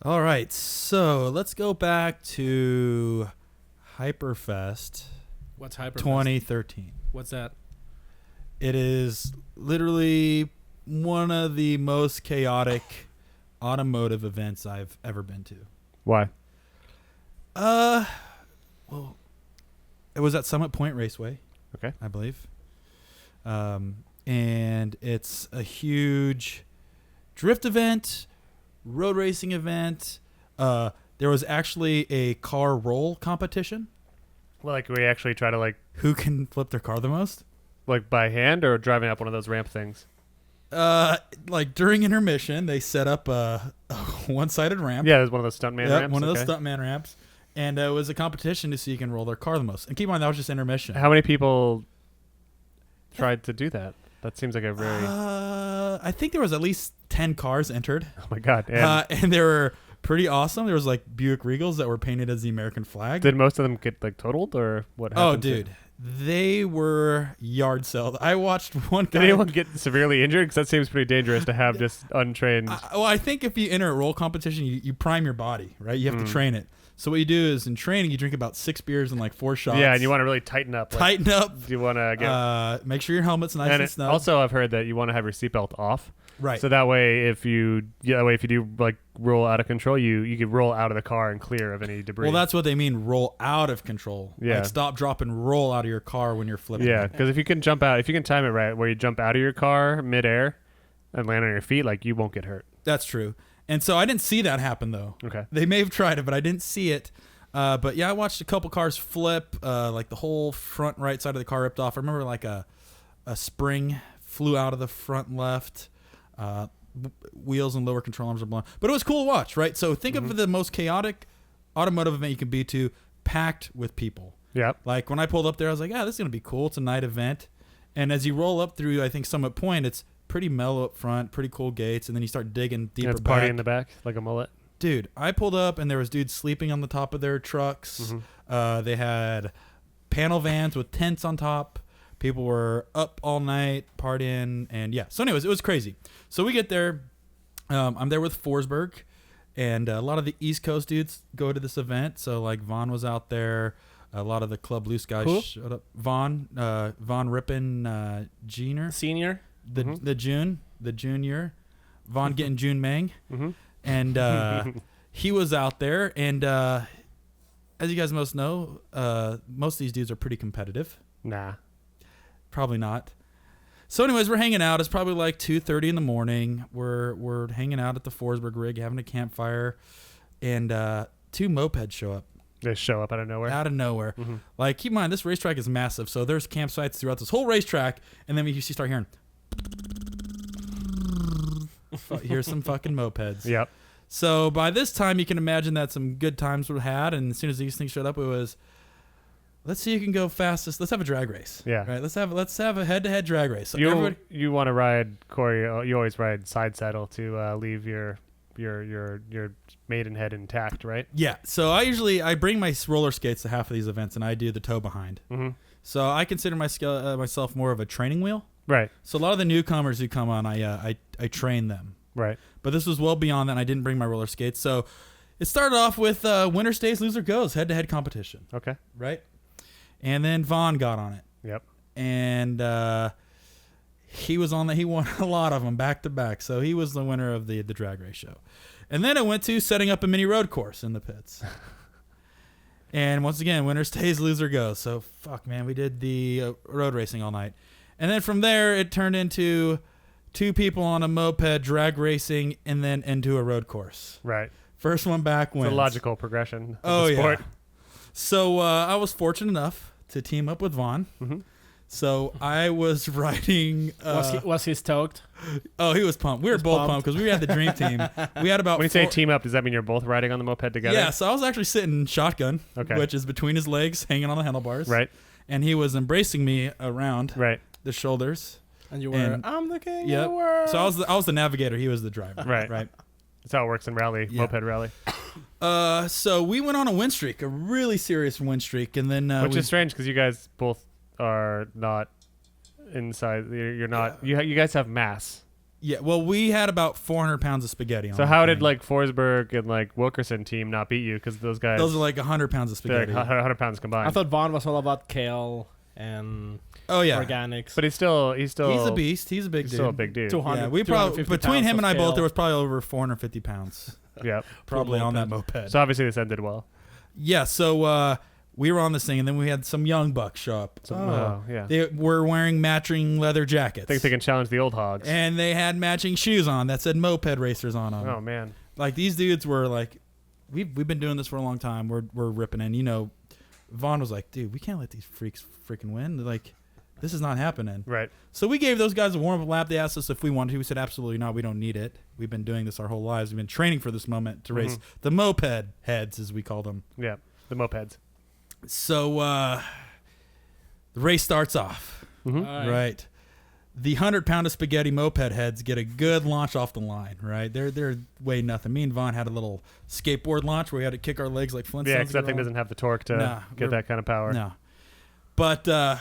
All right, so let's go back to Hyperfest What's Hyperfest? 2013. What's that? It is literally one of the most chaotic automotive events I've ever been to. Why? Well, it was at Summit Point Raceway. Okay. I believe. And it's a huge drift event, road racing event. There was actually a car roll competition. Well, like we actually try to Who can flip their car the most? like by hand or driving up one of those ramp things. Like during intermission, they set up a one-sided ramp. Yeah, there's one of those stuntman Yep, ramps. one of those okay. stuntman ramps. And it was a competition to see who can roll their car the most. And keep in mind, that was just intermission. How many people tried to do that? That seems like a very. I think there was at least 10 cars entered. Oh my god! And And they were pretty awesome. There was like Buick Regals that were painted as the American flag. did most of them get like totaled or what happened? Oh, dude. They were yard sales. I watched one guy. Did anyone get severely injured? Because that seems pretty dangerous to have just untrained. I think if you enter a roll competition, you prime your body, right? You have to train it. So what you do is in training, you drink about 6 beers and like 4 shots. Yeah, and you want to really tighten up. Tighten up. You want to get. Make sure your helmet's nice and snug. Also, I've heard that you want to have your seatbelt off. Right. So that way, if you do like roll out of control, you can roll out of the car and clear of any debris. Well, that's what they mean. Roll out of control. Yeah. Like stop, drop, and roll out of your car when you're flipping. Yeah, because if you can jump out, if you can time it right, where you jump out of your car midair and land on your feet, like you won't get hurt. That's true. And so I didn't see that happen though. Okay. They may have tried it, but I didn't see it. But yeah, I watched a couple cars flip. Like the whole front right side of the car ripped off. I remember like a spring flew out of the front left. Wheels and lower control arms are blown. But it was cool to watch, right? So think of the most chaotic automotive event you can be to, packed with people. Yep. Like when I pulled up there, I was like, yeah, this is going to be cool. It's a night event. And as you roll up through, I think, Summit Point, it's pretty mellow up front, pretty cool gates. And then you start digging deeper And it's back. party in the back, like a mullet. Dude, I pulled up and there was dudes sleeping on the top of their trucks. They had panel vans with tents on top. People were up all night partying, and yeah. So, anyways, it was crazy. So we get there. I'm there with Forsberg, and a lot of the East Coast dudes go to this event. So like Vaughn was out there. A lot of the Club Loose guys showed up. Vaughn Rippin Junior, Senior? the junior. Vaughn getting June Mang. And he was out there, and as you guys most know, most of these dudes are pretty competitive. Nah. Probably not. So anyways, we're hanging out. It's probably like 2:30 in the morning. We're hanging out at the Forsberg rig, having a campfire, and 2 mopeds show up. They show up out of nowhere. Out of nowhere. Like, keep in mind, this racetrack is massive, so there's campsites throughout this whole racetrack, and then you start hearing... Here's some fucking mopeds. Yep. So by this time, you can imagine that some good times were had, and as soon as these things showed up, it was, let's see who can go fastest. Let's have a drag race. Yeah. Right. Let's have a head-to-head drag race. So You want to ride, Corey? You always ride side saddle to leave your maiden head intact, right? Yeah. So I bring my roller skates to half of these events, and I do the tow behind. So I consider myself more of a training wheel. Right. So a lot of the newcomers who come on, I train them. Right. But this was well beyond that, and I didn't bring my roller skates. So it started off with winner stays, loser goes, head-to-head competition. Okay. Right? And then Vaughn got on it. Yep. And he was on he won a lot of them back to back. So he was the winner of the drag race show. And then it went to setting up a mini road course in the pits. And once again, winner stays, loser goes. So fuck, man, we did the road racing all night. And then from there, it turned into 2 people on a moped drag racing and then into a road course. Right. First one back wins. It's a logical progression of the sport. Yeah. So I was fortunate enough to team up with Vaughn. So I was riding. Was he stoked? Oh, he was pumped. We were both pumped because we had the dream team. We had about. When you say team up, does that mean you're both riding on the moped together? Yeah. So I was actually sitting shotgun, which is between his legs, hanging on the handlebars. Right. And he was embracing me around. Right. The shoulders. And you were, I'm the king of the world. So I was the navigator. He was the driver. Right. Right. That's how it works in rally, moped rally. So we went on a win streak, a really serious win streak, and then which is strange because you guys both are not inside. You're not. You guys have mass. Yeah, well, we had about 400 pounds of spaghetti on. So how did like Forsberg and like Wilkerson team not beat you? Because those guys, those are like 100 pounds of spaghetti. like 100 pounds combined. I thought Vaughn was all about kale and organics. But he's a beast. He's a big dude. Still a big dude. 200. Yeah, we probably between him and I both, kale. there was probably over 450 pounds. Yeah, probably on that moped. So obviously this ended well. Yeah, so we were on this thing, and then we had some young bucks show up. Yeah. They were wearing matching leather jackets. Think they can challenge the old hogs. And they had matching shoes on that said Moped Racers on them. Oh man! Like these dudes were like, we've been doing this for a long time. We're ripping in. You know, Vaughn was like, dude, we can't let these freaks freaking win. They're like, this is not happening. Right. So we gave those guys a warm-up lap. They asked us if we wanted to. We said, absolutely not. We don't need it. We've been doing this our whole lives. We've been training for this moment to race the moped heads, as we call them. Yeah, the mopeds. So the race starts off. Right. The 100-pound of spaghetti moped heads get a good launch off the line, right? They're way nothing. Me and Vaughn had a little skateboard launch where we had to kick our legs like Flintstones. Yeah, because that thing doesn't have the torque to get that kind of power. No. But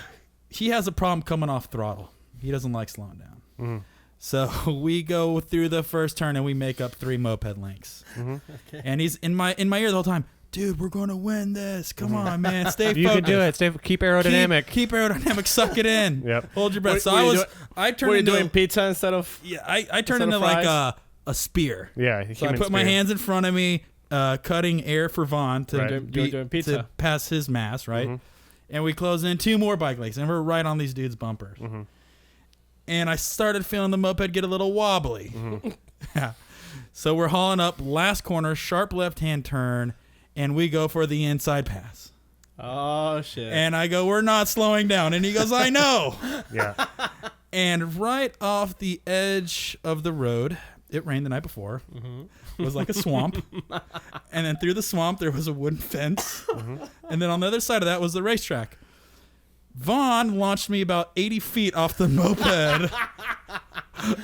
he has a problem coming off throttle. He doesn't like slowing down. So we go through the first turn and we make up 3 moped lengths. Okay. And he's in my ear the whole time. Dude, we're going to win this. Come on, man. Stay focused. You can do it. Keep aerodynamic. Keep aerodynamic. Suck it in. Yep. Hold your breath. So I turned Were you into doing pizza instead of? Yeah, I turned into like a spear. Yeah. So I put my hands in front of me, cutting air for Vaughn to to pass his mass, right? And we close in 2 more bike legs, and we're right on these dudes' bumpers. And I started feeling the moped get a little wobbly. Yeah. So we're hauling up, last corner, sharp left-hand turn, and we go for the inside pass. Oh, shit. And I go, we're not slowing down. And he goes, I know. Yeah. And right off the edge of the road, it rained the night before. It was like a swamp. And then through the swamp, there was a wooden fence. And then on the other side of that was the racetrack. Vaughn launched me about 80 feet off the moped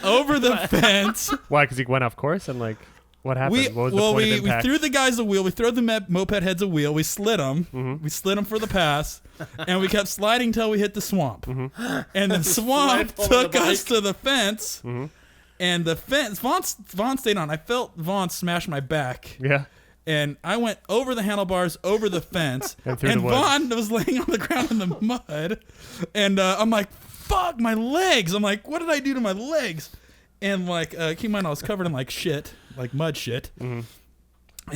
over the fence. Why? Because he went off course and like, what happened? What was the point of impact? We threw the guys a wheel. We threw the moped heads a wheel. We slid them. We slid them for the pass. And we kept sliding till we hit the swamp. And the swamp took us to the fence. And the fence, Vaughn stayed on. I felt Vaughn smash my back. Yeah. And I went over the handlebars, over the fence, and the Vaughn was laying on the ground in the mud. And I'm like, fuck, my legs. I'm like, what did I do to my legs? And like, keep in mind, I was covered in like shit, like mud shit. And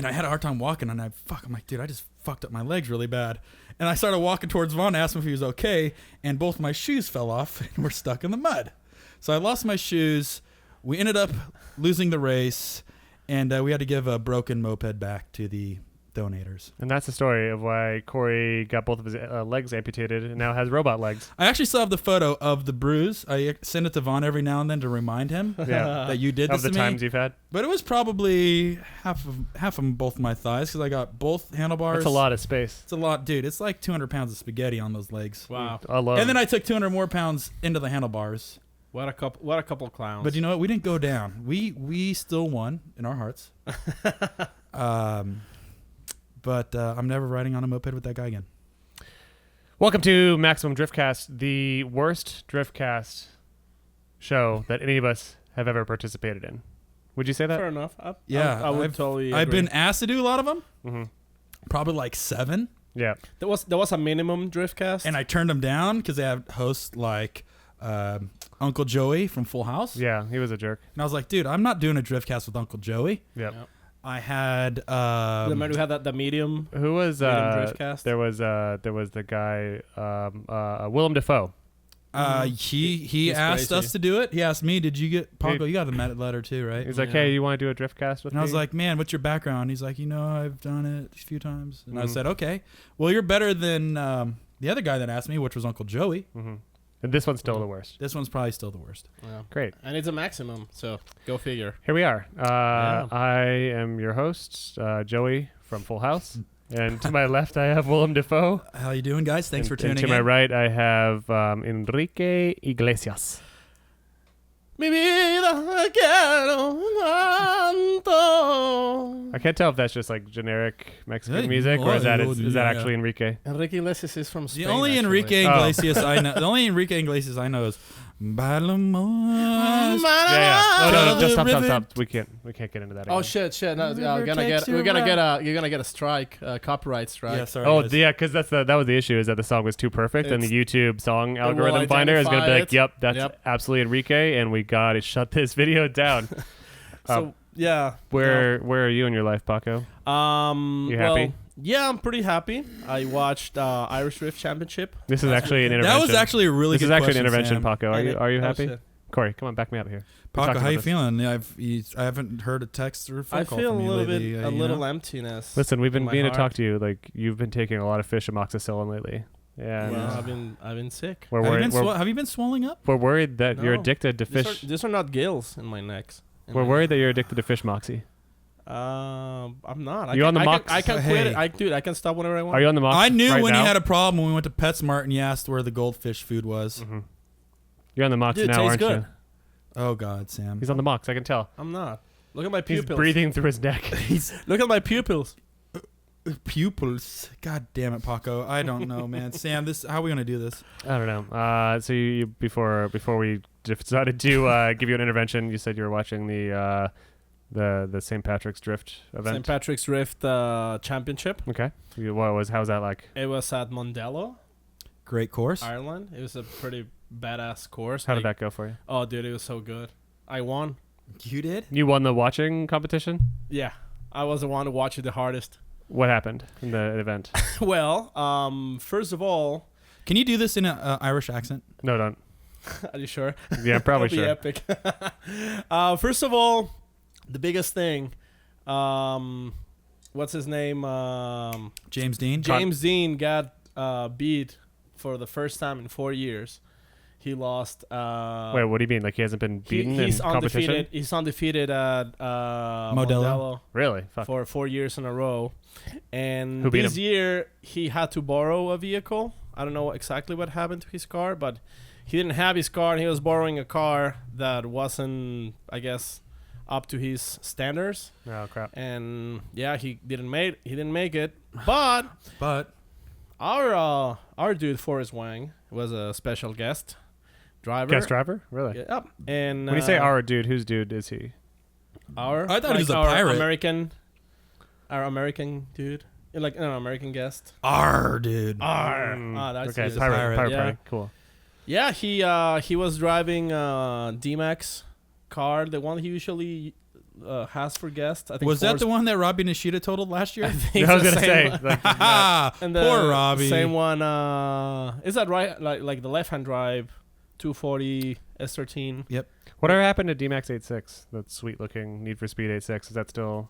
I had a hard time walking. And I'm like, dude, I just fucked up my legs really bad. And I started walking towards Vaughn, asked him if he was okay. And both my shoes fell off and were stuck in the mud. So I lost my shoes. We ended up losing the race. And we had to give a broken moped back to the donators. And that's the story of why Corey got both of his legs amputated and now has robot legs. I actually still have the photo of the bruise. I send it to Vaughn every now and then to remind him that you did this to me. Of the times you've had? But it was probably half of both my thighs because I got both handlebars. That's a lot of space. It's a lot. Dude, it's like 200 pounds of spaghetti on those legs. Wow. And then I took 200 more pounds into the handlebars. What a couple clowns. But you know what? We didn't go down. We still won in our hearts. But I'm never riding on a moped with that guy again. Welcome to Maximum Driftcast, the worst Driftcast show that any of us have ever participated in. Would you say that? Fair enough. I would totally agree. I've been asked to do a lot of them. Probably like 7. Yeah. There was a minimum Driftcast. And I turned them down because they have hosts like Uncle Joey from Full House. Yeah, he was a jerk. And I was like, dude, I'm not doing a Driftcast with Uncle Joey. Yep. I had remember we had the medium. Who was Driftcast? There was the guy Willem Dafoe. He asked crazy. us to do it. He asked me, did you get Paco? You got the letter too, right? He's like, hey, you want to do a Driftcast with me? And I was like, man, what's your background? He's like, I've done it a few times. And I said, okay, well, you're better than the other guy that asked me, which was Uncle Joey. And this one's still the worst. This one's probably still the worst. Yeah. Great. And it's a maximum, so go figure. Here we are. I am your host, Joey from Full House. And to my left, I have Willem Dafoe. How you doing, guys? Thanks for tuning in. And to my right, I have Enrique Iglesias. Mi vida quiero tanto. I can't tell if that's just like generic Mexican music or is that actually Enrique? Enrique Iglesias is from Spain. The only actually. Enrique Iglesias I know. The only Enrique Iglesias I know is Balamos. Yeah. Oh no, just River. stop. We can't get into that. Oh Again. shit! No, River you're gonna get a strike, copyright strike. Yeah, sorry. Oh guys. yeah, because that was the issue, is that the song was too perfect, and the YouTube song will algorithm finder is gonna be like, identify it. "Yep, that's absolutely Enrique," and we gotta shut this video down. So yeah. Where are you in your life, Paco? You happy? Well, yeah, I'm pretty happy. I watched Irish Drift Championship. This is actually an intervention. That was actually a really This good is actually question, an intervention, Sam. Paco. Are you happy? Shit. Corey, come on, back me up here. We Paco, talked how about you this. feeling? I haven't heard a text or a phone I call feel from a you little lately. bit, a little emptiness. Listen, we've been in my meaning to heart. talk to you. Like, you've been taking a lot of fish amoxicillin lately. Yeah. Well, I've been sick. We're Have you, worried. been have you been swelling up? We're worried that you're No. addicted to fish. These are not gills in my necks. We're worried that you're addicted to fish moxie. I'm not. You on the mox? I can Hey. quit it. I can stop whenever I want. Are you on the mox? I knew right when now? he had a problem when we went to PetSmart and he asked where the goldfish food was. Mhm. You're on the mox Dude, it now, tastes aren't good. you? Oh God, Sam. He's on the mox. I can tell. I'm not. Look at my He's pupils. breathing through his neck. Look at my pupils. Pupils. God damn it, Paco. I don't know, man. Sam, how are we gonna do this? I don't know. So you before we decided to give you an intervention, you said you were watching the St. Patrick's Drift event. St. Patrick's Drift Championship. Okay. How's that like? It was at Mondello, Great course. Ireland. It was a pretty badass course. How did that go for you? Oh, dude, it was so good. I won. You did? You won the watching competition? Yeah, I was the one who watched it the hardest. What happened in the event? Well, first of all, Can you do this in an Irish accent? No, don't. are you sure? Yeah, probably That'll be sure. epic. First of all, the biggest thing, what's his name? James Dean? James Dean got beat for the first time in 4 years. He lost. Wait, what do you mean? Like he hasn't been beaten he's in competition? undefeated. He's undefeated at Modelo Really? Fuck. for 4 years in a row. And Who beat this him? year he had to borrow a vehicle. I don't know exactly what happened to his car, but he didn't have his car and he was borrowing a car that wasn't, I guess, up to his standards. Oh crap. And yeah, he didn't make it. But our dude Forrest Wang was a special guest driver. Guest driver? Really? Yep. And When you say our dude, whose dude is he? I thought he was a our pirate. American dude, like an American guest. Arr, dude. That's Okay, his. pirate Yeah. party. Cool. Yeah, he was driving D-Max car, the one he usually has for guests. I think Was that the one that Robbie Nishida totaled last year? I think I was it's gonna the say, same one. like, Ah, And poor the Robbie. Same one. Is that right? Like the left-hand drive, 240 S13. whatever happened to D-Max 86? That sweet-looking Need for Speed 86. Is that still?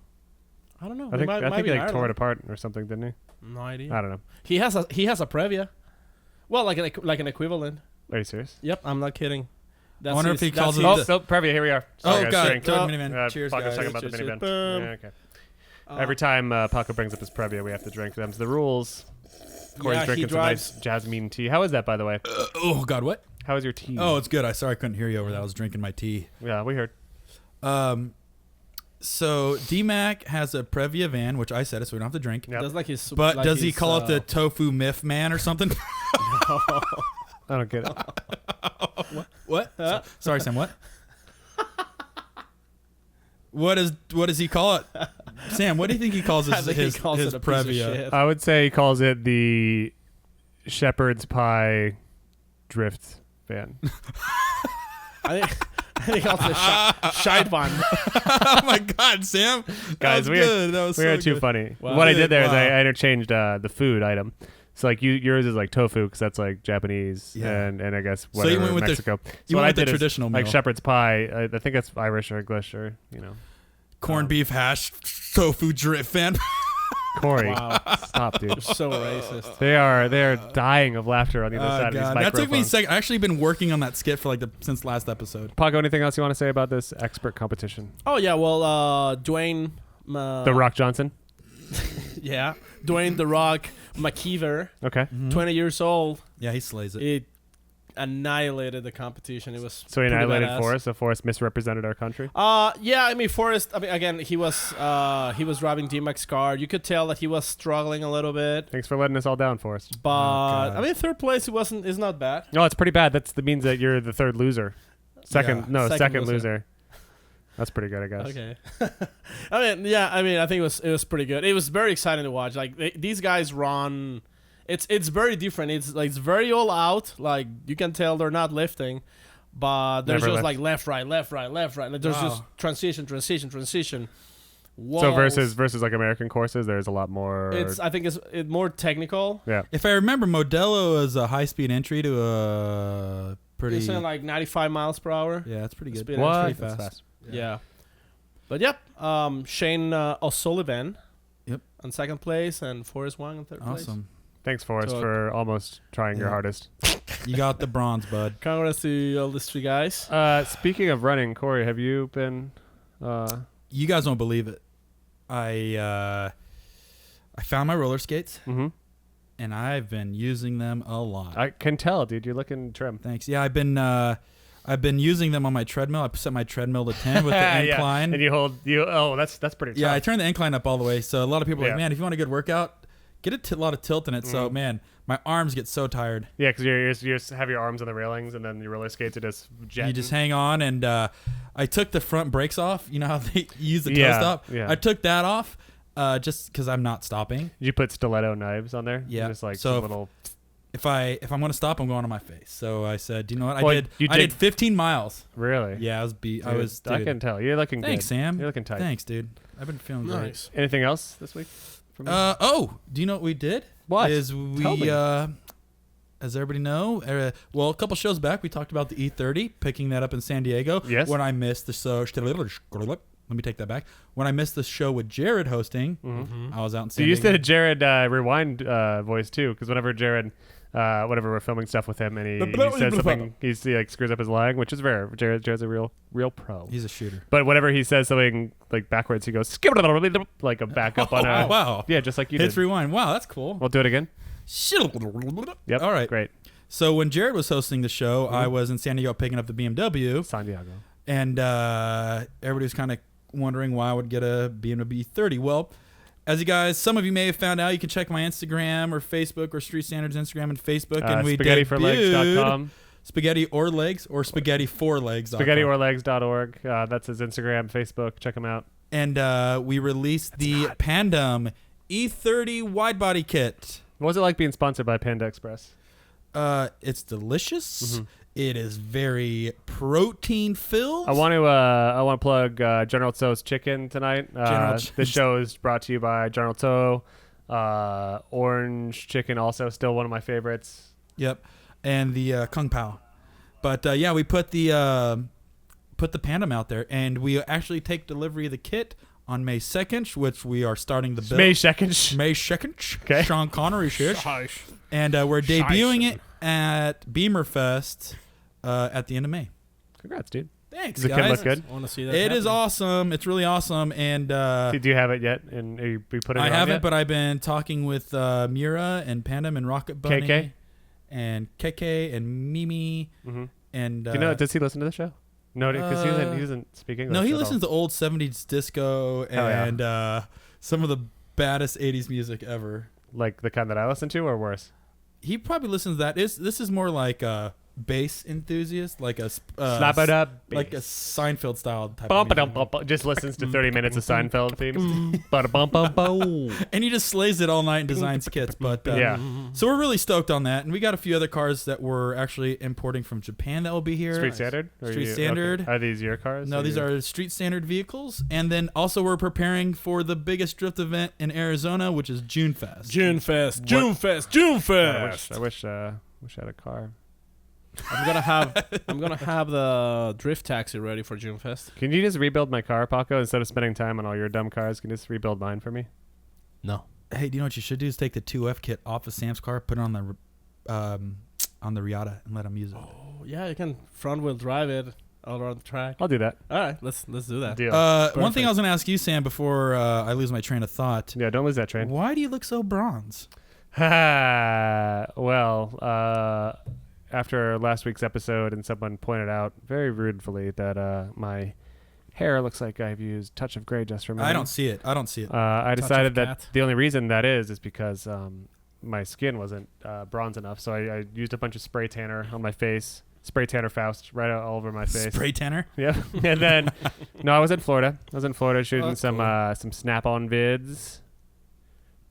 I don't know. I think might he be in like tore it Ireland. apart or something, didn't he? No idea. I don't know. He has a Previa. Well, like an equivalent. Are you serious? Yep, I'm not kidding. I wonder if he calls it. Oh, the- no, Previa. Here we are. Sorry, Oh guys, God! drink. Throw the minivan. Cheers, Paco's guys. talking about the Cheers, minivan. cheers. Yeah, okay. Every time Paco brings up his Previa, we have to drink. Them's the rules. Corey's Yeah, he drinking some drives. nice jasmine tea. How is that, by the way? Oh God! What? How is your tea? Oh, it's good. Sorry I couldn't hear you over that. I was drinking my tea. Yeah, we heard. So D-Mac has a Previa van, which I said it, so we don't have to drink. Yep. Does like his, But like does he his, call it the Tofu Miff Man or something? I don't get it. What? Sorry, Sam. What? What does he call it? Sam, what do you think he calls I his think he calls his it a piece of Previa? shit. I would say he calls it the shepherd's pie drift van. I think he calls it a shite one. Oh my God, Sam! That Guys, was good. That was we so are too good. funny. Wow. What I did there is Wow. I interchanged the food item. So like yours is like tofu because that's like Japanese Yeah. and I guess So you whatever went with the- Mexico. you what went I with the did is, traditional like meal. shepherd's pie. I think that's Irish or English or Corned beef hash tofu drift fan. Corey. Wow. Stop, dude. You're so racist. They are dying of laughter on the other side of these God. microphones. That took me a second. I actually been working on that skit for since last episode. Paco, anything else you want to say about this expert competition? Oh yeah, well, Dwayne. The Rock Johnson. Yeah, Dwayne the Rock McKeever, Okay. 20 years old. Yeah, he slays it. annihilated the competition. It was So he pretty annihilated badass. Forrest. So Forrest misrepresented our country. Yeah, I mean Forrest. I mean, again, he was driving D-Max car. You could tell that he was struggling a little bit. Thanks for letting us all down, Forrest. But God. I mean, third place is not bad. No, it's pretty bad. That means that you're the third loser. Second Second loser. That's pretty good, I guess. Okay. I think it was pretty good. It was very exciting to watch. Like these guys run. It's very different. It's very all out. Like you can tell they're not lifting, but there's Never just lift. like left, right. Like there's just transition. Walls. So versus like American courses, there's a lot more. I think it's more technical. Yeah. If I remember, Modelo is a high-speed entry to a pretty. It's in like 95 miles per hour. Yeah, that's pretty good. Speed What? Pretty That's fast. Yeah. But yep, Shane O'Sullivan. Yep. On second place and Forrest Wang in third place. Awesome. Thanks, Forrest, So- for almost trying your Yeah. hardest. You got the bronze, bud. Congrats to all these three guys. Speaking of running, Corey, have you been? You guys won't believe it. I found my roller skates, Mm-hmm. and I've been using them a lot. I can tell, dude. You're looking trim. Thanks. Yeah, I've been using them on my treadmill. I set my treadmill to 10 with the Yeah. incline. And you hold you. Oh, that's pretty. Yeah, tough. I turned the incline up all the way. So a lot of people are Yeah. like, man, if you want a good workout, get a lot of tilt in it. So man, my arms get so tired. Yeah, because you just have your arms on the railings, and then your roller skates are just jetting. You just hang on, and I took the front brakes off. You know how they use the toe Yeah, stop? yeah. I took that off just because I'm not stopping. Did you put stiletto knives on there? Yeah. Just like So some little. If I'm gonna stop, I'm going on my face. So I said, do you know what? Well, I did 15 miles. Really? Yeah, I was beat. I Dude, was. I Dude. can tell. You're looking Thanks, good. Sam. You're looking tight. Thanks, dude. I've been feeling Nice. Anything else this week? from me? Do you know what we did? What? Is Tell me. we as everybody know, well, a couple shows back we talked about the E30, picking that up in San Diego. Yes. When I missed the show, let me take that back. When I missed the show with Jared hosting, I was out in So San you Diego. used to Jared rewind voice too, because whenever Jared, whenever we're filming stuff with him and he says something, he like screws up his line, which is rare. Jared's a real pro. He's a shooter. But whenever he says something like backwards, he goes skip like a backup on a wow. yeah, just like you Hits did. rewind. Wow, that's cool. We'll do it again. Yep. All right. Great. So when Jared was hosting the show, I was in San Diego picking up the BMW, San Diego. and everybody was kind of wondering why I would get a BMW 30. Well, as you guys, some of you may have found out, you can check my Instagram or Facebook or Street Standards Instagram and Facebook, and we SpaghettiForLegs.com. Spaghetti or legs or spaghetti for legs. SpaghettiOrLegs.org. That's his Instagram, Facebook. Check him out. And we released the Pandem E30 wide body kit. What was it like being sponsored by Panda Express? It's delicious. It is very protein filled. I want to plug General Tso's Chicken tonight. This show is brought to you by General Tso. Orange chicken also still one of my favorites. Yep, and the Kung Pao. But yeah, we put the Pandem out there, and we actually take delivery of the kit on May 2nd, which we are starting the build. May 2nd. May 2nd. Okay. Sean Connery shit. And we're debuting it at Beamer Fest at the end of May. Congrats, dude. Thanks, Does the kit guys. look good? I want to see that. It is happening. awesome. It's really awesome. And Do you have it yet? And are you putting it I on haven't, yet? but I've been talking with Mira and Pandem and Rocket Bunny. KK? And KK and Mimi. And Do you know? Does he listen to the show? No, because he doesn't speak English. no, he at all. listens to old 70s disco yeah. and some of the baddest 80s music ever. Like the kind that I listen to, or worse. He probably listens to that. This is more like a bass enthusiast, like a Slap it up. like a Seinfeld style type. Bump Of it music. up. Just listens to 30 minutes of Seinfeld themes. Ba-da-bum-bum-bum. And he just slays it all night and designs kits. But Yeah. so we're really stoked on that, and we got a few other cars that we're actually importing from Japan that will be here. Street Standard? Or Street Standard. Okay. Are these your cars? No, or these you- are street standard vehicles, and then also we're preparing for the biggest drift event in Arizona, which is June Fest. June Fest. June Fest. I wish I had a car. I'm gonna have the drift taxi ready for June Fest. Can you just rebuild my car, Paco, instead of spending time on all your dumb cars? Can you just rebuild mine for me? No. Hey, do you know what you should do? Is take the 2F kit off of Sam's car, put it on the Riata, and let him use it. Oh, yeah, you can front wheel drive it all around the track. I'll do that. All right, let's do that. Deal. One thing I was going to ask you, Sam, before I lose my train of thought. Yeah, don't lose that train. Why do you look so bronze? Well, after last week's episode, and someone pointed out very rudely that my hair looks like I've used Touch of Grey just for me. I don't see it. I decided that cat. the only reason that is because my skin wasn't bronze enough, so I used a bunch of spray tanner on my face. Spray tanner Faust right all over my face. Spray tanner? Yeah. And then, no, I was in Florida. Shooting that's some Snap-on vids.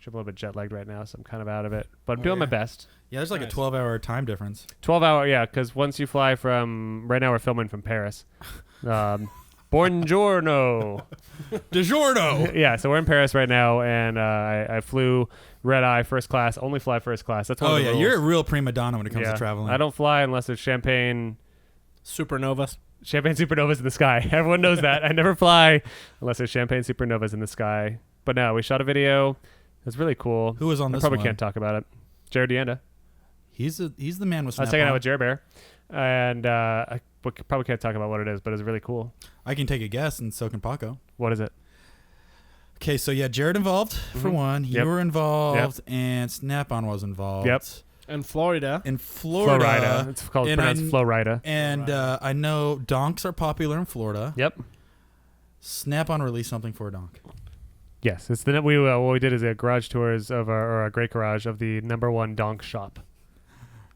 I'm a little bit jet-lagged right now, so I'm kind of out of it. But I'm doing my best. Yeah, there's like Nice. a 12-hour time difference. 12-hour, yeah, because once you fly from... Right now we're filming from Paris. Buongiorno. DiGiorno! Yeah, so we're in Paris right now, and I flew red-eye first class, only fly first class. That's one Oh, of the yeah, rules. you're a real prima donna when it comes Yeah. to traveling. I don't fly unless there's champagne Supernovas. supernovas in the sky. Everyone knows that. I never fly unless there's champagne supernovas in the sky. But no, we shot a video. It was really cool. Who was on I this probably one? can't talk about it. Jared Deanda. He's the man with I was Snap taking out on. with Jer Bear. And I probably can't talk about what it is, but it's really cool. I can take a guess, and so can Paco. What is it? Okay, so yeah, Jared involved for Mhm. one. You Yep. were involved, and Snap-on was involved. Yep. In Florida. In Florida. Flowrida. It's called and pronounced Flowrida. And I know donks are popular in Florida. Yep. Snap-on released something for a donk. Yes, it's what we did is a garage tours of or a great garage of the #1 donk shop.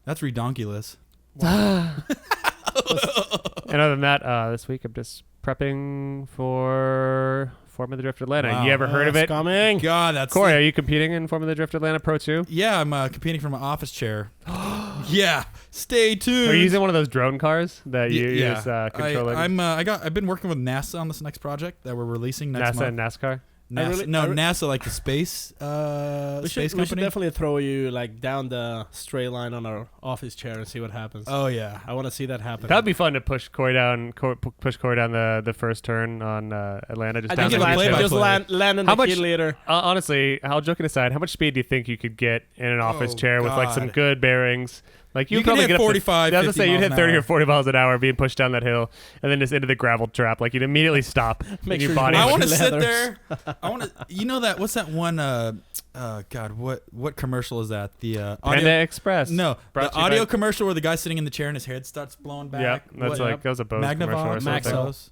That's redonkulous. And other than that, this week I'm just prepping for Formula Drift Atlanta. Wow. You ever heard of It's it? coming. God, that's Corey, are you competing in Formula Drift Atlanta Pro 2? Yeah, I'm competing from an office chair. Yeah, stay tuned. Are you using one of those drone cars that you yeah. use controlling? I've been working with NASA on this next project that we're releasing next NASA month. and NASCAR? NASA, like the space We space should company. definitely throw you like down the straight line on our office chair and see what happens. Oh yeah. I want to see that happen. That'd be fun to push Corey down the first turn on Atlanta. Just I down think the the play by just play. land in How the much- kid later. Honestly, all joking aside, how much speed do you think you could get in an office Oh, chair with like some God. good bearings? Like You you'd can probably hit get up to 45, I was gonna 50 say you'd miles hit an 30 hour. or 40 miles an hour being pushed down that hill, and then just into the gravel trap. Like you'd immediately stop. Make and sure your you body. I watch want to the sit leathers. there. I want to. You know that? What's that one? God, what commercial is that? The Panda audio. Express. No, Brought the to you audio by- commercial where the guy's sitting in the chair and his head starts blowing back. Yeah, that's What- that was a Bose commercial or Magnavox. something. Maxell.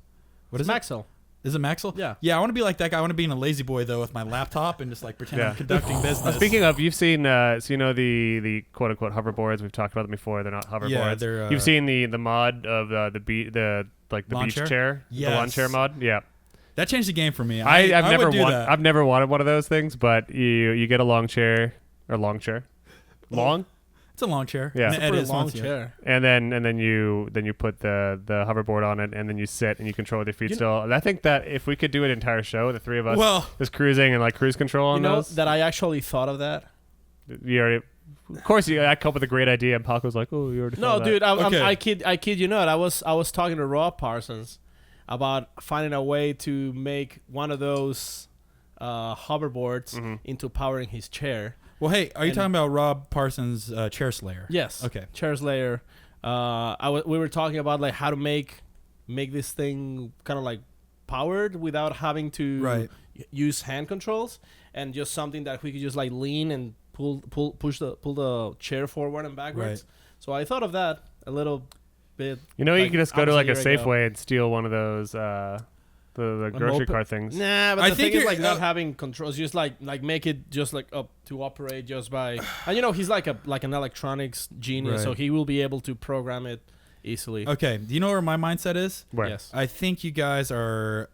What is it? Maxwell. Is it Maxell? Yeah. Yeah, I want to be like that guy. I want to be in a lazy boy though with my laptop and just like pretend Yeah. I'm conducting business. Speaking of, you've seen, so you know the quote unquote hoverboards. We've talked about them before. They're not hoverboards. Yeah, they're, You've seen the mod of the beach Lawn beach chair? chair, the lawn Yes. chair mod. Yeah, that changed the game for me. I've never would do wanted. that. I've never wanted one of those things, but you get a long chair. Long, It's a long chair. Yeah. And It's It's a it pretty is long once, yeah. chair. and then you put the hoverboard on it, and then you sit and you control with your feet You still. And I think that if we could do an entire show, the three of us Well, just cruising and like cruise control You on know those, that I actually thought of that. you already. Of course, I come up with a great idea, and Paco's like, "Oh, you already." No, thought of that." dude, Okay. I kid you not. I was talking to Rob Parsons about finding a way to make one of those hoverboards Mhm. into powering his chair. well, hey, are you And- talking about Rob Parsons' chair slayer? Yes. Okay. Chairs layer. We were talking about like how to make this thing kind of like powered without having to Right. use hand controls, and just something that we could just like lean and push the chair forward and backwards. Right. So I thought of that a little bit. You know, you like, can just go to like a almost a year ago. Safeway and steal one of those the grocery moped? cart things. Nah, but I the think thing is you're- like not having controls. Just like make it just like up to operate just by. And you know he's like an electronics genius, so Right. he will be able to program it easily. Okay. Do you know where my mindset is? Where? Yes. I think you guys are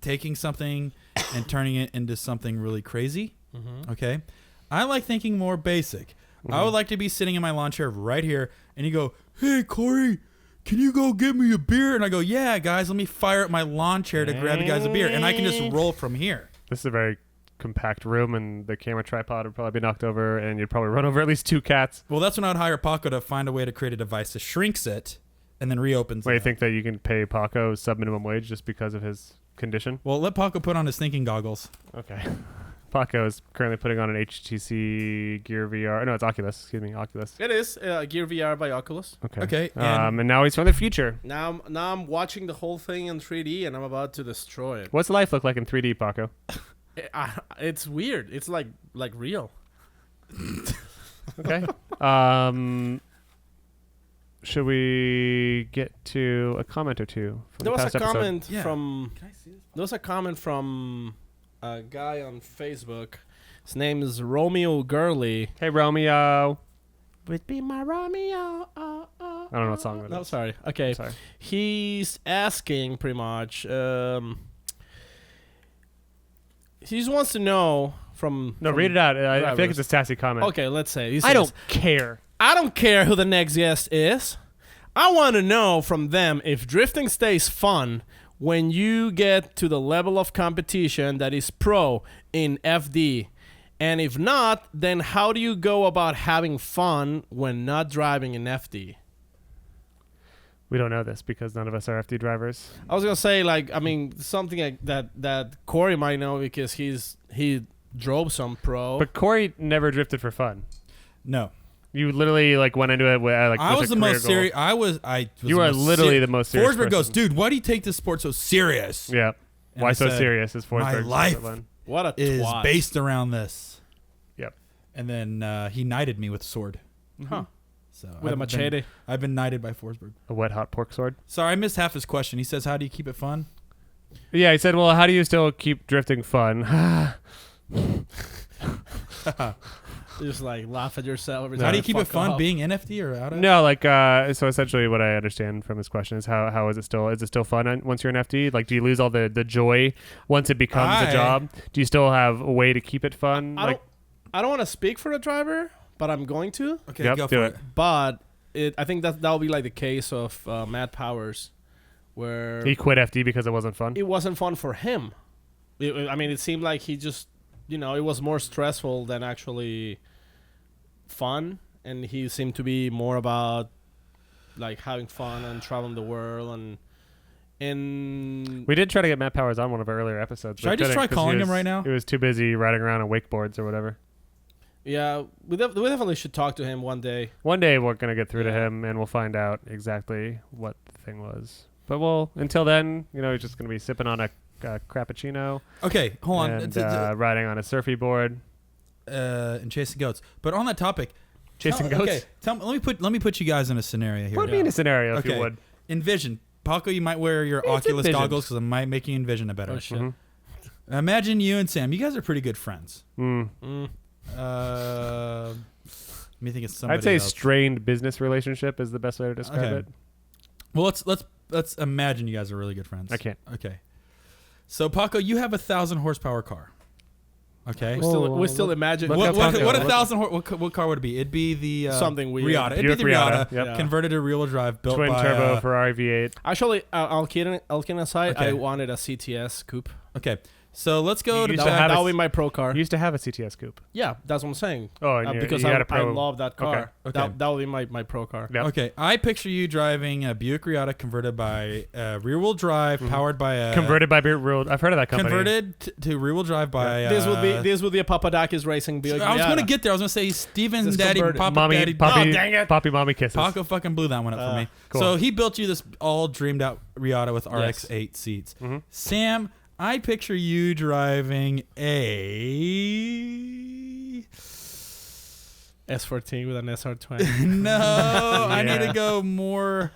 taking something and turning it into something really crazy. Mm-hmm. Okay. I like thinking more basic. I would like to be sitting in my lawn chair right here, and you go, "Hey, Corey, can you go get me a beer?" And I go, "Yeah, guys, let me fire up my lawn chair to grab you guys a beer," and I can just roll from here. This is a very compact room, and the camera tripod would probably be knocked over, and you'd probably run over at least 2 cats. Well, that's when I would hire Paco to find a way to create a device that shrinks it and then reopens Wait, it. you think that you can pay Paco sub-minimum wage just because of his condition? Well, let Paco put on his thinking goggles. Okay. Paco is currently putting on an HTC Gear VR. No, it's Oculus. Excuse me, Oculus. It is Gear VR by Oculus. Okay. Okay, And now he's from the future. Now I'm watching the whole thing in 3D, and I'm about to destroy it. What's life look like in 3D, Paco? It's weird. It's like real. Okay. Should we get to a comment or two? From There the was past a episode? comment Yeah. from. Can I see this? There was a comment from a guy on Facebook. His name is Romeo Gurley. Hey, Romeo. Would be my Romeo. I don't know what song that is. No, sorry. Okay. Sorry. He's asking pretty much. He just wants to know from. No, from read it out. I feel like drivers. it's a sassy comment. Okay, let's say. He I says, don't care. I don't care who the next guest is. I want to know from them if drifting stays fun when you get to the level of competition that is pro in FD. And if not, then how do you go about having fun when not driving in FD? We don't know this because none of us are FD drivers. I was gonna say, like, I mean, something like that Corey might know because he drove some pro. But Corey never drifted for fun. No. You literally like went into it with like. I with was a the career most goal. serious. I was You are literally the most serious. Forsberg goes, person. dude, why do you take this sport so serious? Yeah. And Why I so said, serious? Is my Forsberg life What a is twat. based around this. Yep. And then he knighted me with a sword. Huh. So With a machete. I've been knighted by Forsberg. A wet hot pork sword. Sorry, I missed half his question. He says, how do you keep it fun? Yeah, he said, "Well, how do you still keep drifting fun?" You just like laugh at yourself. every How time do you you keep it fuck fun up. being NFT or out of? No, like so essentially what I understand from his question is how is it still fun once you're an FD? Like do you lose all the joy once it becomes a job? Do you still have a way to keep it fun? I don't want to speak for the driver, but I'm going to. Okay, Yep, go do for it. it. But I think that'll be like the case of Matt Powers, where he quit FD because it wasn't fun. it wasn't fun for him. I mean, it seemed like he just, it was more stressful than actually fun, and he seemed to be more about like having fun and traveling the world and We did try to get Matt Powers on one of our earlier episodes. Should but I just couldn't try 'cause calling he him was- right now? He was too busy riding around on wakeboards or whatever. yeah, we definitely should talk to him one day. One day we're gonna get through to Yeah. him and we'll find out exactly what the thing was. But until then, he's just gonna be sipping on a cappuccino Okay, hold on. and riding on a surfy board, And chasing goats. But on that topic, chasing goats. Okay, let me put you guys in a scenario here. Put me in a scenario if you Okay. would. Envision. Paco, you might wear your Oculus envisioned. goggles because I might make you envision it better. Oh shit. Mhm. Imagine you and Sam. You guys are pretty good friends. Mm. Let me think it's somebody I'd say else. strained business relationship is the best way to describe Okay. it. Well, let's imagine you guys are really good friends. I can't. Okay. So Paco, you have 1,000 horsepower car. Okay. We still imagine look What up Paco. 1,000 what car would it be? It'd be the something weird. Riata. It'd be the Buick Riata, Riata yep. Yeah. converted to rear-wheel drive, built Twin by turbo Ferrari V8. Actually, I'll kidding aside, Okay. I wanted a CTS coupe. Okay. So let's go You to used to that. have That'll a- be my pro car. You used to have a CTS coupe. Yeah, that's what I'm saying. Oh, and Because you I, had a pro. I love that car. Okay. That will be my pro car. Yep. Okay, I picture you driving a Buick Riata converted by rear-wheel drive, powered by a Converted by real. I've heard of that company. converted to rear-wheel drive by. This would be a Papadakis racing Buick. I was Riata. gonna get there. I was gonna say Steven This Daddy, converted. Papa Mommy, Daddy. Poppy, Oh, dang it. Poppy, mommy kisses. Paco fucking blew that one up for me. cool. So he built you this all dreamed out Riata with RX-8 seats. Mhm. Sam, I picture you driving a. S14 with an SR20. No, I need Yeah. to go more.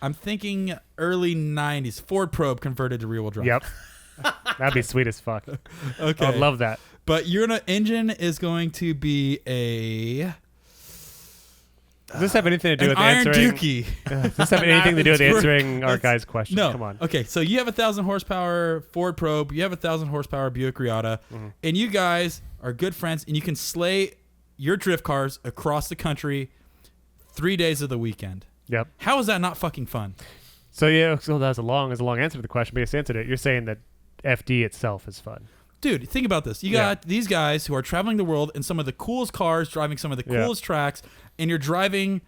I'm thinking early 90s Ford Probe converted to rear-wheel drive. Yep. That'd be sweet as fuck. Okay. I'd love that. But your engine is going to be a Does this have anything to do an with Iron answering? Dookie. Does this have anything to do with It's- answering our it's- guy's question? No. Come on. Okay, so you have 1,000 horsepower Ford Probe. You have 1,000 horsepower Buick Riata, and you guys are good friends, and you can slay your drift cars across the country 3 days of the weekend. Yep. How is that not fucking fun? So that's a long answer to the question, but you just answered it. You're saying that FD itself is fun. Dude, think about this. You got these guys who are traveling the world in some of the coolest cars, driving some of the Yeah. coolest tracks, and you're driving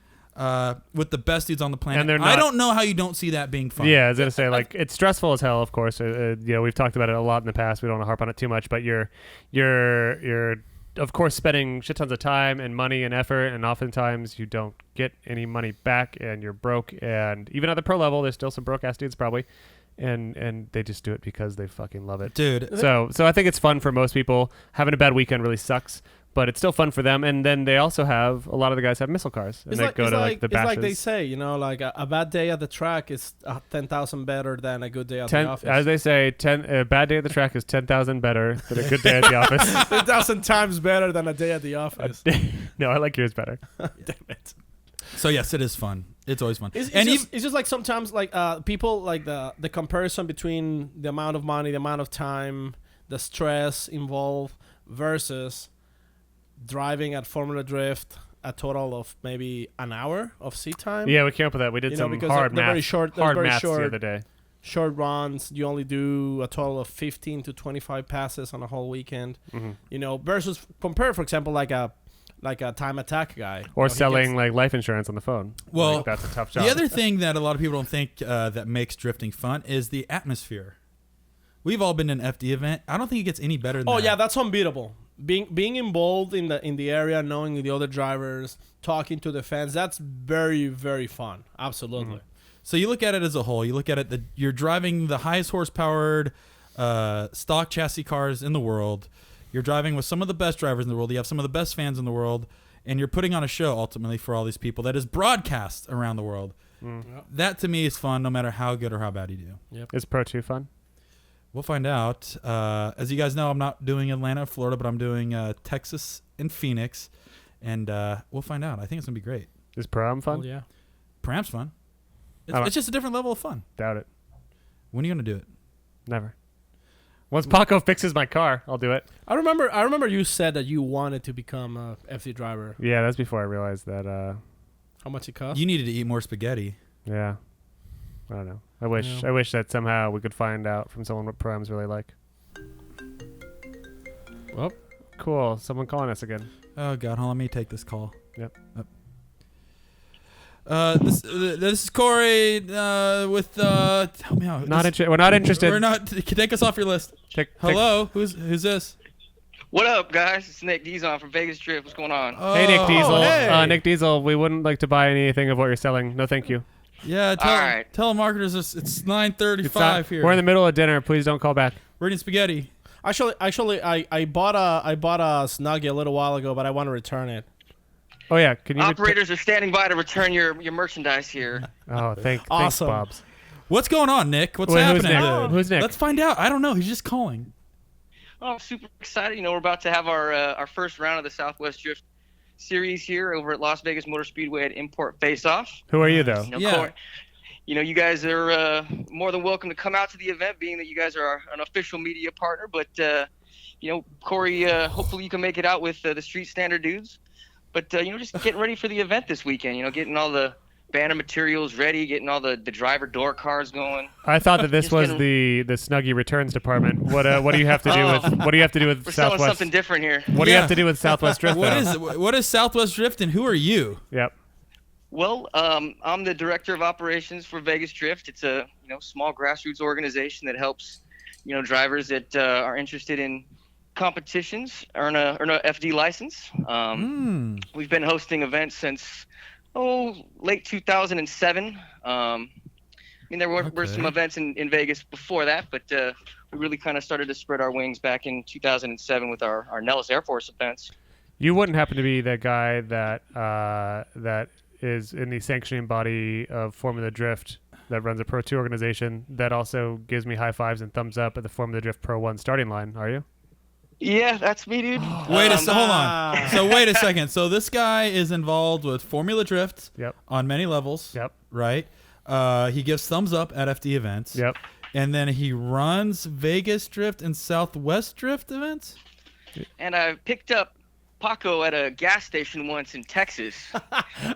with the best dudes on the planet. And they're I not- don't know how you don't see that being fun. Yeah, I was gonna say it's stressful as hell. Of course, we've talked about it a lot in the past. We don't want to harp on it too much, but you're of course spending shit tons of time and money and effort, and oftentimes you don't get any money back, and you're broke. And even at the pro level, there's still some broke ass dudes probably, and they just do it because they fucking love it. Dude. So I think it's fun for most people. Having a bad weekend really sucks, but it's still fun for them. And then they also have a lot of the guys have missile cars, and they go to like the bashes. It's like they say, like a bad day at the track is 10,000 better than a good day at the office. As they say, a bad day at the track is 10,000 better than a good day at the office. 10,000 times better than a day at the office. No, I like yours better. Damn it. So yes, it is fun. It's always fun. It's just like sometimes like people like the comparison between the amount of money, the amount of time, the stress involved versus driving at Formula Drift a total of maybe an hour of seat time. Yeah, we came up with that. We did some hard math. Very short, hard maths the other day. Short runs. You only do a total of 15 to 25 passes on a whole weekend. Versus compare, for example, like a time attack guy. Or selling like life insurance on the phone. Well, that's a tough job. The other thing that a lot of people don't think that makes drifting fun is the atmosphere. We've all been to an FD event. I don't think it gets any better than that. Oh yeah, that's unbeatable. Being involved in the area, knowing the other drivers, talking to the fans, that's very, very fun. Absolutely. So you look at it as a whole. You look at it that you're driving the highest horsepowered stock chassis cars in the world. You're driving with some of the best drivers in the world. You have some of the best fans in the world, and you're putting on a show ultimately for all these people that is broadcast around the world. Yep. That to me is fun, no matter how good or how bad you do. Yep. Is Pro 2 fun? We'll find out. As you guys know, I'm not doing Atlanta, Florida, but I'm doing Texas and Phoenix, and we'll find out. I think it's gonna be great. Is Pro-Am fun? Oh, yeah. Perhaps fun. It's just a different level of fun. Doubt it. When are you gonna do it? Never. Once Paco fixes my car, I'll do it. I remember you said that you wanted to become a FD driver. Yeah, that's before I realized that. How much it cost? You needed to eat more spaghetti. Yeah. I don't know. I wish that somehow we could find out from someone what Pro-Am's really like. Well, cool. Someone calling us again. Oh God, hold on, let me take this call. Yep. This is Corey with help me out. We're not interested. We're not. Take us off your list. Hello, who's this? What up, guys? It's Nick Dison from Vegas Drift. What's going on? Hey, Nick Diesel. Hey. Nick Diesel, we wouldn't like to buy anything of what you're selling. No, thank you. Yeah, telemarketers. It's 9:35 here. We're in the middle of dinner. Please don't call back. We're eating spaghetti. Actually, I bought a Snuggie a little while ago, but I want to return it. Oh yeah, can you? Operators are standing by to return your merchandise here. Oh, thanks, Awesome. Bobs. What's going on, Nick? What's Wait, happening? Who's Nick? Let's find out. I don't know. He's just calling. Oh, I'm super excited. We're about to have our first round of the Southwest Drift Series here over at Las Vegas Motor Speedway at Import Face Off. Who are you though? Yeah. You guys are more than welcome to come out to the event, being that you guys are an official media partner. But Corey, hopefully you can make it out with the Street Standard dudes. But, just getting ready for the event this weekend, getting all the banner materials ready, getting all the driver door cars going. I thought that this was the Snuggie returns department. What do you have to do with We're Southwest? selling something different here. What do you have to do with Southwest Drift? What is Southwest Drift and who are you? Yep. Well, I'm the director of operations for Vegas Drift. It's a small grassroots organization that helps drivers that are interested in competitions earn a FD license. We've been hosting events since late 2007. There were some events in Vegas before that, but we really kind of started to spread our wings back in 2007 with our Nellis Air Force events. You wouldn't happen to be that guy that is in the sanctioning body of Formula Drift that runs a Pro 2 organization that also gives me high fives and thumbs up at the Formula Drift Pro 1 starting line, are you? Yeah, that's me, dude. Hold on. So wait a second. So this guy is involved with Formula Drift on many levels. Yep. Right? He gives thumbs up at FD events. Yep. And then he runs Vegas Drift and Southwest Drift events? And I picked up Paco at a gas station once in Texas.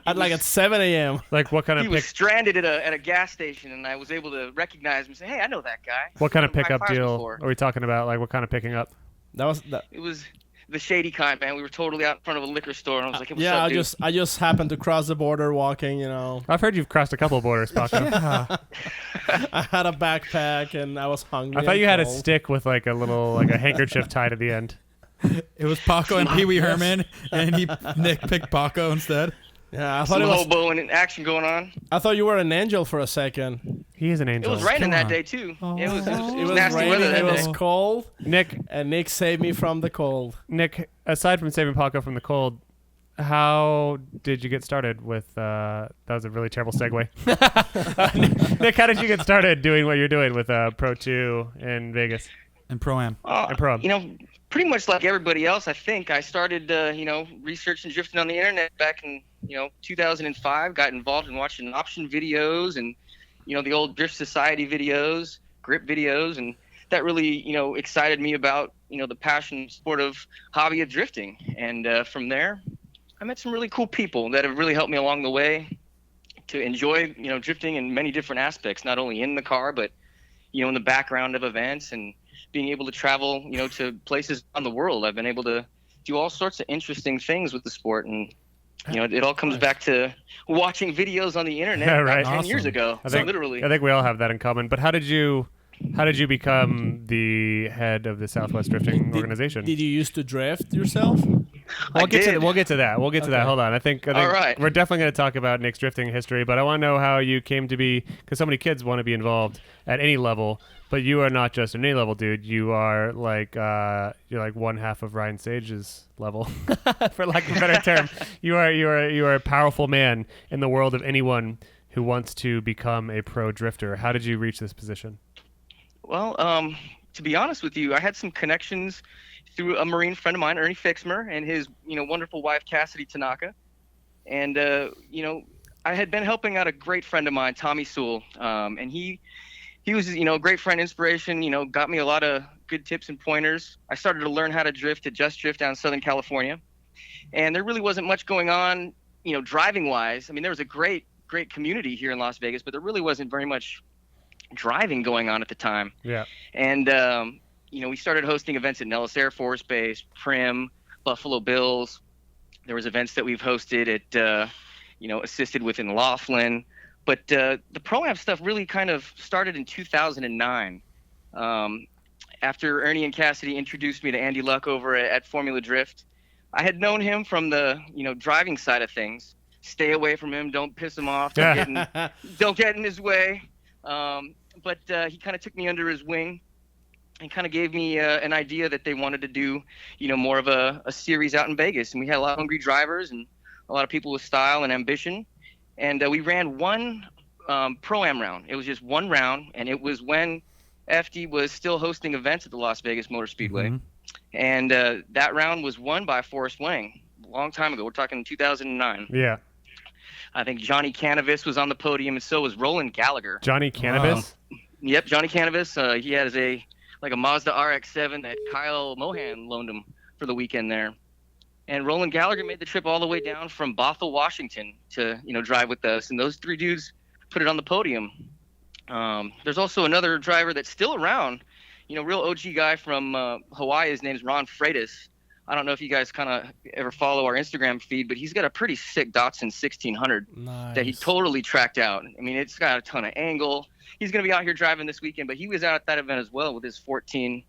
at 7 a.m. Like what kind of He was stranded at a gas station, and I was able to recognize him and say, "Hey, I know that guy." What kind of High pickup fives deal before. are we talking about? Like what kind of picking up? It was the shady kind, man. We were totally out in front of a liquor store, and I was like, "Hey, what's Yeah, up, dude?" I just happened to cross the border walking. I've heard you've crossed a couple of borders, Paco. Yeah. I had a backpack and I was hungry. I thought and you had a cold. stick with like a little a handkerchief tied at the end. It was Paco and Pee Wee Herman, and Nick picked Paco instead. Yeah, I thought Some it was. hobo and action going on. I thought you were an angel for a second. He is an It angel. was raining Come that on. day too. It was It was nasty raining. weather that It was day. cold, Nick, and Nick saved me from the cold. aside from saving Paco from the cold, how did you get started with? That was a really terrible segue. Nick, how did you get started doing what you're doing with Pro 2 in Vegas And Pro-Am. and Pro? Pretty much like everybody else, I think. I started, researching drifting on the internet back in, 2005. Got involved in watching option videos and, the old Drift Society videos, grip videos, and that really, excited me about, the passion, sport of hobby of drifting. And from there, I met some really cool people that have really helped me along the way to enjoy, drifting in many different aspects, not only in the car, but, in the background of events and being able to travel, to places around the world. I've been able to do all sorts of interesting things with the sport. And, it all comes back to watching videos on the internet Right. about 10 years Awesome. ago. I think we all have that in common. But how did you become the head of the Southwest Drifting organization? Did you used to drift yourself? I did. We'll get to that. We'll get to that. Hold on. I think All right. we're definitely going to talk about Nick's drifting history, but I want to know how you came to be, because so many kids want to be involved at any level, but you are not just an any level dude. You are like you're like one half of Ryan Sage's level, for lack of a better term. You are a powerful man in the world of anyone who wants to become a pro drifter. How did you reach this position? Well, to be honest with you, I had some connections through a Marine friend of mine, Ernie Fixmer, and his, wonderful wife, Cassidy Tanaka. And, I had been helping out a great friend of mine, Tommy Sewell. And he was, a great friend, inspiration, got me a lot of good tips and pointers. I started to learn how to drift at Just Drift down in Southern California. And there really wasn't much going on, driving wise. I mean, there was a great community here in Las Vegas, but there really wasn't very much driving going on at the time. Yeah. And, we started hosting events at Nellis Air Force Base, Prim, Buffalo Bills. There was events that we've hosted at, assisted with in Laughlin. But the Pro-Am stuff really kind of started in 2009. After Ernie and Cassidy introduced me to Andy Luck over at Formula Drift, I had known him from the, driving side of things. Stay away from him. Don't piss him off. Don't get in his way. But he kind of took me under his wing and kind of gave me an idea that they wanted to do, more of a series out in Vegas. And we had a lot of hungry drivers and a lot of people with style and ambition. And we ran one Pro-Am round. It was just one round, and it was when FD was still hosting events at the Las Vegas Motor Speedway. Mm-hmm. And that round was won by Forrest Wang a long time ago. We're talking 2009. Yeah. I think Johnny Cannabis was on the podium, and so was Roland Gallagher. Johnny Cannabis? Yep, Johnny Cannabis. He has a Mazda RX-7 that Kyle Mohan loaned him for the weekend there. And Roland Gallagher made the trip all the way down from Bothell, Washington to, drive with us. And those three dudes put it on the podium. There's also another driver that's still around, real OG guy from Hawaii. His name's Ron Freitas. I don't know if you guys kind of ever follow our Instagram feed, but he's got a pretty sick Datsun 1600 that he totally tracked out. I mean, it's got a ton of angle. He's going to be out here driving this weekend, but he was out at that event as well with his 14,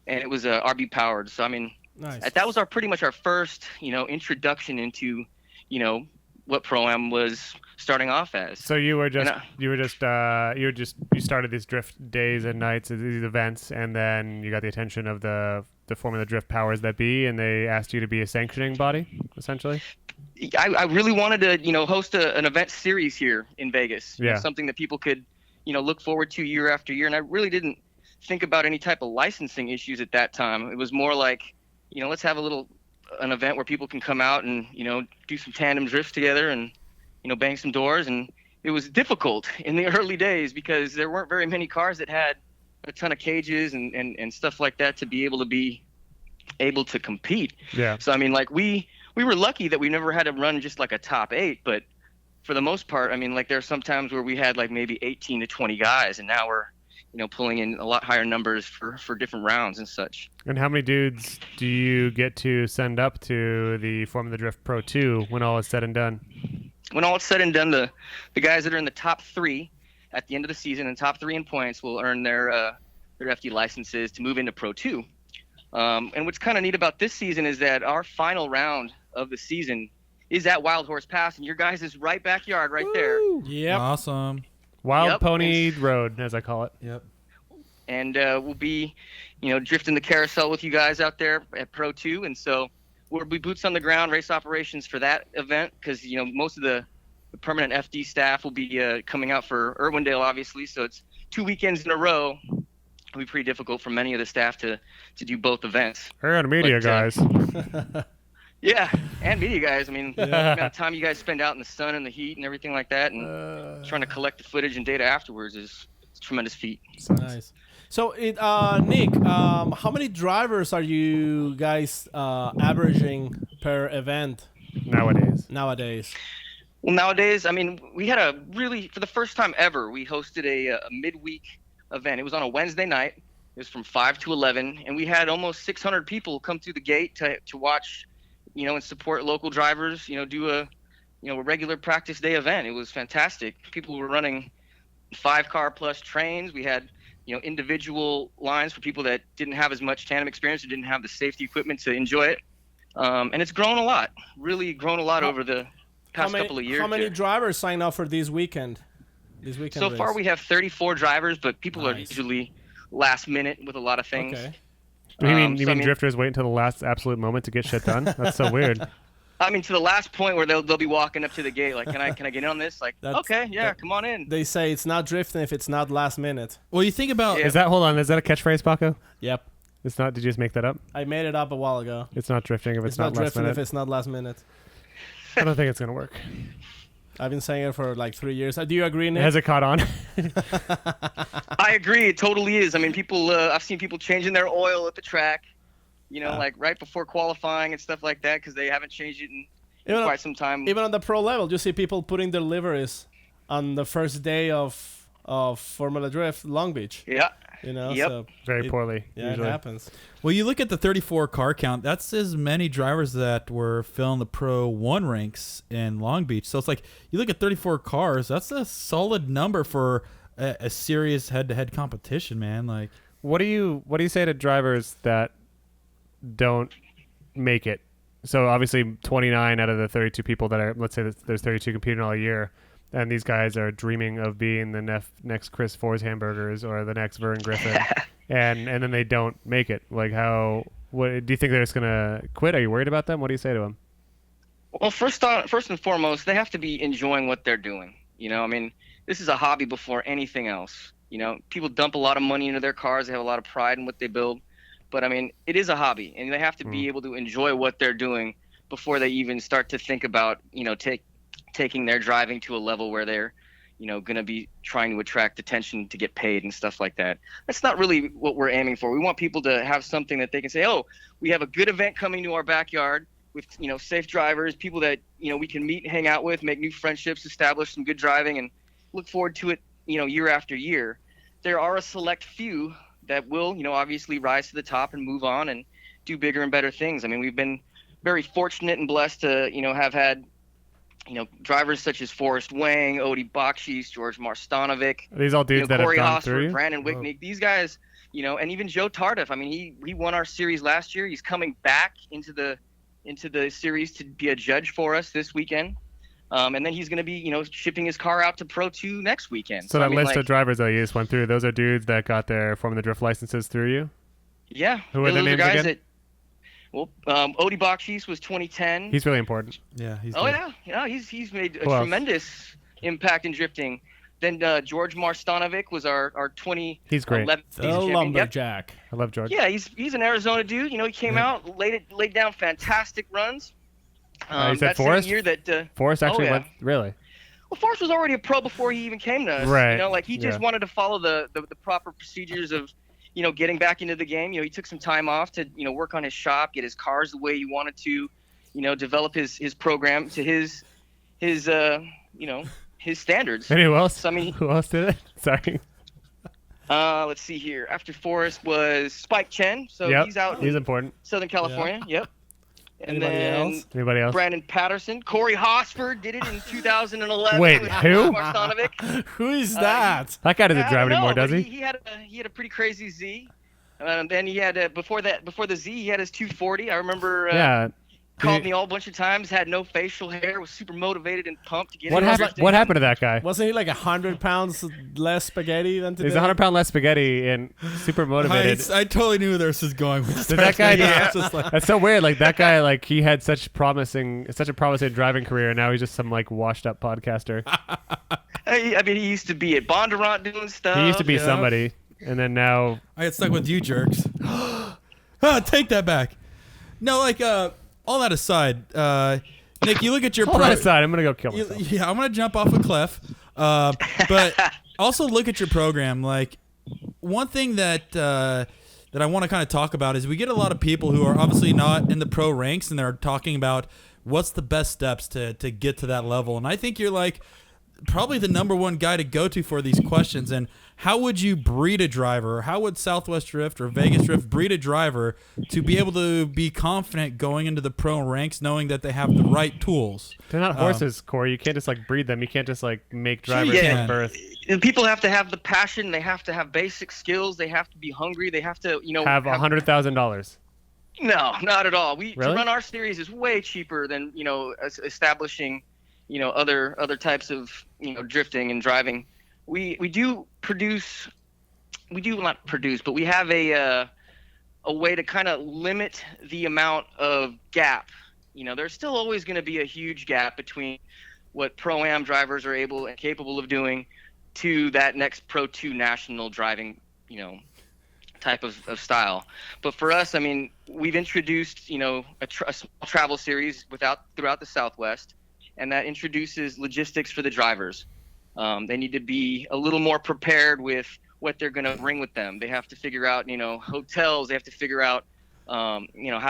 and it was RB powered. So, I mean, that was pretty much our first, introduction into, what Pro-Am was starting off as. So you started these drift days and nights, these events, and then you got the attention of the Formula Drift powers that be, and they asked you to be a sanctioning body, essentially? I really wanted to, host an event series here in Vegas. Yeah. Something that people could, look forward to year after year. And I really didn't think about any type of licensing issues at that time. It was more like, let's have an event where people can come out and, do some tandem drifts together and, bang some doors. And it was difficult in the early days because there weren't very many cars that had a ton of cages and stuff like that to be able to compete. Yeah. So, I mean, we were lucky that we never had to run just like a top 8, but for the most part, I mean, there's some times where we had maybe 18 to 20 guys, and now we're, pulling in a lot higher numbers for different rounds and such. And how many dudes do you get to send up to the Formula Drift Pro 2 when all is said and done? When all is said and done, the guys that are in the top 3 at the end of the season and top 3 in points will earn their FD licenses to move into Pro 2. And what's kind of neat about this season is that our final round of the season is at Wild Horse Pass in your guys' right backyard right there. Yep. Awesome. Wild Pony Road, as I call it. Yep. And we'll be, drifting the carousel with you guys out there at Pro 2. And so we'll be boots on the ground race operations for that event because, most of the permanent FD staff will be coming out for Irwindale, obviously. So it's 2 weekends in a row. It'll be pretty difficult for many of the staff to do both events. We're on media, guys. Yeah, and media guys. I mean, the amount of time you guys spend out in the sun and the heat and everything like that, and trying to collect the footage and data afterwards is a tremendous feat. Nice. So, Nick, how many drivers are you guys averaging per event nowadays? Well, nowadays, I mean, we had for the first time ever, we hosted a midweek event. It was on a Wednesday night. It was from 5 to 11, and we had almost 600 people come through the gate to watch, and support local drivers, do a regular practice day event. It was fantastic. People were running 5-car plus trains. We had, individual lines for people that didn't have as much tandem experience or didn't have the safety equipment to enjoy it. And it's grown a lot, really grown a lot over the past couple of years. How many drivers sign up for this weekend? So far, we have 34 drivers, but people are usually last minute with a lot of things. Okay. You mean drifters wait until the last absolute moment to get shit done? That's so weird. I mean, to the last point where they'll be walking up to the gate, like, can I get in on this? Like, okay, yeah, come on in. They say it's not drifting if it's not last minute. Well, you think about Is that a catchphrase, Paco? Yep. It's not. Did you just make that up? I made it up a while ago. It's not drifting if it's not last drifting minute. if it's not last minute. I don't think it's gonna work. I've been saying it for like 3 years. Do you agree, Nick? Has it caught on? I agree. It totally is. I mean, people. I've seen people changing their oil at the track, like right before qualifying and stuff like that because they haven't changed it in quite some time. Even on the pro level, you see people putting their liveries on the first day of Formula Drift Long Beach. Yeah. So very poorly. Yeah, usually. it happens. Well, you look at the 34 car count. That's as many drivers that were filling the Pro 1 ranks in Long Beach. So it's like you look at 34 cars. That's a solid number for a serious head-to-head competition, man. Like, what do you say to drivers that don't make it? So obviously 29 out of the 32 people that are, let's say that there's 32 competing all year, and these guys are dreaming of being the next Chris Forrest Hamburgers or the next Vern Griffin, and then they don't make it. Like, what do you think they're just gonna quit? Are you worried about them? What do you say to them? Well, first and foremost, they have to be enjoying what they're doing. I mean, this is a hobby before anything else. People dump a lot of money into their cars. They have a lot of pride in what they build. But, I mean, it is a hobby, and they have to be able to enjoy what they're doing before they even start to think about, taking their driving to a level where they're, going to be trying to attract attention to get paid and stuff like that. That's not really what we're aiming for. We want people to have something that they can say, oh, we have a good event coming to our backyard with, safe drivers, people that, we can meet and hang out with, make new friendships, establish some good driving, and look forward to it, year after year. There are a select few that will, obviously rise to the top and move on and do bigger and better things. I mean, we've been very fortunate and blessed to, have had, drivers such as Forrest Wang, Odie Bakshi's, George Marstanovic. Are these all dudes that Corey have gone Hosford, through? Brandon Wicknick. These guys, and even Joe Tardif. I mean, he won our series last year. He's coming back into the series to be a judge for us this weekend. And then he's going to be, shipping his car out to Pro 2 next weekend. So that list of drivers that you just went through, those are dudes that got their Formula Drift licenses through you? Yeah. Who are the names again? Odie Bakshi's was 2010. He's really important. yeah, he's. Yeah, he's made a tremendous impact in drifting. Then George Marstanovic was our 2011 He's great. The champion. lumberjack. I love George. Yeah, he's an Arizona dude. He came out, laid down fantastic runs. You said that Forrest? same year that Forrest actually went. Really? Well, Forrest was already a pro before he even came to us. Right. He just wanted to follow the proper procedures of, getting back into the game. He took some time off to, work on his shop, get his cars the way he wanted to, develop his program to his standards. And who else? So, I mean, who else did it? Sorry. Let's see here. After Forrest was Spike Chen. So he's out He's in important. Southern California. Yep. And Anybody else? Brandon Patterson. Corey Hosford did it in 2011. Wait, with who? Marstanovic. Who is that? That guy doesn't I drive don't anymore, know, does but he? He had a pretty crazy Z. And then he had before the Z, he had his 240. I remember. called me all a bunch of times, had no facial hair, was super motivated and pumped to get What in. happened? What happened to that guy? Wasn't he like 100 pounds less spaghetti than today? He's 100-pound less spaghetti and super motivated. I totally knew where this was going. Did that guy? Yeah. Just like, That's so weird. Like that guy, like he had such a promising driving career, and now he's just some like washed up podcaster. I mean, he used to be at Bondurant doing stuff. He used to be somebody, and then now I get stuck with you jerks. Take that back. No, like all that aside, Nick, you look at your hold that aside. I'm gonna go kill myself. Yeah, I'm gonna jump off a cliff. But also look at your program. Like one thing that I want to kind of talk about is we get a lot of people who are obviously not in the pro ranks, and they're talking about what's the best steps to get to that level. And I think you're like probably the number one guy to go to for these questions. And how would you breed a driver? How would Southwest Drift or Vegas Drift breed a driver to be able to be confident going into the pro ranks, knowing that they have the right tools? They're not horses, Corey. You can't just like breed them. You can't just like make drivers Yeah. from birth. And people have to have the passion. They have to have basic skills. They have to be hungry. They have to, Have $100,000. No, not at all. To Really? run our series is way cheaper than establishing other types of drifting and driving. We do not produce, but we have a way to kind of limit the amount of gap. There's still always going to be a huge gap between what Pro-Am drivers are able and capable of doing to that next Pro 2 national driving, type of style. But for us, I mean, we've introduced, a small travel series throughout the Southwest, and that introduces logistics for the drivers. They need to be a little more prepared with what they're going to bring with them. They have to figure out, hotels. They have to figure out, how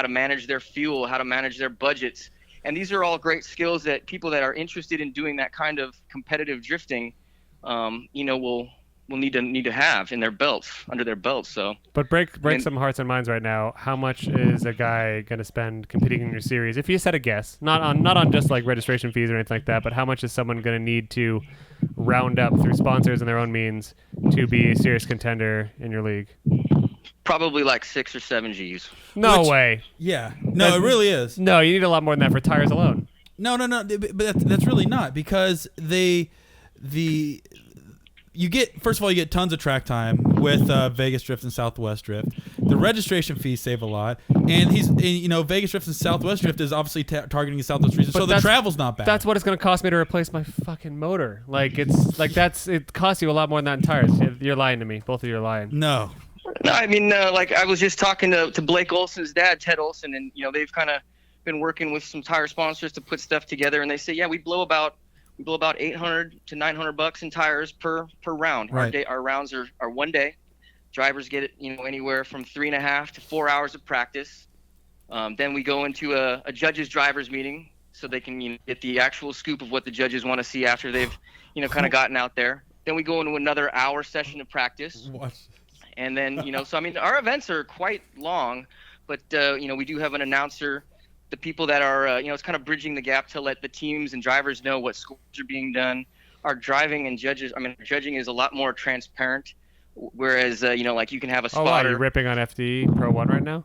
to manage their fuel, how to manage their budgets. And these are all great skills that people that are interested in doing that kind of competitive drifting, will need to have in their belts, under their belts. So, but break some hearts and minds right now. How much is a guy going to spend competing in your series? If you set a guess, not on just like registration fees or anything like that, but how much is someone going to need to round up through sponsors and their own means to be a serious contender in your league? Probably like 6 or 7 G's. No way. Yeah. No, it really is. No, you need a lot more than that for tires alone. No. But that's really not, because you get tons of track time with Vegas Drift and Southwest Drift. The registration fees save a lot, and Vegas Drift and Southwest Drift is obviously targeting the Southwest region, so the travel's not bad. That's what it's going to cost me to replace my fucking motor. Like it costs you a lot more than that in tires. You're lying to me. Both of you are lying. No, I mean, like I was just talking to Blake Olson's dad, Ted Olson, and they've kind of been working with some tire sponsors to put stuff together, and they say, yeah, we blow about $800 to $900 in tires per round. Right. Our rounds are 1 day. Drivers get anywhere from 3.5 to 4 hours of practice. Then we go into a judges drivers meeting so they can get the actual scoop of what the judges want to see after they've kind of gotten out there. Then we go into another hour session of practice. what? And then so I mean our events are quite long, but we do have an announcer. The people that are, it's kind of bridging the gap to let the teams and drivers know what scores are being done. Our driving and judging is a lot more transparent, whereas, like you can have a spotter. Oh, wow, you're ripping on FD Pro 1 right now?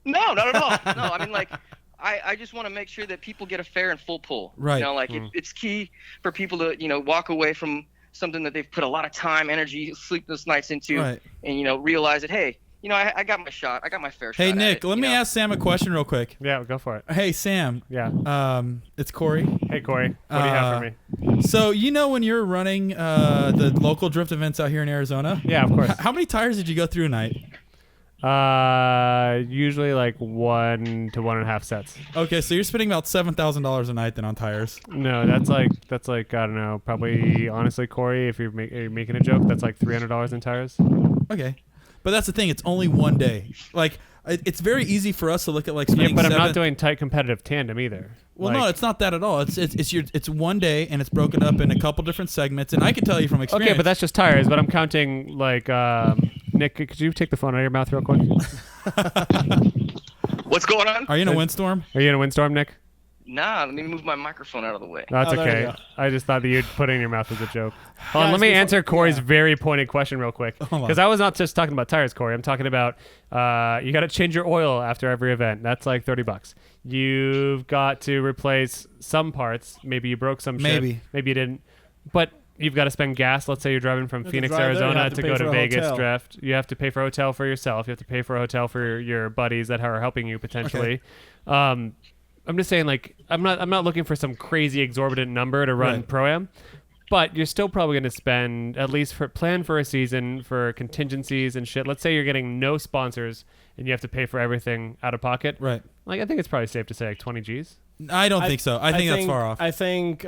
No, not at all. No, I mean, like, I just want to make sure that people get a fair and full pull. Right. It's key for people to, walk away from something that they've put a lot of time, energy, sleepless nights into, Right. and, realize that, hey, I got my shot. I got my fair shot. Hey, at Nick, it, let me ask Sam a question real quick. Yeah, go for it. Hey, Sam. Yeah. It's Corey. Hey, Corey. What do you have for me? So when you're running the local drift events out here in Arizona? Yeah, of course. How many tires did you go through a night? Usually like 1 to 1.5 sets. Okay, so you're spending about $7,000 a night then on tires. No, that's like I don't know, probably honestly, Corey, if you're making a joke, that's like $300 in tires. Okay. But that's the thing. It's only 1 day. Like, it's very easy for us to look at like spending. Yeah, but I'm not doing tight competitive tandem either. Well, no, it's not that at all. It's 1 day and it's broken up in a couple different segments. And I can tell you from experience. Okay, but that's just tires. But I'm counting like Nick. Could you take the phone out of your mouth real quick? What's going on? Are you in a windstorm? Are you in a windstorm, Nick? Nah, let me move my microphone out of the way. That's there you okay. go. I just thought that you'd put it in your mouth as a joke. Hold on, Guys, let me before- answer Corey's yeah. very pointed question real quick. Hold on. Because I was not just talking about tires, Corey. I'm talking about you got to change your oil after every event. That's like $30. You've got to replace some parts. Maybe you broke some Maybe. shit. Maybe you didn't. But you've got to spend gas. Let's say you're driving from You have to Phoenix, drive there, you Arizona have to to pay go for to a Vegas hotel. Drift. You have to pay for a hotel for yourself. You have to pay for a hotel for your buddies that are helping you potentially. I'm just saying, like, I'm not looking for some crazy exorbitant number to run Right. Pro-Am, but you're still probably going to spend, at least plan for a season, for contingencies and shit. Let's say you're getting no sponsors and you have to pay for everything out of pocket. Right. Like, I think it's probably safe to say like 20 G's. I don't think so. I think that's far off. I think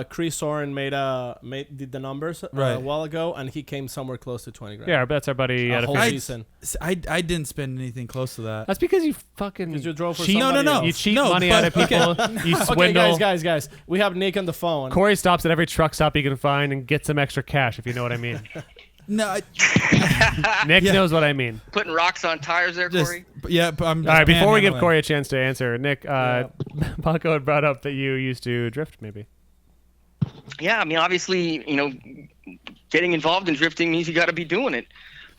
Chris Soren did the numbers Right. a while ago, and he came somewhere close to 20 grand. Yeah, that's our buddy. a out of whole Phoenix. season. I didn't spend anything close to that. That's because you fucking... Because you drove for No, somebody no. else. You cheat No, money but- out of people. You swindle. Okay, guys. We have Nick on the phone. Corey stops at every truck stop he can find and gets some extra cash, if you know what I mean. No, Nick Yeah. knows what I mean. Putting rocks on tires there, just Corey. yeah. But I'm just All right, before we give panhandling. Corey a chance to answer, Nick, Paco had brought up that you used to drift, maybe. Yeah, I mean, obviously, getting involved in drifting means you got to be doing it.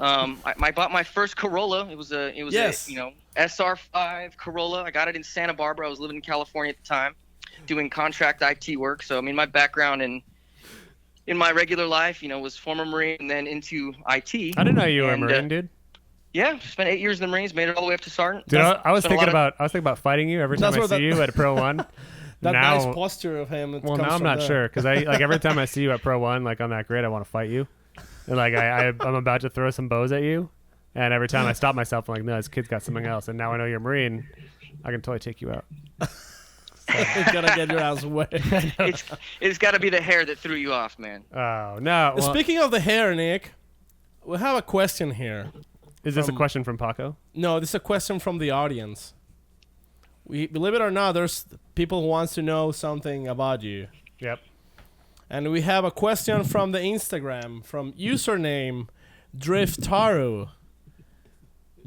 I bought my first Corolla. It was Yes. a SR5 Corolla. I got it in Santa Barbara. I was living in California at the time, doing contract IT work. So I mean, my background in my regular life, was former Marine and then into IT. I didn't know you were a And, Marine, dude. Yeah, spent 8 years in the Marines, made it all the way up to sergeant. Dude, I was Spent a thinking lot of- about fighting you every time That's I where see you at Pro One. that now, nice posture of him. well, now I'm not sure because every time I see you at Pro One, like on that grid, I want to fight you, and like I'm about to throw some bows at you, and every time I stop myself, I'm like, no, this kid's got something else, and now I know you're a Marine, I can totally take you out. You gotta get your ass wet. It's got to be the hair that threw you off, man. Oh no! Well, Speaking of the hair, Nick, we have a question here. is this a question from Paco? No, this is a question from the audience. We believe it or not, there's people who wants to know something about you. Yep. And we have a question from the Instagram from username Driftaru.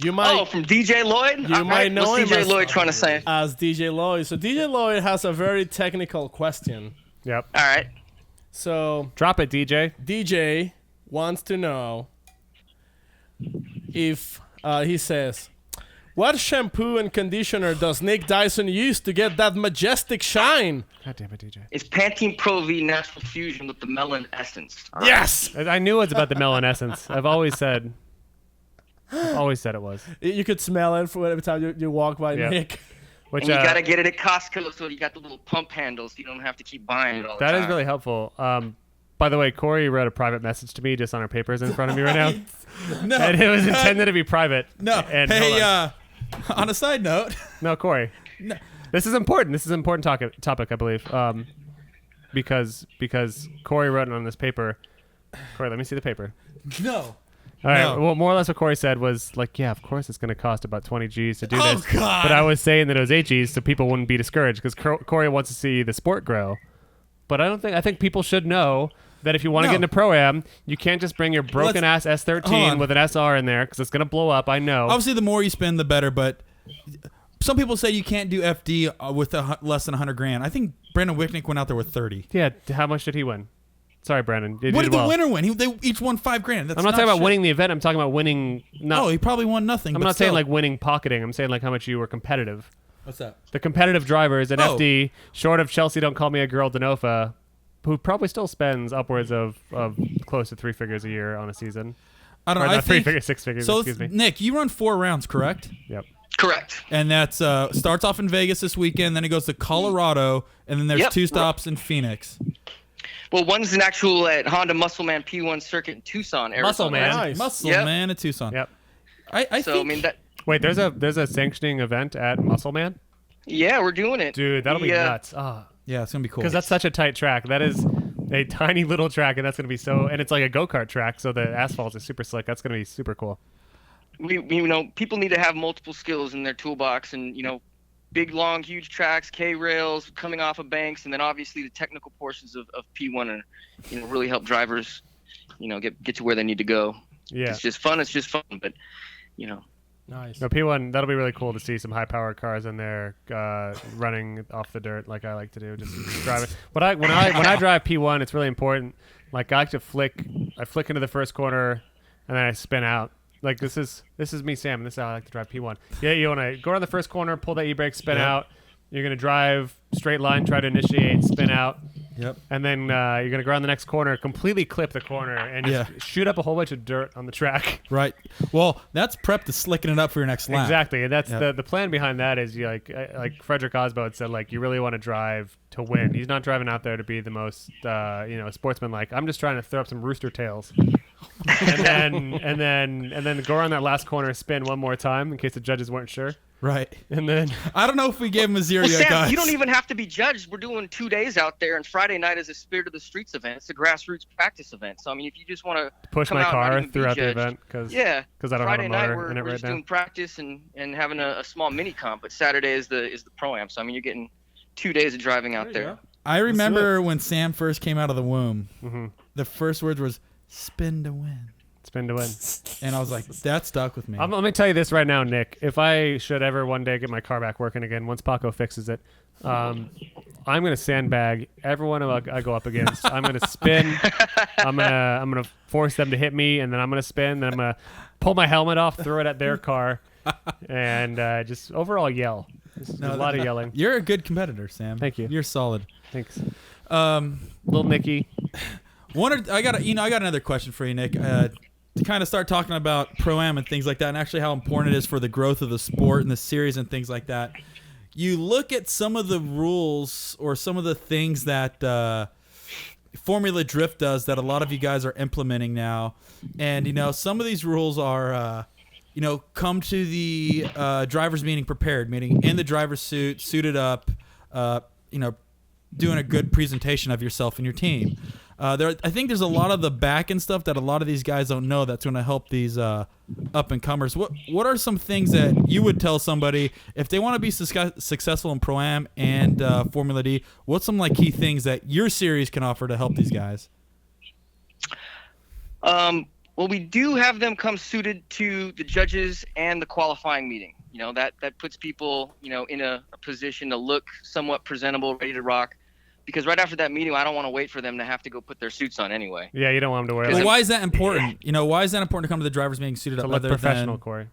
You might From DJ Lloyd? You might know What's him DJ as- Lloyd trying to say? as DJ Lloyd. So DJ Lloyd has a very technical question. Yep. All right. So Drop it, DJ. DJ wants to know if he says, what shampoo and conditioner does Nick Dison use to get that majestic shine? God damn it, DJ. It's Pantene Pro V Natural Fusion with the melon essence. All right? Yes! I knew it was about the melon essence. I've always said it was. You could smell it for every time you walk by Yep. Nick. Which And you got to get it at Costco so you got the little pump handles. So you don't have to keep buying it all the that time. is really helpful. By the way, Corey wrote a private message to me just on our papers in front of me right now. No, And it was intended to be private. no. And hold Hey, on. on a side note, No, Corey. No. This is important. This is an important topic, I believe. Because Corey wrote it on this paper. Corey, let me see the paper. no. All right. No. Well, more or less what Corey said was like, yeah, of course it's going to cost about 20 G's to do Oh, this. God. But I was saying that it was 8 G's so people wouldn't be discouraged because Corey wants to see the sport grow. But I think people should know that if you want to No. get into Pro-Am, you can't just bring your broken ass Hold S13 on. with an SR in there because it's going to blow up. I know. Obviously, the more you spend, the better. But some people say you can't do FD with less than 100 grand. I think Brandon Wicknick went out there with 30. Yeah. How much did he win? Sorry, Brandon. You What did did the well. winner win? They each won $5 grand. That's I'm not talking about shit. winning the event. I'm talking about winning. Oh, he probably won nothing. I'm but not saying still. like winning pocketing. I'm saying like how much you were competitive. What's that? The competitive drivers at Oh. FD, short of Chelsea Don't Call Me a Girl Denofa, who probably still spends upwards of close to 3 figures a year on a season. I don't Or know. I not 3 think, figures, 6 figures, so, excuse me. Nick, you run 4 rounds, correct? Yep. Correct. And that's starts off in Vegas this weekend, then it goes to Colorado, and then there's Yep. 2 stops in Phoenix. Well, one's an actual at Honda Muscleman P1 circuit in Tucson, Arizona. Muscle Man. Nice. Muscle Yep. Man at Tucson. Yep. I So, think, I mean, that. Wait, there's a sanctioning event at Muscle Man? Yeah, we're doing it. Dude, that'll be We, nuts. Oh, yeah, it's gonna be cool. because that's such a tight track. That is a tiny little track, and that's going to be so... And it's like a go-kart track, so the asphalt is super slick. That's going to be super cool. we people need to have multiple skills in their toolbox, and big, long, huge tracks, K-rails, coming off of banks, and then obviously the technical portions of P1 are, really help drivers, get to where they need to go. Yeah. It's just fun. But, Nice. No, P1, that'll be really cool to see some high-powered cars in there running off the dirt like I like to do, just driving. When I drive P1, it's really important. Like I like to flick into the first corner, and then I spin out. Like this is me, Sam. And this is how I like to drive P1. Yeah, you want to go around the first corner, pull that e-brake, spin out. You're gonna drive straight line, try to initiate, spin out. Yep. And then you're going to go around the next corner, completely clip the corner, and just shoot up a whole bunch of dirt on the track. Right. Well, that's prep to slicking it up for your next lap. Exactly. And that's the plan behind that is you like Frederick Osbo said, like, you really want to drive to win. He's not driving out there to be the most, sportsman-like. I'm just trying to throw up some rooster tails. and then go around that last corner, spin one more time in case the judges weren't sure. Right. And then I don't know if we gave him a zero yet, Sam, guys. You don't even have to be judged. We're doing 2 days out there, and Friday night is a Spirit of the Streets event. It's a grassroots practice event. So, I mean, if you just want to push come my out car and throughout the judged, event because I don't Friday have a night motor in it we're right just now. doing practice and having a small mini comp, but Saturday is the Pro-Am. So, I mean, you're getting 2 days of driving out there. I remember when Sam first came out of the womb, Mm-hmm. the first words was spin to win. Spin to win. And I was like, that stuck with me. Let me tell you this right now, Nick. If I should ever one day get my car back working again, once Paco fixes it, I'm going to sandbag everyone I go up against. I'm going to spin. I'm going to force them to hit me, and then I'm going to spin. Then I'm going to pull my helmet off, throw it at their car, and just overall yell. A lot of yelling. You're a good competitor, Sam. Thank you. You're solid. Thanks. Little Nicky. I got another question for you, Nick. To kind of start talking about Pro-Am and things like that, and actually how important it is for the growth of the sport and the series and things like that. You look at some of the rules or some of the things that Formula Drift does that a lot of you guys are implementing now, and some of these rules are come to the driver's meeting prepared, meaning in the driver's suit, suited up, doing a good presentation of yourself and your team. I think there's a lot of the back end stuff that a lot of these guys don't know that's going to help these up and comers. What are some things that you would tell somebody if they want to be successful in Pro-Am and Formula D? What's some key things that your series can offer to help these guys? Well, we do have them come suited to the judges and the qualifying meeting. That puts people in a position to look somewhat presentable, ready to rock. Because right after that meeting, I don't want to wait for them to have to go put their suits on anyway. Yeah, you don't want them to wear. Well, why is that important? Why is that important to come to the driver's meeting suited up? To look professional, Corey.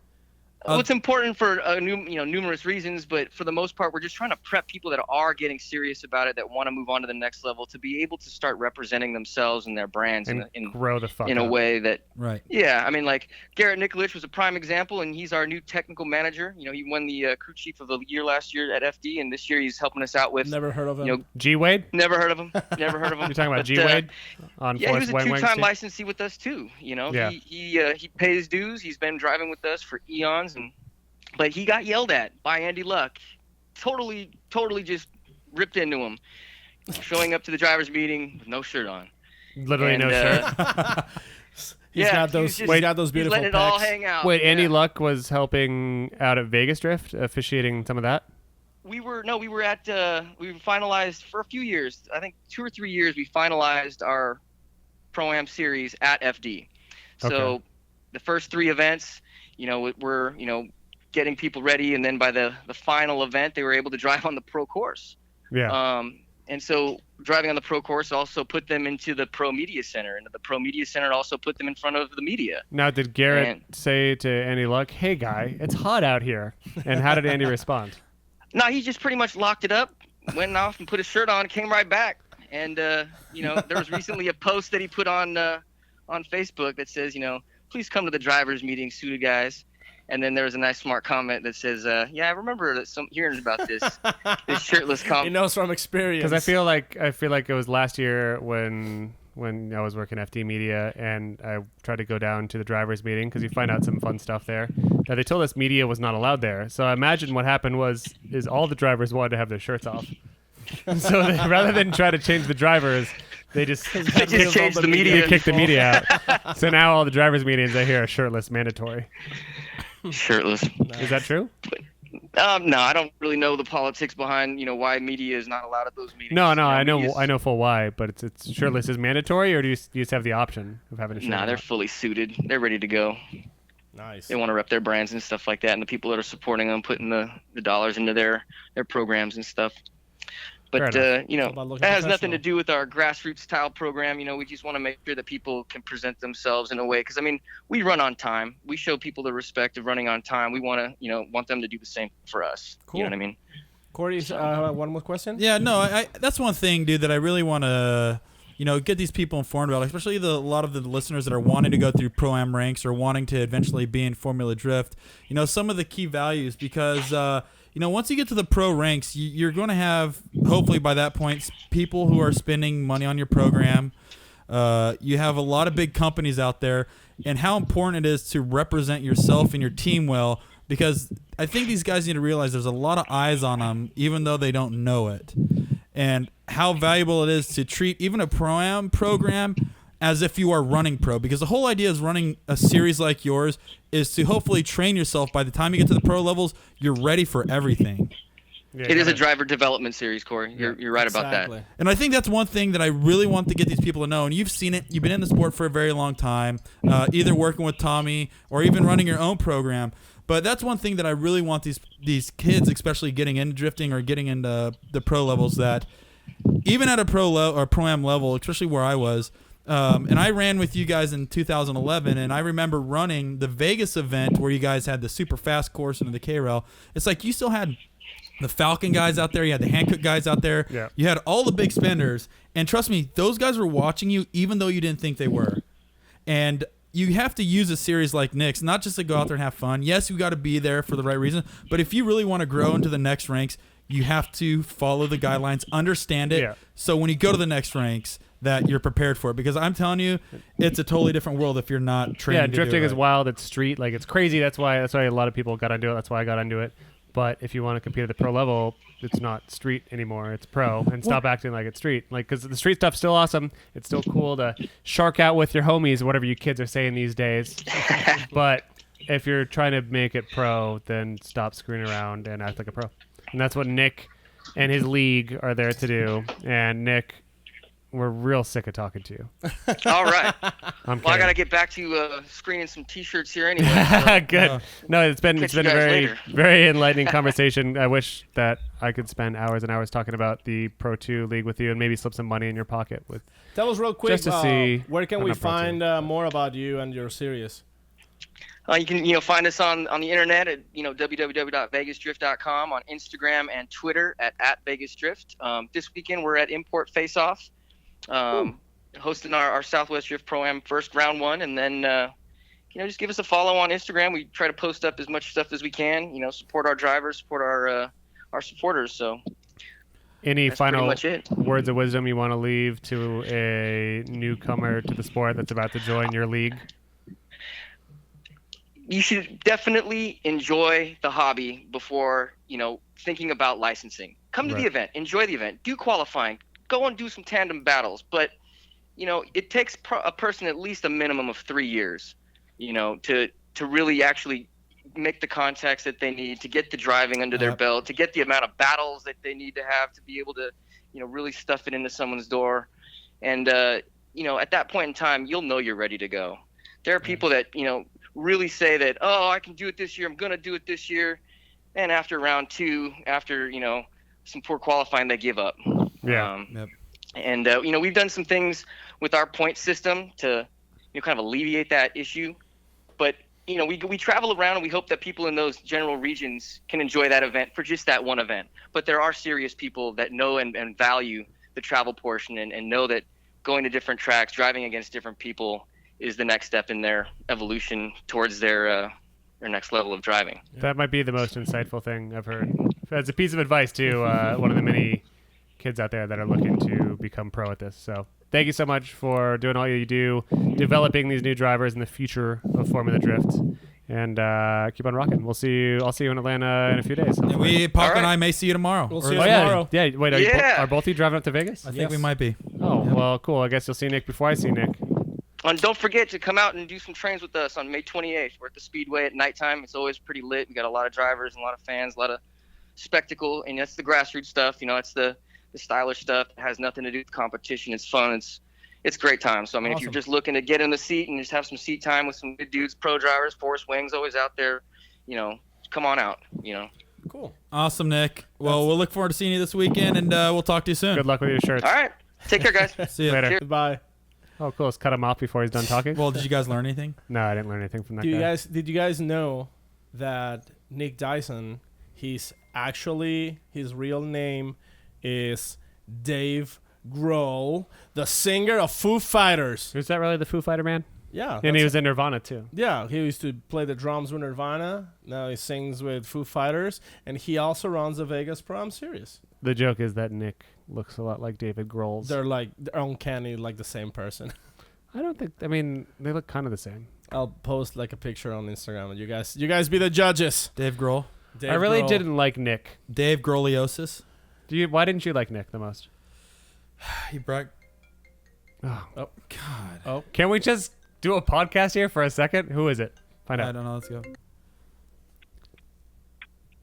Well, it's important for numerous reasons, but for the most part, we're just trying to prep people that are getting serious about it, that want to move on to the next level, to be able to start representing themselves and their brands and in grow the fuck in up. a way that right. Yeah, I mean, like Garrett Nikolic was a prime example, and he's our new technical manager. He won the crew chief of the year last year at FD, and this year he's helping us out with. Never heard of him. G Wade. Never heard of him. Never heard of him. You're talking about G Wade on yeah, Force he was a Wang two-time Wang's licensee with us too. Yeah. He paid his dues. He's been driving with us for eons, but he got yelled at by Andy Luck. Totally just ripped into him. Showing up to the driver's meeting with no shirt on. Literally no shirt. He's got those beautiful he's letting it all hang out. Wait, Andy Luck was helping out at Vegas Drift, officiating some of that? We finalized for a few years. I think 2 or 3 years we finalized our Pro-Am series at FD. So Okay. the first 3 events, we're getting people ready, and then by the final event they were able to drive on the pro course. Yeah. And so driving on the pro course also put them into the Pro Media Center, and the Pro Media Center also put them in front of the media. Now, did Garrett say to Andy Luck, "Hey guy, it's hot out here," and how did Andy respond? No, he just pretty much locked it up, went off and put his shirt on, came right back. And there was recently a post that he put on Facebook that says, please come to the drivers meeting, suited guys. And then there was a nice smart comment that says, I remember hearing about this shirtless comment. He knows from experience. Because I feel like it was last year when I was working FD Media and I tried to go down to the drivers meeting because you find out some fun stuff there that they told us media was not allowed there. So I imagine what happened is all the drivers wanted to have their shirts off. So rather than try to change the drivers, they just changed the media. They kicked the media out. So now all the drivers meetings I hear are shirtless, mandatory. Shirtless. Is that true? No, I don't really know the politics behind why media is not allowed at those meetings. No, I know full why, but it's shirtless is mandatory, or do you just have the option of having a shirt? Nah, they're fully suited. They're ready to go. Nice. They want to rep their brands and stuff like that, and the people that are supporting them, putting the dollars into their programs and stuff. But that has nothing to do with our grassroots style program. We just want to make sure that people can present themselves in a way, because we run on time. We show people the respect of running on time. We want to want them to do the same for us. Cool. You know what I mean? Corey, one more question? Yeah, no, I that's one thing, dude, that I really want to get these people informed about, especially a lot of the listeners that are wanting to go through Pro-Am ranks or wanting to eventually be in Formula Drift. Some of the key values, because once you get to the pro ranks, you're going to have, hopefully by that point, people who are spending money on your program. You have a lot of big companies out there, and how important it is to represent yourself and your team well, because I think these guys need to realize there's a lot of eyes on them, even though they don't know it. And how valuable it is to treat even a Pro-Am program as if you are running pro, because the whole idea is running a series like yours is to hopefully train yourself. By the time you get to the pro levels, you're ready for everything. Yeah, it is a driver development series, Corey. You're right about that. And I think that's one thing that I really want to get these people to know. And you've seen it. You've been in the sport for a very long time, either working with Tommy or even running your own program. But that's one thing that I really want these kids, especially getting into drifting or getting into the pro levels, that even at a Pro-Am level, especially where I was, and I ran with you guys in 2011, and I remember running the Vegas event where you guys had the super fast course into the K-Rail. It's like you still had the Falcon guys out there, you had the Hankook guys out there, you had all the big spenders, and trust me, those guys were watching you even though you didn't think they were. And you have to use a series like Nick's, not just to go out there and have fun. Yes, you got to be there for the right reason, but if you really want to grow into the next ranks, you have to follow the guidelines, understand it, so when you go to the next ranks, that you're prepared for it. Because I'm telling you, it's a totally different world if you're not trained. Yeah, drifting is wild. It's street. Like, it's crazy. That's why a lot of people got into it. That's why I got into it. But if you want to compete at the pro level, it's not street anymore. It's pro. And stop acting like it's street. Like, because the street stuff's still awesome. It's still cool to shark out with your homies, whatever you kids are saying these days. But if you're trying to make it pro, then stop screwing around and act like a pro. And that's what Nick and his league are there to do. And Nick, we're real sick of talking to you. All right. Well, I got to get back to screening some T-shirts here anyway. So. Good. No, it's been a very enlightening conversation. I wish that I could spend hours and hours talking about the Pro 2 League with you and maybe slip some money in your pocket. Tell us real quick, just to see where can we find more about you and your series? You can find us on the internet at www.vegasdrift.com, on Instagram and Twitter at @VegasDrift. This weekend we're at Import Face Off. Hosting our Southwest Drift Pro-Am first round one, and then just give us a follow on Instagram. We try to post up as much stuff as we can, support our drivers, support our supporters. So any that's final pretty much it. words of wisdom you want to leave to a newcomer to the sport that's about to join your league? You should definitely enjoy the hobby before thinking about licensing. Come to the event, enjoy the event, do qualifying, go and do some tandem battles, but it takes a person at least a minimum of 3 years, to really actually make the contacts that they need, to get the driving under their belt, to get the amount of battles that they need to have to be able to, really stuff it into someone's door. And at that point in time, you'll know you're ready to go. There are people that really say that, oh, I can do it this year, I'm gonna do it this year, and after round two, after some poor qualifying, they give up. And we've done some things with our point system to kind of alleviate that issue, but we travel around and we hope that people in those general regions can enjoy that event for just that one event. But there are serious people that know and value the travel portion and know that going to different tracks, driving against different people is the next step in their evolution towards their next level of driving. That might be the most insightful thing I've heard. As a piece of advice to one of the many kids out there that are looking to become pro at this. So thank you so much for doing all you do, developing these new drivers in the future of Formula Drift, and keep on rocking. I'll see you in Atlanta in a few days. And Paco and I may see you tomorrow. We'll see you tomorrow. Yeah. Wait, are both of you driving up to Vegas? I think we might be. Oh, well, cool. I guess you'll see Nick before I see Nick. And don't forget to come out and do some trains with us on May 28th. We're at the Speedway at nighttime. It's always pretty lit. We got a lot of drivers and a lot of fans, a lot of spectacle, and that's the grassroots stuff. It's the stylish stuff. It has nothing to do with competition. It's fun. It's it's great time. So I mean, if you're Awesome. just looking to get in the seat and just have some seat time with some good dudes, pro drivers, Force Wings always out there, come on out. Cool. Awesome, Nick. Well, we'll look forward to seeing you this weekend, and we'll talk to you soon. Good luck with your shirts. All right, take care, guys. See you Later. Goodbye. Oh, cool. Let's cut him off before he's done talking. Well, did you guys learn anything? No, I didn't learn anything from that guy. Did you guys know that Nick Dison, his real name is Dave Grohl, the singer of Foo Fighters. Was that really the Foo Fighter man? Yeah. And he was in Nirvana too. Yeah, he used to play the drums with Nirvana. Now he sings with Foo Fighters, and he also runs the Vegas Pro-Am Series. The joke is that Nick looks a lot like David Grohl's. They're uncanny, like the same person. I don't think. I mean, they look kind of the same. I'll post like a picture on Instagram, and you guys be the judges. Dave Grohl. Dave I really Grohl. didn't like Nick. Dave Grohliosis. Why didn't you like Nick the most? He brought. Oh, God. Oh, can we just do a podcast here for a second? Who is it? Find I out. don't know. Let's go.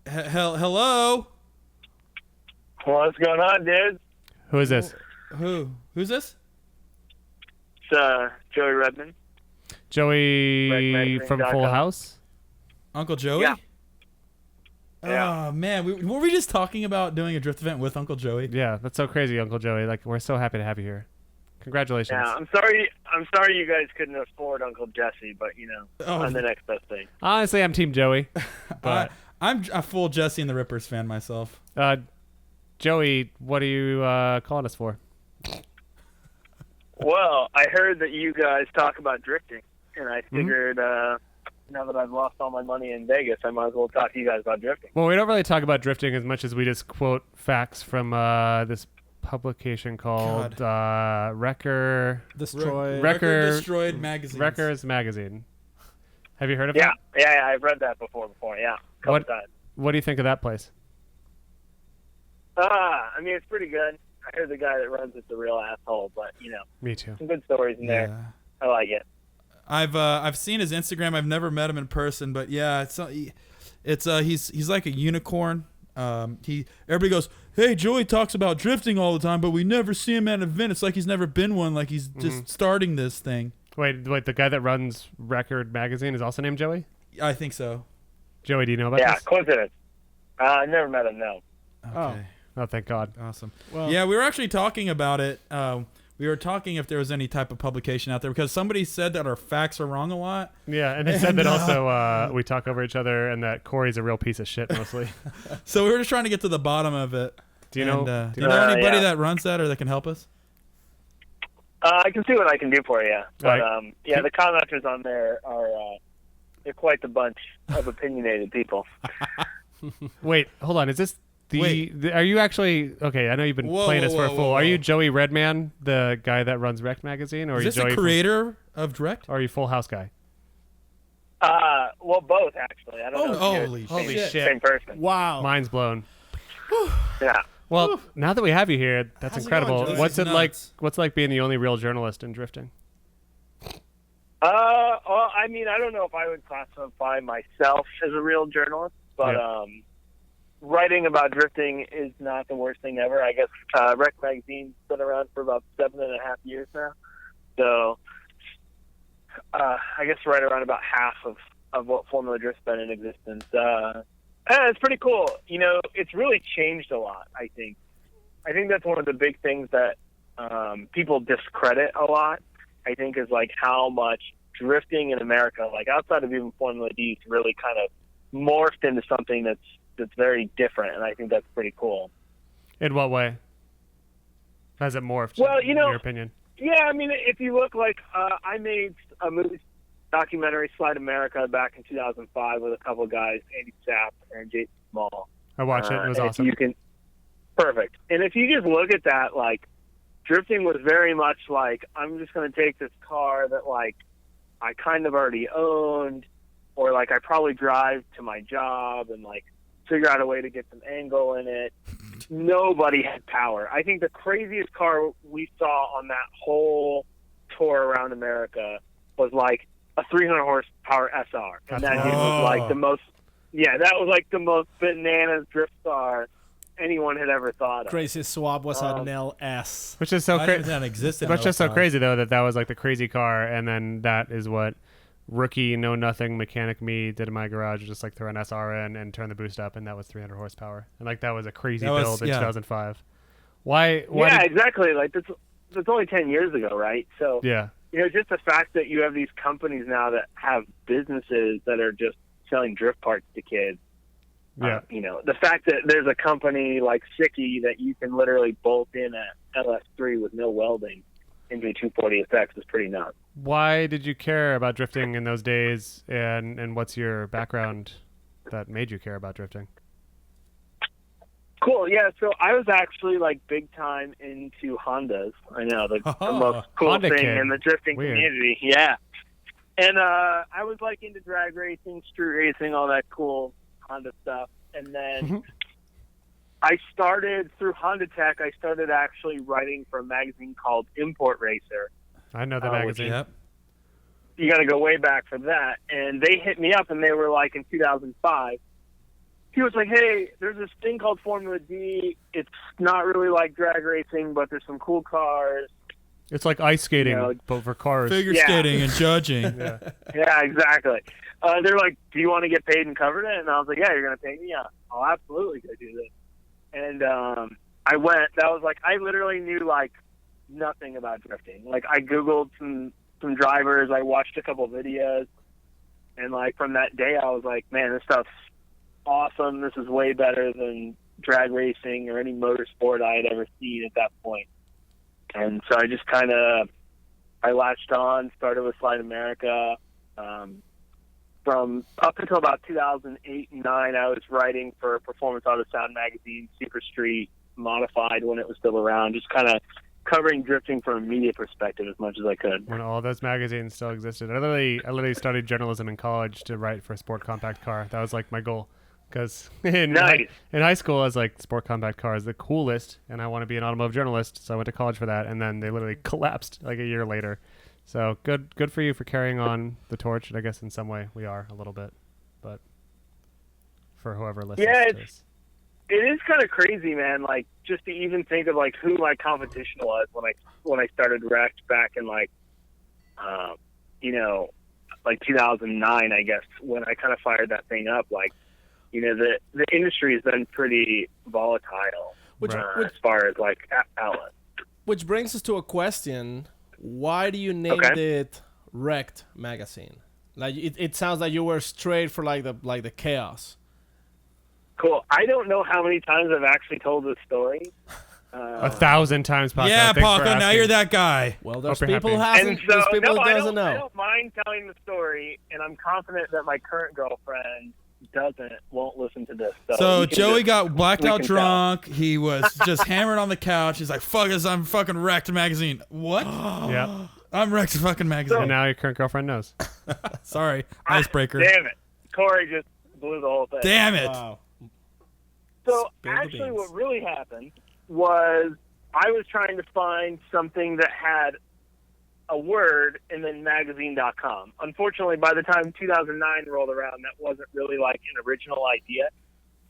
Hello. What's going on, dude? Who is this? Who's this? It's Joey Redmond. Joey from Full House? Uncle Joey? Yeah. Oh, man. Were we just talking about doing a drift event with Uncle Joey? Yeah, that's so crazy, Uncle Joey. Like, we're so happy to have you here. Congratulations. Yeah, I'm sorry you guys couldn't afford Uncle Jesse, but I'm the next best thing. Honestly, I'm Team Joey. But I'm a full Jesse and the Rippers fan myself. Joey, what are you calling us for? Well, I heard that you guys talk about drifting, and I figured now that I've lost all my money in Vegas, I might as well talk to you guys about drifting. Well, we don't really talk about drifting as much as we just quote facts from this publication called Wrecker Destroyed magazine. Wreckers Magazine. Have you heard of it? Yeah, I've read that before. Yeah, a couple times. What do you think of that place? I mean, it's pretty good. I heard the guy that runs it's a real asshole, but Me too. some good stories in there. I like it. I've seen his Instagram. I've never met him in person, but yeah, he's like a unicorn. Everybody goes, "Hey, Joey talks about drifting all the time, but we never see him at an event. It's like he's never been one. Like he's just starting this thing." Wait, the guy that runs Record Magazine is also named Joey? I think so. Joey, do you know about Yeah, this? coincidence. I never met him, no. Okay. Oh, thank God. Awesome. Well, Yeah, we were actually talking about it. We were talking if there was any type of publication out there because somebody said that our facts are wrong a lot. Yeah, and they said that also we talk over each other and that Corey's a real piece of shit mostly. So we were just trying to get to the bottom of it. Do you know? Do you know anybody yeah. that runs that or that can help us? I can see what I can do for you. But, Right. the commenters on there are they're quite the bunch of opinionated people. Wait, hold on. Is this are you actually okay? I know you've been playing us for a fool. whoa. Are you Joey Redman, the guy that runs Wreck Magazine, or are Is you this Joey the creator of Direct? or are you Full House guy? Well, both, actually. I don't know if you're Holy the shit. same person. wow. Mine's blown. Yeah. Well, now that we have you here, that's How's it incredible. going, Joey? What's it Nuts. like? What's it like being the only real journalist in drifting? Well, I mean, I don't know if I would classify myself as a real journalist, but writing about drifting is not the worst thing ever. I guess Wreck Magazine's been around for about 7.5 years now, so I guess right around about half of what Formula Drift's been in existence. It's pretty cool. It's really changed a lot, I think. I think that's one of the big things that people discredit a lot, I think, is like how much drifting in America, like outside of even Formula D, really kind of morphed into something that's very different, and I think that's pretty cool. In what way? Has it morphed? Well, in your opinion. Yeah, I mean, if you look like I made a movie documentary, Slide America, back in 2005 with a couple of guys, Andy Sapp and Jason Small. I watched it. It was and awesome. Perfect. And if you just look at that, like, drifting was very much like, I'm just going to take this car that, like, I kind of already owned, or, like, I probably drive to my job and, like, figure out a way to get some angle in it. Nobody had power. I think the craziest car we saw on that whole tour around America was, like, a 300 horsepower SR. And that dude was, like, the most bananas drift car. anyone had ever thought of. Craziest swap was an LS. Which is so I didn't crazy. know that existed. But just so in those crazy though that was like the crazy car, and then that is what rookie know nothing mechanic me did in my garage. Just like throw an SR in and turn the boost up, and that was 300 horsepower. And like that was a crazy build in 2005. Why yeah, exactly. Like that's only 10 years ago, right? So yeah. Just the fact that you have these companies now that have businesses that are just selling drift parts to kids. Yeah. The fact that there's a company like Sicky that you can literally bolt in a LS3 with no welding into a 240SX is pretty nuts. Why did you care about drifting in those days, and what's your background that made you care about drifting? Cool, yeah. So I was actually like big time into Hondas. I know the most cool Honda thing kid. in the drifting Weird. community. Yeah, and I was like into drag racing, street racing, all that cool Honda stuff. And then I started through Honda Tech. I started actually writing for a magazine called Import Racer. I know the magazine. Yep. You got to go way back for that. And they hit me up, and they were like in 2005. He was like, hey, there's this thing called Formula D. It's not really like drag racing, but there's some cool cars. It's like ice skating, but for cars. Figure skating and judging. Yeah. Yeah, exactly. They're like, do you want to get paid and covered it? And I was like, yeah, you're going to pay me? Yeah, I'll absolutely go do this. And I went. That was like, I literally knew like nothing about drifting. Like I Googled some drivers. I watched a couple videos. And like from that day, I was like, man, this stuff's awesome. This is way better than drag racing or any motorsport I had ever seen at that point. And so I just I latched on, started with Slide America. From up until about 2008 and 9, I was writing for Performance Auto Sound magazine, Super Street, Modified when it was still around, just kind of covering drifting from a media perspective as much as I could. When all those magazines still existed. I literally studied journalism in college to write for a sport compact car. That was like my goal. Because in high school, I was like, sport compact car is the coolest, and I want to be an automotive journalist, so I went to college for that, and then they literally collapsed like a year later. So good for you for carrying on the torch, and I guess in some way we are a little bit, but for whoever listens. Yeah, it is kind of crazy, man. Like just to even think of like who my competition was when I started Wrecked back in like 2009, I guess, when I kind of fired that thing up. Like, the industry has been pretty volatile as far as like outlets. Which brings us to a question. Why do you name it Wrecked Magazine? Like it sounds like you were straight for like the chaos. Cool. I don't know how many times I've actually told this story. 1,000 times, Paco. Yeah, Thanks for Paco, now asking. you're that guy. Well, there's Hope you're people happy. hasn't. There's people that doesn't I know. don't mind telling the story, and I'm confident that my current girlfriend won't listen to this. So Joey got blacked out drunk. He was just hammered on the couch. He's like, fuck this, I'm fucking Wrecked magazine. What? Yeah. I'm Wrecked fucking magazine. And now your current girlfriend knows. Sorry. Icebreaker. Damn it. Corey just blew the whole thing. Damn it. Wow. So Spill the actually beans. what really happened was I was trying to find something that had a word and then magazine.com. Unfortunately, by the time 2009 rolled around, that wasn't really like an original idea.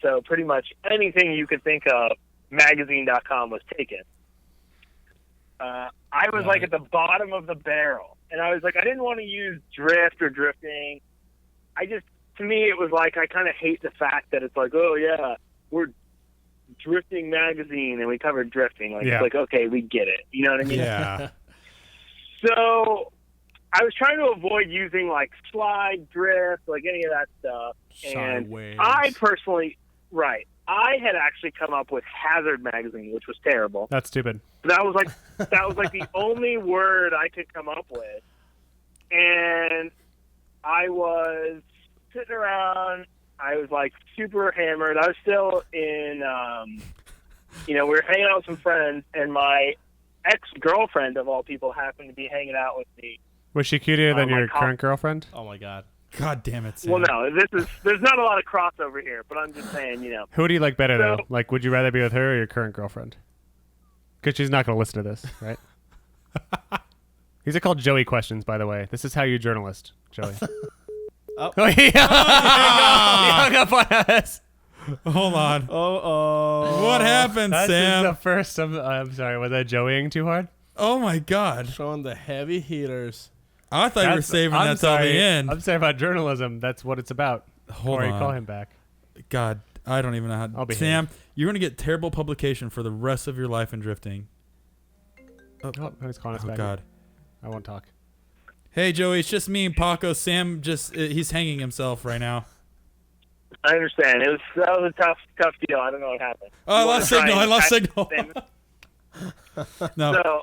So pretty much anything you could think of, magazine.com was taken. I was like at the bottom of the barrel, and I was like, I didn't want to use drift or drifting. To me, it was like, I kind of hate the fact that it's like, oh yeah, we're drifting magazine and we covered drifting. Like, It's like, okay, we get it. You know what I mean? Yeah. So I was trying to avoid using like slide, drift, like any of that stuff. And Sideways. I had actually come up with Hazard magazine, which was terrible. That's stupid. That was like the only word I could come up with. And I was sitting around. I was like super hammered. I was still in, we were hanging out with some friends, and my ex-girlfriend of all people happened to be hanging out with me. Was she cuter than your current girlfriend? Oh my God. God damn it, Sam. Well, no, there's not a lot of crossover here, but I'm just saying, Who do you like better, though? Like, would you rather be with her or your current girlfriend? Because she's not going to listen to this, right? These are called Joey questions, by the way. This is how you journalist, Joey. Oh. He hung up on us. Hold on. Oh. What happened, That's Sam? the first. I'm sorry. Was I joeying too hard? Oh my God. Showing the heavy heaters. I thought you were saving that till the end. I'm sorry about journalism. That's what it's about. Hold Corey, on. call him back. God, I don't even know how. I'll behave. Sam, you're gonna get terrible publication for the rest of your life in drifting. Oh, he's calling us Oh back. God. I won't talk. Hey Joey, it's just me and Paco. Sam he's hanging himself right now. I understand. That was a tough deal. I don't know what happened. Oh, I You wanna lost try signal. and I lost catch signal. Sam? No. So,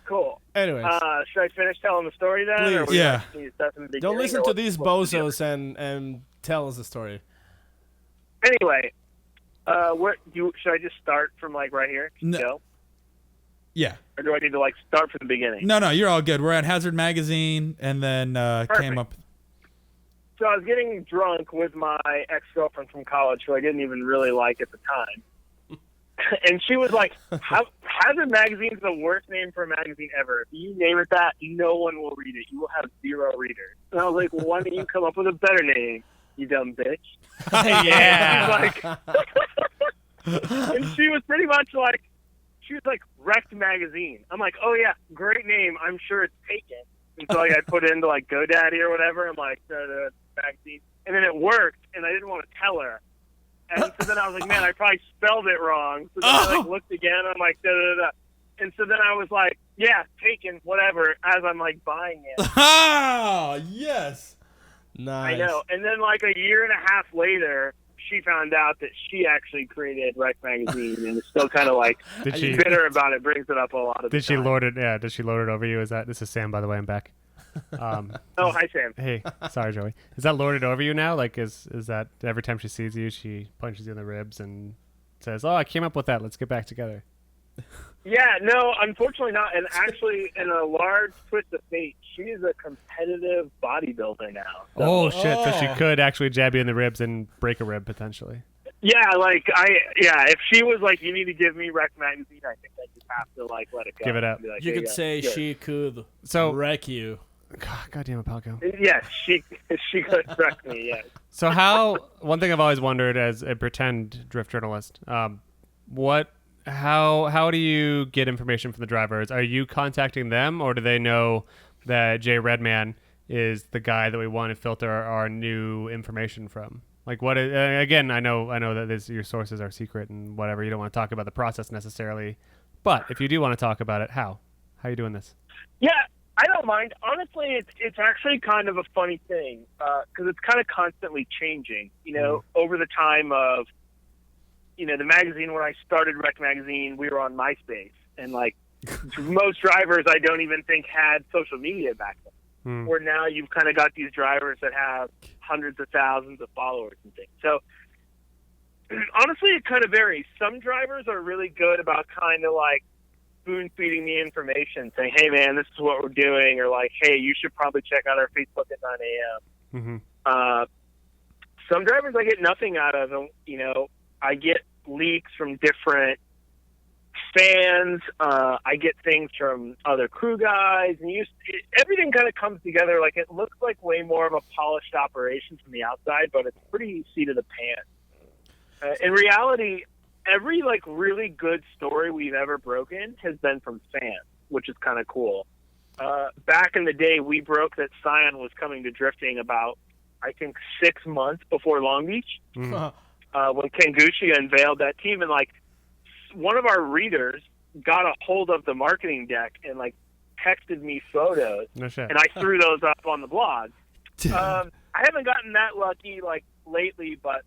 cool. Anyways, Should I finish telling the story then? Please. Or we Yeah. need to start from the don't beginning, listen or to what- these what's the deal? bozos and tell us the story. Anyway, should I just start from like right here? No. Go? Yeah. Or do I need to like start from the beginning? No, you're all good. We're at Hazard Magazine, and then came up. So I was getting drunk with my ex-girlfriend from college, who I didn't even really like at the time. And she was like, Hazard Magazine's the worst name for a magazine ever. If you name it that, no one will read it. You will have 0 readers. And I was like, well, why don't you come up with a better name, you dumb bitch? Yeah. And she was pretty much like, Wrecked Magazine. I'm like, oh yeah, great name. I'm sure it's taken. And so like I put it into like GoDaddy or whatever. I'm like, the magazine. And then it worked, and I didn't want to tell her. And so then I was like, man, I probably spelled it wrong. So then I like looked again. I'm like, da da da. And so then I was like, yeah, taken, whatever. As I'm like buying it. Ah, yes. Nice. I know. And then like a year and a half later, she found out that she actually created Wreck Magazine, and is still kind of like Did she? bitter about it. Brings it up a lot of the Did she time. lord it? Yeah. Did she lord it over you? This is Sam, by the way. I'm back. Oh, hi Sam. Hey, sorry, Joey. Is that lorded over you now? Like, is that every time she sees you, she punches you in the ribs and says, "Oh, I came up with that. Let's get back together." Yeah, no, unfortunately not. And actually, in a large twist of fate, she's a competitive bodybuilder now. So, Oh shit! So she could actually jab you in the ribs and break a rib potentially. yeah, if she was like, you need to give me Wreck Magazine, I think I just have to like let it go. Give it up. Be like, You "Here could go." say Yeah. she could So- wreck you. God damn it, Palco. Yes, she could wreck me. Yes. So one thing I've always wondered as a pretend drift journalist, how do you get information from the drivers? Are you contacting them, or do they know that Joey Redmond is the guy that we want to filter our new information from? Like, what? Again, I know that your sources are secret and whatever. You don't want to talk about the process necessarily, but if you do want to talk about it, how are you doing this? Yeah, I don't mind. Honestly, it's actually kind of a funny thing because it's kind of constantly changing. You know, over the time of, you know, the magazine, when I started Wreck Magazine, we were on MySpace. And, like, most drivers I don't even think had social media back then. Where now you've kind of got these drivers that have hundreds of thousands of followers and things. So, honestly, it kind of varies. Some drivers are really good about kind of, like, spoon-feeding me information, saying, hey, man, this is what we're doing, or, like, hey, you should probably check out our Facebook at 9 a.m. Some drivers I get nothing out of, and, you know, I get leaks from different fans. I get things from other crew guys, and everything kind of comes together. Like, it looks like way more of a polished operation from the outside, but it's pretty seat of the pants. In reality, every like really good story we've ever broken has been from fans, which is kind of cool. Back in the day, we broke that Scion was coming to drifting about, I think, 6 months before Long Beach. When Kanguchi unveiled that team, and like one of our readers got a hold of the marketing deck and like texted me photos, No shit. and I threw those up on the blog. I haven't gotten that lucky like lately, but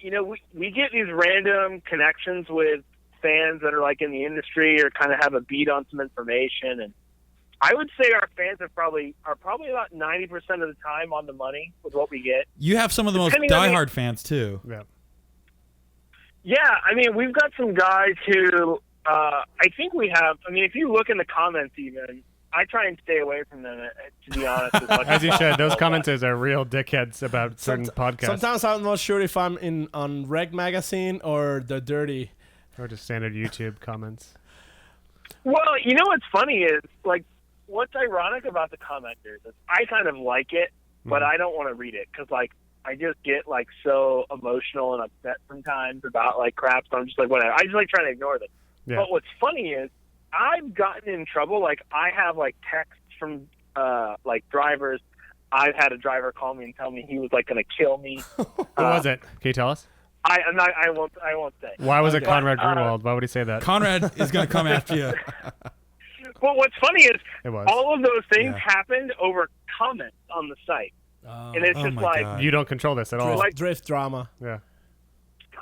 you know, we get these random connections with fans that are like in the industry or kind of have a beat on some information, and I would say our fans are probably about 90% of the time on the money with what we get. You have some of the most Depending on diehard fans too. Yeah. Yeah, I mean, we've got some guys who I think we have. I mean, if you look in the comments, even I try and stay away from them, to be honest. As much As you as should. Those possible, commenters are real dickheads about certain podcasts. Sometimes I'm not sure if I'm on Reg Magazine or the Dirty. Or just standard YouTube comments. Well, you know what's funny is, like, what's ironic about the commenters is I kind of like it, but I don't want to read it because, like, I just get like so emotional and upset sometimes about like crap. So I'm just like, whatever. I just like try to ignore them. Yeah. But what's funny is I've gotten in trouble. Like I have like texts from like drivers. I've had a driver call me and tell me he was like going to kill me. Who was it? Can you tell us? I won't say. Why was it Conrad Grunwald? Why would he say that? Conrad is going to come after you. Well, what's funny is It was. all of those things happened over comments on the site. And it's just my like, God. You don't control this at all. Drift drama. Yeah.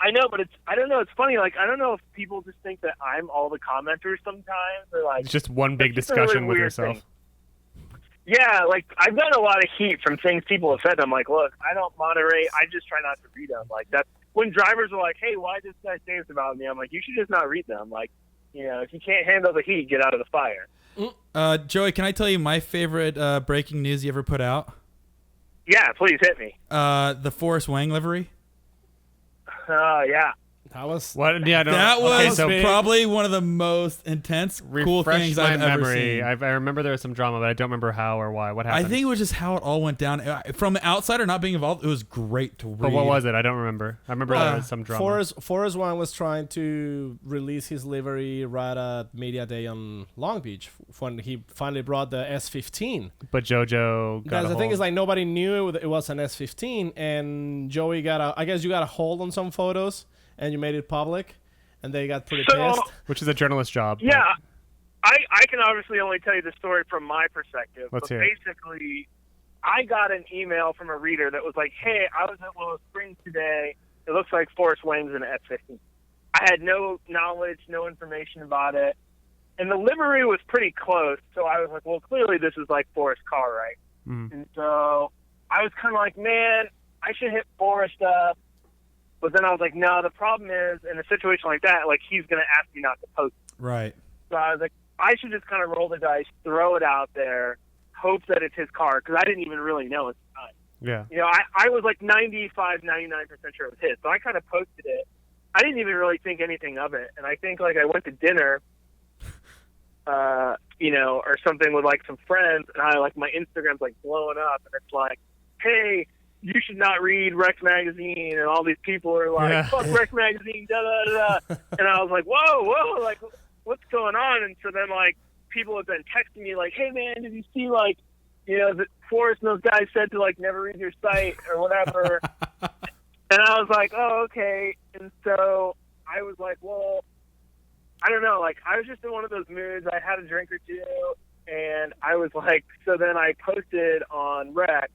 I know, but I don't know. It's funny. Like, I don't know if people just think that I'm all the commenters sometimes, or like It's just one big it's just a really discussion with weird yourself. thing. Yeah, like I've gotten a lot of heat from things people have said. I'm like, look, I don't moderate. I just try not to read them. Like that's when drivers are like, hey, why did this guy say this about me? I'm like, you should just not read them. Like, if you can't handle the heat, get out of the fire. Joey, can I tell you my favorite breaking news you ever put out? Yeah, please hit me. The Forrest Wang livery. Yeah. That was What? Yeah, no. That okay, was so probably one of the most intense, cool refresh things my I've ever memory. seen. I remember there was some drama, but I don't remember how or why. What I happened? think it was just how it all went down. From the outsider not being involved, it was great to read. But what was it? I don't remember. I remember there was some drama. Forrest One was trying to release his livery right at Media Day on Long Beach when he finally brought the S15. But Jojo got Because a the thing hold. is, like, nobody knew it was an S15, and Joey I guess you got a hold on some photos, and you made it public, and they got pretty pissed. Which is a journalist's job. Yeah. I can obviously only tell you the story from my perspective. Let's but hear it. basically, I got an email from a reader that was like, hey, I was at Willow Springs today. It looks like Forrest Wang's in an F-15. I had no knowledge, no information about it. And the livery was pretty close, so I was like, well, clearly this is like Forrest's car, right? Mm. And so I was kind of like, man, I should hit Forrest up. But then I was like, no, the problem is, in a situation like that, like, he's going to ask me not to post it. Right. So I was like, I should just kind of roll the dice, throw it out there, hope that it's his car, because I didn't even really know at the time. Yeah. I was like 95, 99% sure it was his. So I kind of posted it. I didn't even really think anything of it. And I think, like, I went to dinner, or something with, like, some friends, and my Instagram's, like, blowing up, and it's like, hey, you should not read Rex Magazine, and all these people are like, fuck Rex Magazine, da-da-da-da. And I was like, whoa, like, what's going on? And so then, like, people have been texting me, like, hey, man, did you see, like, that Forrest and those guys said to, like, never read your site or whatever. And I was like, oh, okay. And so I was like, well, I don't know. Like, I was just in one of those moods. I had a drink or two, and I was like, so then I posted on Rex.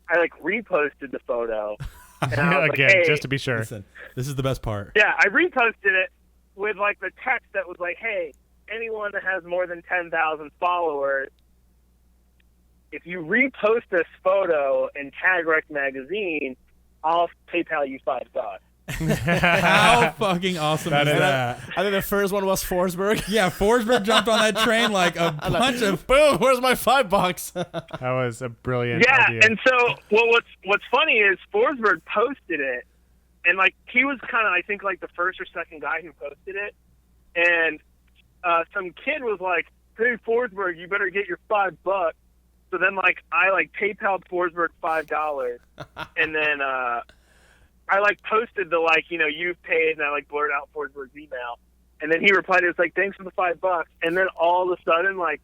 I, like, reposted the photo. And I was Again, like, hey, just to be sure. Listen, this is the best part. yeah, I reposted it with, like, the text that was like, hey, anyone that has more than 10,000 followers, if you repost this photo and tag Rex Magazine, I'll PayPal you $5. How fucking awesome is that? I think the first one was Forsberg. Yeah, Forsberg jumped on that train like a bunch of... Boom! Where's my $5? That was a brilliant Yeah, idea. and so what's funny is Forsberg posted it, and, like, he was kind of, I think, like, the first or second guy who posted it, and some kid was like, hey, Forsberg, you better get your $5. So then, like, I, like, PayPal'd Forsberg $5, and then I, like, posted the, like, you've paid, and I, like, blurred out Forsberg's email. And then he replied, it was like, thanks for the $5. And then all of a sudden, like,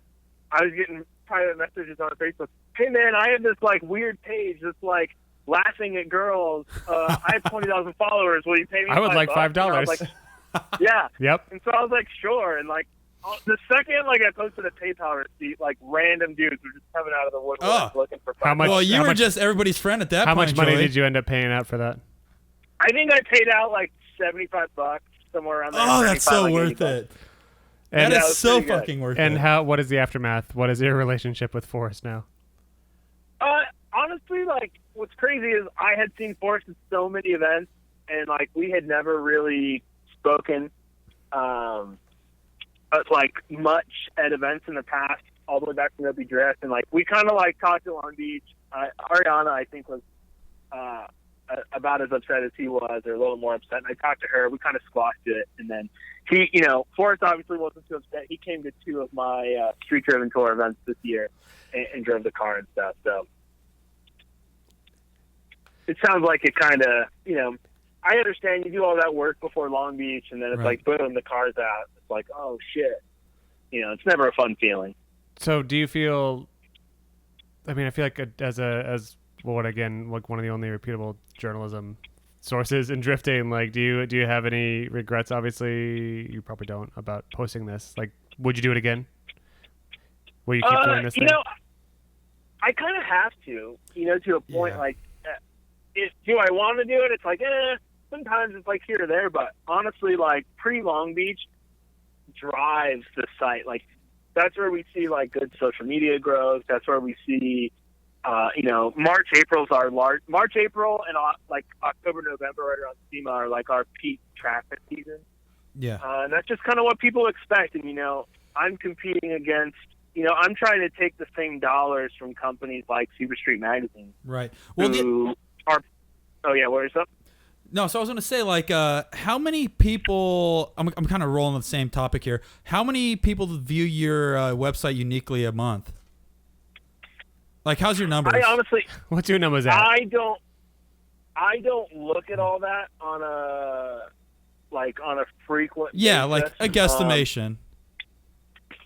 I was getting private messages on Facebook. Hey, man, I have this, like, weird page that's, like, laughing at girls. I have 20,000 followers. Will you pay me I would $5? like $5. And I was like, yeah. Yep. And so I was like, sure. And, like, the second, like, I posted a PayPal receipt, like, random dudes were just coming out of the woodwork looking for $5. How much? Well, you how were much- just everybody's friend at that How point, much money Joey. did you end up paying out for that? I think I paid out, like, $75, somewhere around there. Oh, that's 75, so like, worth $80. it. And That that is was so pretty good. fucking worth and it. what is the aftermath? What is your relationship with Forrest now? Honestly, like, what's crazy is I had seen Forrest at so many events, and, like, we had never really spoken, like, much at events in the past, all the way back from Moped Drift, and, like, we kind of, like, talked at Long Beach. Ariana, I think, was about as upset as he was, or a little more upset, and I talked to her. We kind of squashed it, and then he, Forrest obviously wasn't too upset. He came to 2 of my Street Driven Tour events this year and drove the car and stuff, so it sounds like it kind of, I understand you do all that work before Long Beach, and then it's like, boom, the car's out. It's like, oh, shit. It's never a fun feeling. So do you feel, I feel like one of the only reputable journalism sources in drifting, like, do you have any regrets? Obviously, you probably don't, about posting this. Like, would you do it again? Will you keep doing this thing? I kind of have to, to a point, do I want to do it? It's like, sometimes it's like here or there, but honestly, like, pre-Long Beach drives the site. Like, that's where we see, like, good social media growth. That's where we see, March, April, and, like, October, November, right around SEMA are, like, our peak traffic season. Yeah. And that's just kind of what people expect. And, I'm competing against, I'm trying to take the same dollars from companies like Super Street Magazine. Right. Well, oh, yeah, what is up? No, so I was going to say, like, how many people, I'm kind of rolling on the same topic here. How many people view your website uniquely a month? Like, how's your numbers? I honestly, what's your numbers at? I don't look at all that on a frequent basis. Like a guesstimation.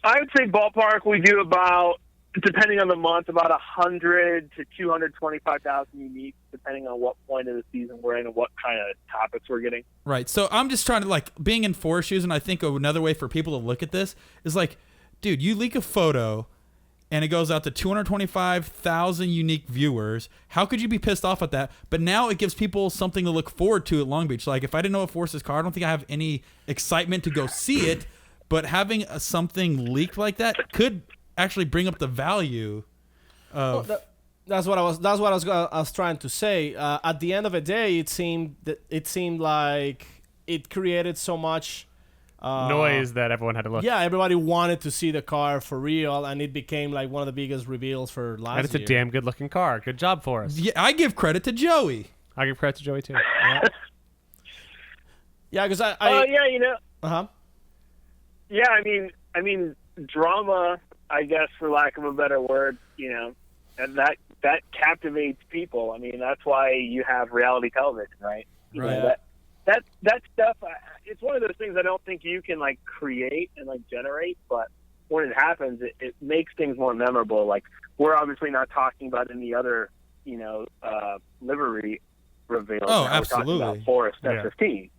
I would say ballpark, we do about, depending on the month, about 100 to 225,000 unique, depending on what point of the season we're in and what kind of topics we're getting. Right. So I'm just trying to, like, being in Forest shoes, and I think another way for people to look at this is like, dude, you leak a photo and it goes out to 225,000 unique viewers. How could you be pissed off at that? But now it gives people something to look forward to at Long Beach. Like, if I didn't know a Forest's car, I don't think I have any excitement to go see it. But having something leaked like that could actually bring up the value of. Well, that's what I was trying to say. At the end of the day, it seemed like it created so much noise that everyone had to look. Yeah, everybody wanted to see the car for real, and it became like one of the biggest reveals for last year. And it's a damn good looking car. Good job for us. Yeah, I give credit to Joey. I give credit to Joey too. Yeah, because I Uh-huh. Yeah, I mean, drama, I guess, for lack of a better word, and that captivates people. I mean, that's why you have reality television, right? Right. That stuff, it's one of those things I don't think you can, like, create and, like, generate, but when it happens, it makes things more memorable. Like, we're obviously not talking about any other, livery reveals. Oh, now absolutely. We're talking about Forest SST.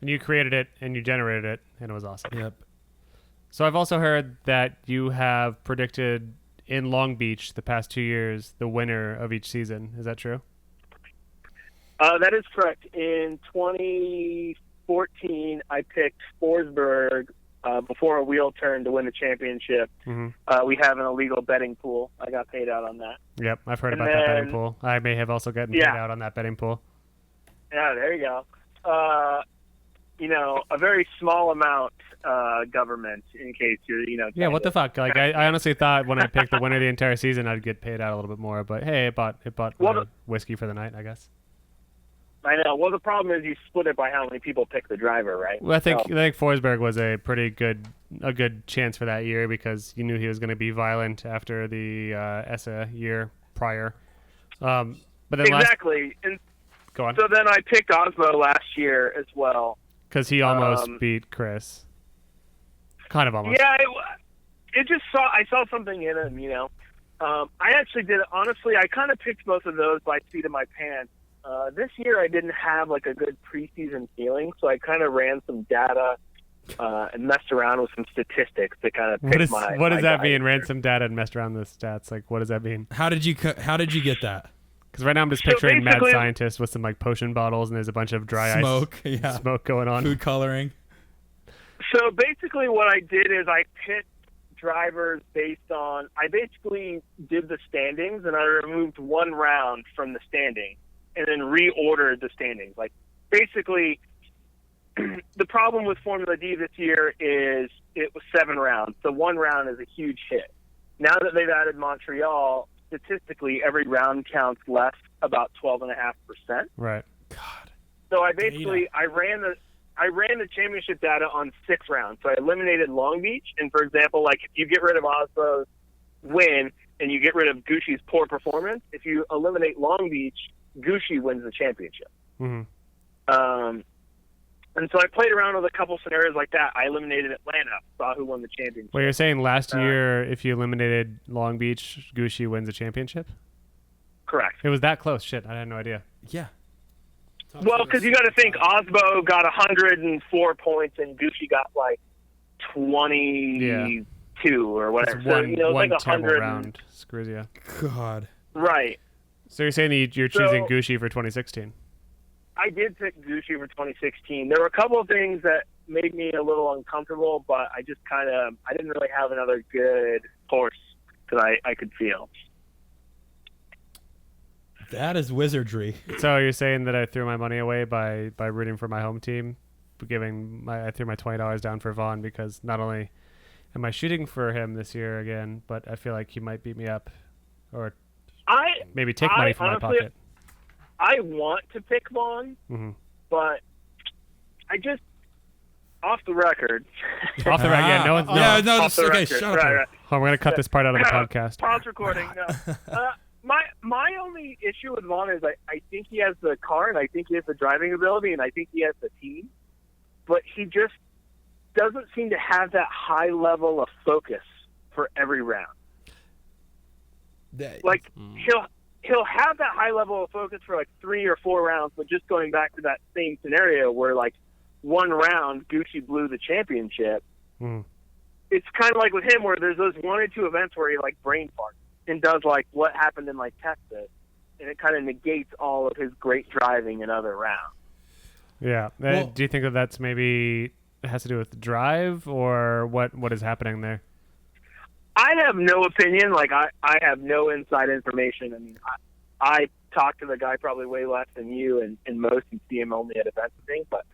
And you created it and you generated it, and it was awesome. Yep. So I've also heard that you have predicted in Long Beach the past 2 years the winner of each season. Is that true? That is correct. In 2014, I picked Forsberg before a wheel turn to win the championship. Mm-hmm. We have an illegal betting pool. I got paid out on that. Yep, I've heard about that betting pool. I may have also gotten paid out on that betting pool. Yeah, there you go. A very small amount government, in case you're, Yeah, what the fuck? Like, I honestly thought when I picked the winner of the entire season, I'd get paid out a little bit more. But hey, it bought whiskey for the night, I guess. I know. Well, the problem is you split it by how many people pick the driver, right? Well, I think Forsberg was a good chance for that year because you knew he was going to be violent after the ESSA year prior. But then exactly. Go on. So then I picked Osmo last year as well. Because he almost beat Chris. Kind of almost. Yeah, I saw something in him, I actually did. Honestly, I kind of picked both of those by seat of my pants. This year I didn't have, like, a good preseason feeling, so I kind of ran some data and messed around with some statistics to kind of pick What does that mean? Ran some data and messed around with stats. Like, what does that mean? How did you get that? Because right now I'm just picturing mad scientist with some, like, potion bottles, and there's a bunch of dry ice smoke going on. Food coloring. So basically what I did is I picked drivers based on, I basically did the standings, and I removed one round from the standing and then reordered the standings. Like, basically, the problem with Formula D this year is it was 7 rounds. So one round is a huge hit. Now that they've added Montreal, statistically, every round counts less, about 12.5%. Right. God. So I basically I ran the championship data on 6 rounds. So I eliminated Long Beach, and for example, like, if you get rid of Osmo's win and you get rid of Gucci's poor performance, if you eliminate Long Beach, Gucci wins the championship. Mm-hmm. And so I played around with a couple scenarios like that. I eliminated Atlanta, saw who won the championship. Well, you're saying last year, if you eliminated Long Beach, Gucci wins the championship? Correct. It was that close. Shit, I had no idea. Yeah. Well, because you got to think Osbo got 104 points and Gucci got like 22 or whatever. It's one, so, one like terrible 100 round. Screws you. God. Right. So you're saying that you're choosing Gucci for 2016? I did pick Gucci for 2016. There were a couple of things that made me a little uncomfortable, but I just I didn't really have another good horse that I could feel. That is wizardry. So you're saying that I threw my money away by rooting for my home team, I threw my $20 down for Vaughn because not only am I shooting for him this year again, but I feel like he might beat me up or maybe take money from my pocket. I want to pick Vaughn, but I just off the record. Off the record, yeah. No, okay. Record. Shut up. Right. Oh, we're gonna cut this part out of the podcast. Pause recording. No. My only issue with Vaughn is I think he has the car and I think he has the driving ability and I think he has the team, but he just doesn't seem to have that high level of focus for every round. He'll have that high level of focus for like 3 or 4 rounds, but just going back to that same scenario where like one round Gucci blew the championship. It's kind of like with him where there's those 1 or 2 events where he like brain farts and does like what happened in like Texas, and it kind of negates all of his great driving in other rounds. Yeah. Do you think that that's maybe has to do with drive or what is happening there? I have no opinion. Like I have no inside information. I mean, I talk to the guy probably way less than you and most and see him only at events and things. But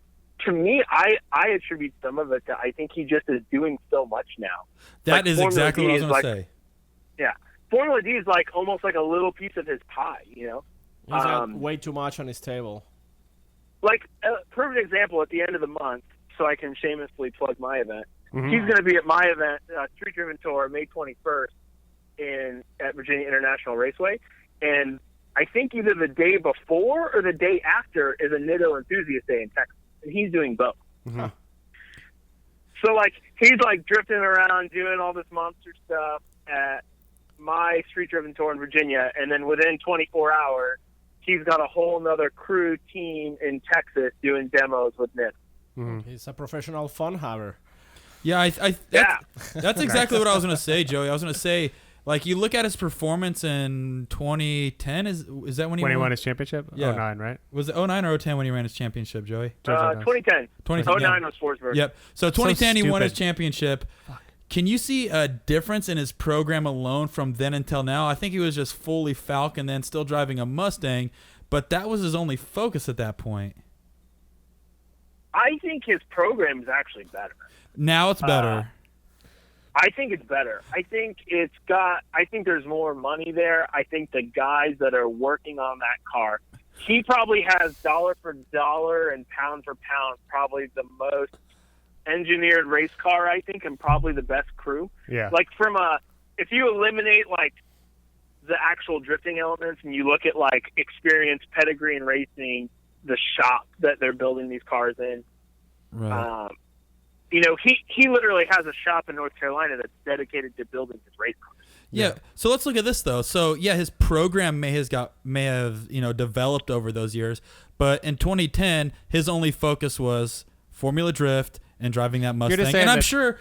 to me, I attribute some of it to I think he just is doing so much now. That is exactly what I was going to say. Yeah. Formula D is like almost like a little piece of his pie, you know? He's got way too much on his table. Like, a perfect example at the end of the month, so I can shamelessly plug my event. He's going to be at my event, Street Driven Tour, May 21st at Virginia International Raceway. And I think either the day before or the day after is a Nitto Enthusiast Day in Texas. And he's doing both. So, like, he's, like, drifting around doing all this monster stuff at my Street Driven Tour in Virginia. And then within 24 hours, he's got a whole nother crew team in Texas doing demos with Nick. He's a professional fun haver. Yeah, that's exactly what I was going to say, Joey. I was going to say, like, you look at his performance in 2010. Is that when he won his championship? Yeah. 09, right? Was it 09 or 010 when he ran his championship, Joey? 2010. 09 was Forsberg. Yep. So 2010 he won his stupid. championship. Fuck. Can you see a difference in his program alone from then until now? I think he was just fully Falcon, then still driving a Mustang, but that was his only focus at that point. I think his program is actually better. Now it's better. I think it's better. I think there's more money there. I think the guys that are working on that car, he probably has dollar for dollar and pound for pound probably the most engineered race car, I think, and probably the best crew. Yeah. Like if you eliminate like the actual drifting elements and you look at like experience, pedigree, and racing, the shop that they're building these cars in. Right. You know, he literally has a shop in North Carolina that's dedicated to building his race cars. Yeah. So let's look at this though. So yeah, his program may have developed over those years, but in 2010, his only focus was Formula Drift and driving that Mustang. And I'm sure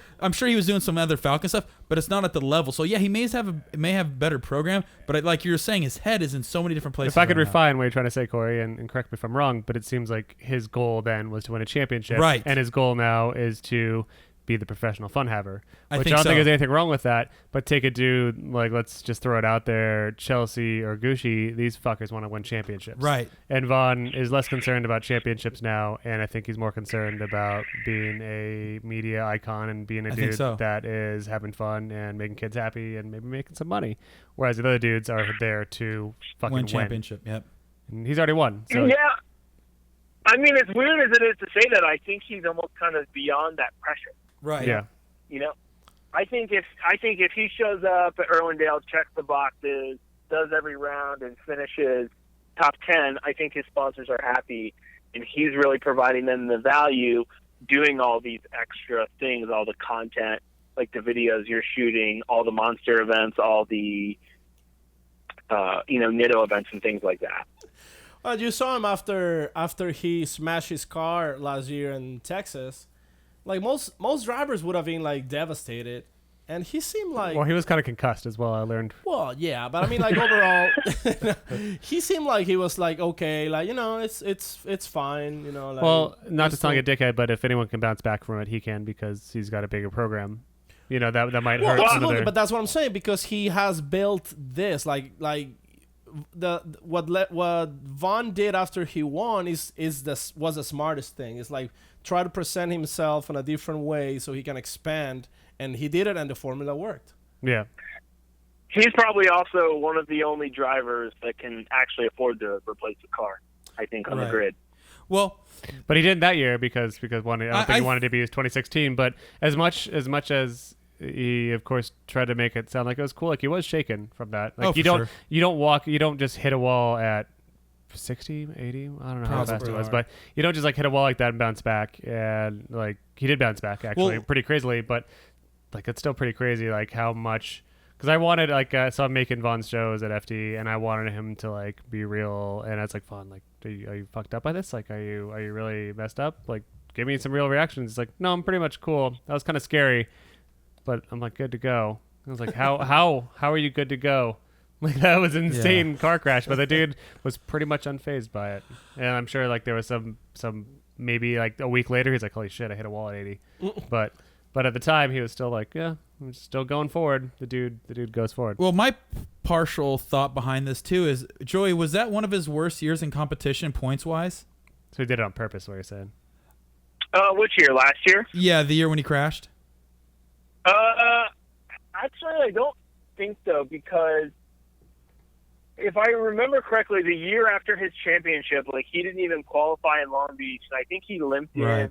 he was doing some other Falcon stuff, but it's not at the level. So yeah, he may have a better program, but like you were saying, his head is in so many different places. If I could refine what you're trying to say, Corey, and correct me if I'm wrong, but it seems like his goal then was to win a championship, right? And his goal now is to be the professional fun haver. I don't think there's anything wrong with that, but take a dude, like, let's just throw it out there, Chelsea or Gucci, these fuckers want to win championships. Right. And Vaughn is less concerned about championships now, and I think he's more concerned about being a media icon and being a dude that is having fun and making kids happy and maybe making some money. Whereas the other dudes are there to fucking win. Championship, yep. And he's already won. So. Yeah. I mean, as weird as it is to say that, I think he's almost kind of beyond that pressure. Right. Yeah. You know, I think if he shows up at Irwindale, checks the boxes, does every round, and finishes top 10, I think his sponsors are happy, and he's really providing them the value, doing all these extra things, all the content, like the videos you're shooting, all the monster events, all the Nitto events and things like that. Well, you saw him after he smashed his car last year in Texas. Like most drivers would have been like devastated, and he seemed like. Well, he was kind of concussed as well. I learned. Well, yeah, but I mean, like overall, he seemed like he was like okay, like it's fine, Like, well, not to sound like a dickhead, but if anyone can bounce back from it, he can because he's got a bigger program. That might hurt. Absolutely, but that's what I'm saying because he has built this like. What Vaughn did after he won was the smartest thing. It's like try to present himself in a different way so he can expand, and he did it, and the formula worked. Yeah, he's probably also one of the only drivers that can actually afford to replace the car, I think, on the grid. Well, but he didn't that year because one. I don't think he wanted to be his 2016. But as much as he of course tried to make it sound like it was cool, like he was shaken from that. Like you don't just hit a wall at 60, 80, I don't know how fast it was, but you don't just like hit a wall like that and bounce back. And like he did bounce back actually pretty crazily, but like it's still pretty crazy like how much, because I wanted so I'm making Vaughn's shows at FD and I wanted him to like be real, and I was like, Vaughn, like are you fucked up by this? Like are you really messed up? Like give me some real reactions. It's like, no, I'm pretty much cool. That was kind of scary. But I'm like, good to go. I was like, how are you good to go? Like that was an insane car crash, but the dude was pretty much unfazed by it. And I'm sure like there was some maybe like a week later he's like, holy shit, I hit a wall at 80. But at the time he was still like, yeah, I'm still going forward. The dude goes forward. Well, my partial thought behind this too is, Joey, was that one of his worst years in competition points wise? So he did it on purpose, what you're saying? Which year? Last year? Yeah, the year when he crashed. Actually, I don't think so, because if I remember correctly, the year after his championship, like he didn't even qualify in Long Beach. I think he limped in.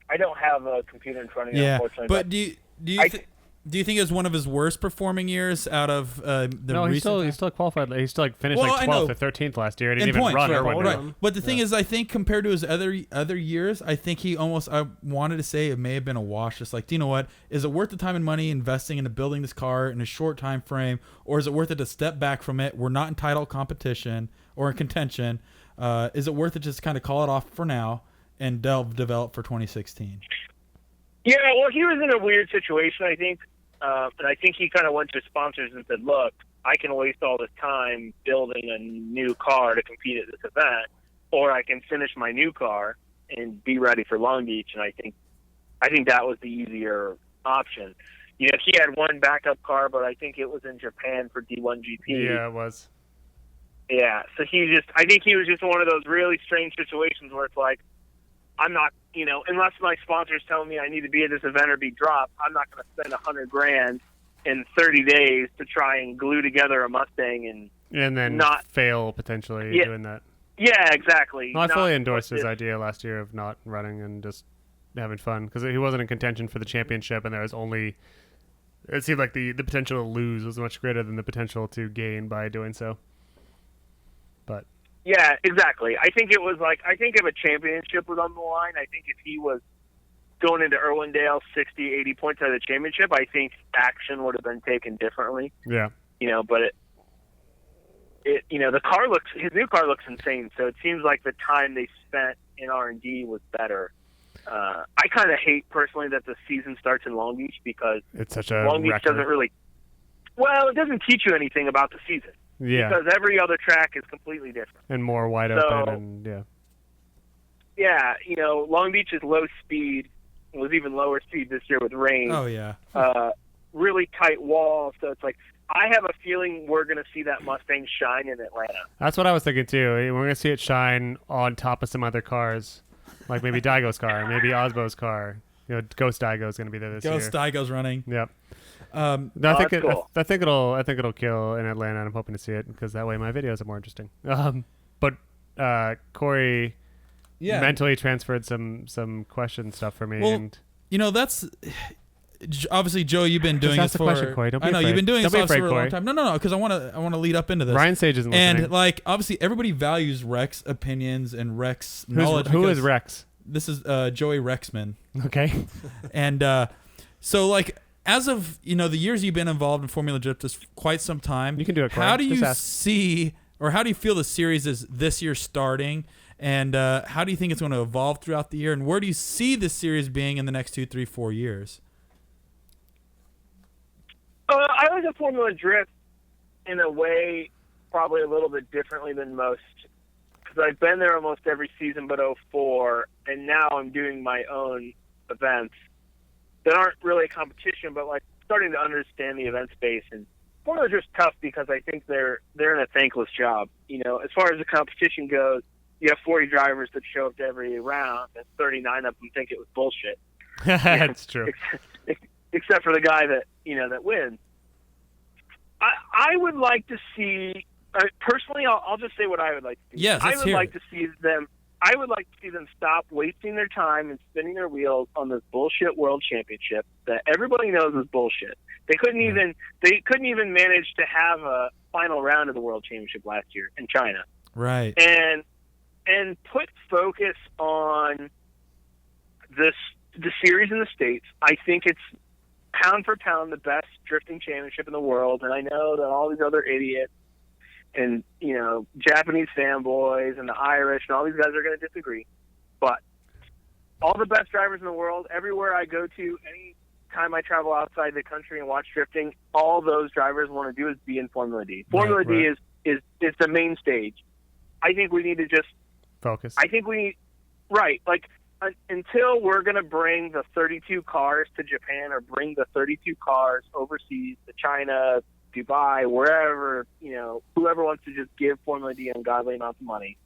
I don't have a computer in front of me, unfortunately. But do you think it was one of his worst performing years out of the No, he still qualified. He still like finished like 12th or 13th last year. He didn't even run or whatnot. Right. But the thing is, I think compared to his other years, I think he almost, I wanted to say it may have been a wash. Just like, do you know what? Is it worth the time and money investing into building this car in a short time frame, or is it worth it to step back from it? We're not in title competition or in contention. Is it worth it just kind of call it off for now and develop for 2016? Yeah, well, he was in a weird situation, I think. And I think he kind of went to his sponsors and said, look, I can waste all this time building a new car to compete at this event, or I can finish my new car and be ready for Long Beach. And I think that was the easier option. He had one backup car, but I think it was in Japan for D1 GP. Yeah, it was. Yeah, so I think he was just one of those really strange situations where it's like, I'm not, unless my sponsor's telling me I need to be at this event or be dropped, I'm not going to spend $100,000 in 30 days to try and glue together a Mustang and then not fail potentially doing that. Yeah, exactly. Well, I fully endorsed his idea last year of not running and just having fun, because he wasn't in contention for the championship, and there was only, it seemed like the potential to lose was much greater than the potential to gain by doing so. But yeah, exactly. I think it was like, I think if a championship was on the line, I think if he was going into Irwindale 60, 80 points out of the championship, I think action would have been taken differently. Yeah. But his new car looks insane. So it seems like the time they spent in R&D was better. I kind of hate personally that the season starts in Long Beach, because it's such a Long Beach doesn't really, it doesn't teach you anything about the season. Yeah. Because every other track is completely different. And more wide open, and yeah. Yeah, Long Beach is low speed. It was even lower speed this year with rain. Oh, yeah. Really tight walls. So it's like, I have a feeling we're going to see that Mustang shine in Atlanta. That's what I was thinking, too. We're going to see it shine on top of some other cars, like maybe Daigo's car, maybe Osbo's car. Ghost Daigo is going to be there this year. Ghost Daigo's running. Yep. Cool. I think it'll kill in Atlanta, and I'm hoping to see it, because that way my videos are more interesting. But Corey mentally transferred some question stuff for me. Well, that's obviously, Joe, you've been doing ask this the question, Corey. Don't be I know afraid. you've been doing Don't this be obviously afraid, for a long Corey. time. No, because I want to lead up into this. Ryan Sage isn't listening. And like obviously, everybody values Rex opinions and Rex Who knowledge. is Rex? This is Joey Rexman. Okay. And so like as of the years you've been involved in Formula Drift is quite some time. You can do it, Corey. How do Just you ask. see or how do you feel the series is this year starting? And how do you think it's going to evolve throughout the year? And where do you see this series being in the next 2, 3, 4 years? I look at Formula Drift in a way probably a little bit differently than most because I've been there almost every season but 04, and now I'm doing my own events that aren't really a competition, but like starting to understand the event space. And Formula Drift's tough because I think they're in a thankless job. As far as the competition goes, you have 40 drivers that show up to every round, and 39 of them think it was bullshit. That's true. Except for the guy that that wins. I would like to see. Personally, I'll just say what I would like to see. Yes, I would like to see them. I would like to see them stop wasting their time and spinning their wheels on this bullshit world championship that everybody knows is bullshit. They couldn't even manage to have a final round of the world championship last year in China. Right. And put focus on the series in the States. I think it's pound for pound the best drifting championship in the world, and I know that all these other idiots and Japanese fanboys and the Irish and all these guys are going to disagree, but all the best drivers in the world, everywhere I go to, any time I travel outside the country and watch drifting, all those drivers want to do is be in Formula D. Formula D is the main stage. I think we need to just focus. I think we need until we're going to bring the 32 cars to Japan or bring the 32 cars overseas to China, Dubai, wherever, whoever wants to just give Formula D ungodly amounts of money.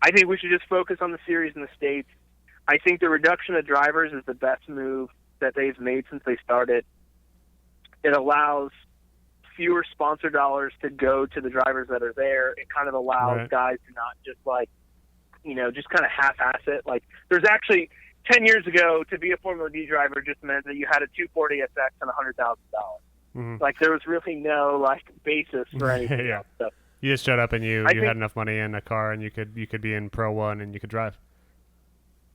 I think we should just focus on the series in the States. I think the reduction of drivers is the best move that they've made since they started. It allows fewer sponsor dollars to go to the drivers that are there. It kind of allows guys to not just just kind of half-ass it. Like, there's actually 10 years ago to be a Formula D driver just meant that you had a 240 SX and $100,000. Mm-hmm. Like, there was really no basis for anything else. So, you just showed up and you think, had enough money in a car and you could be in Pro 1 and you could drive.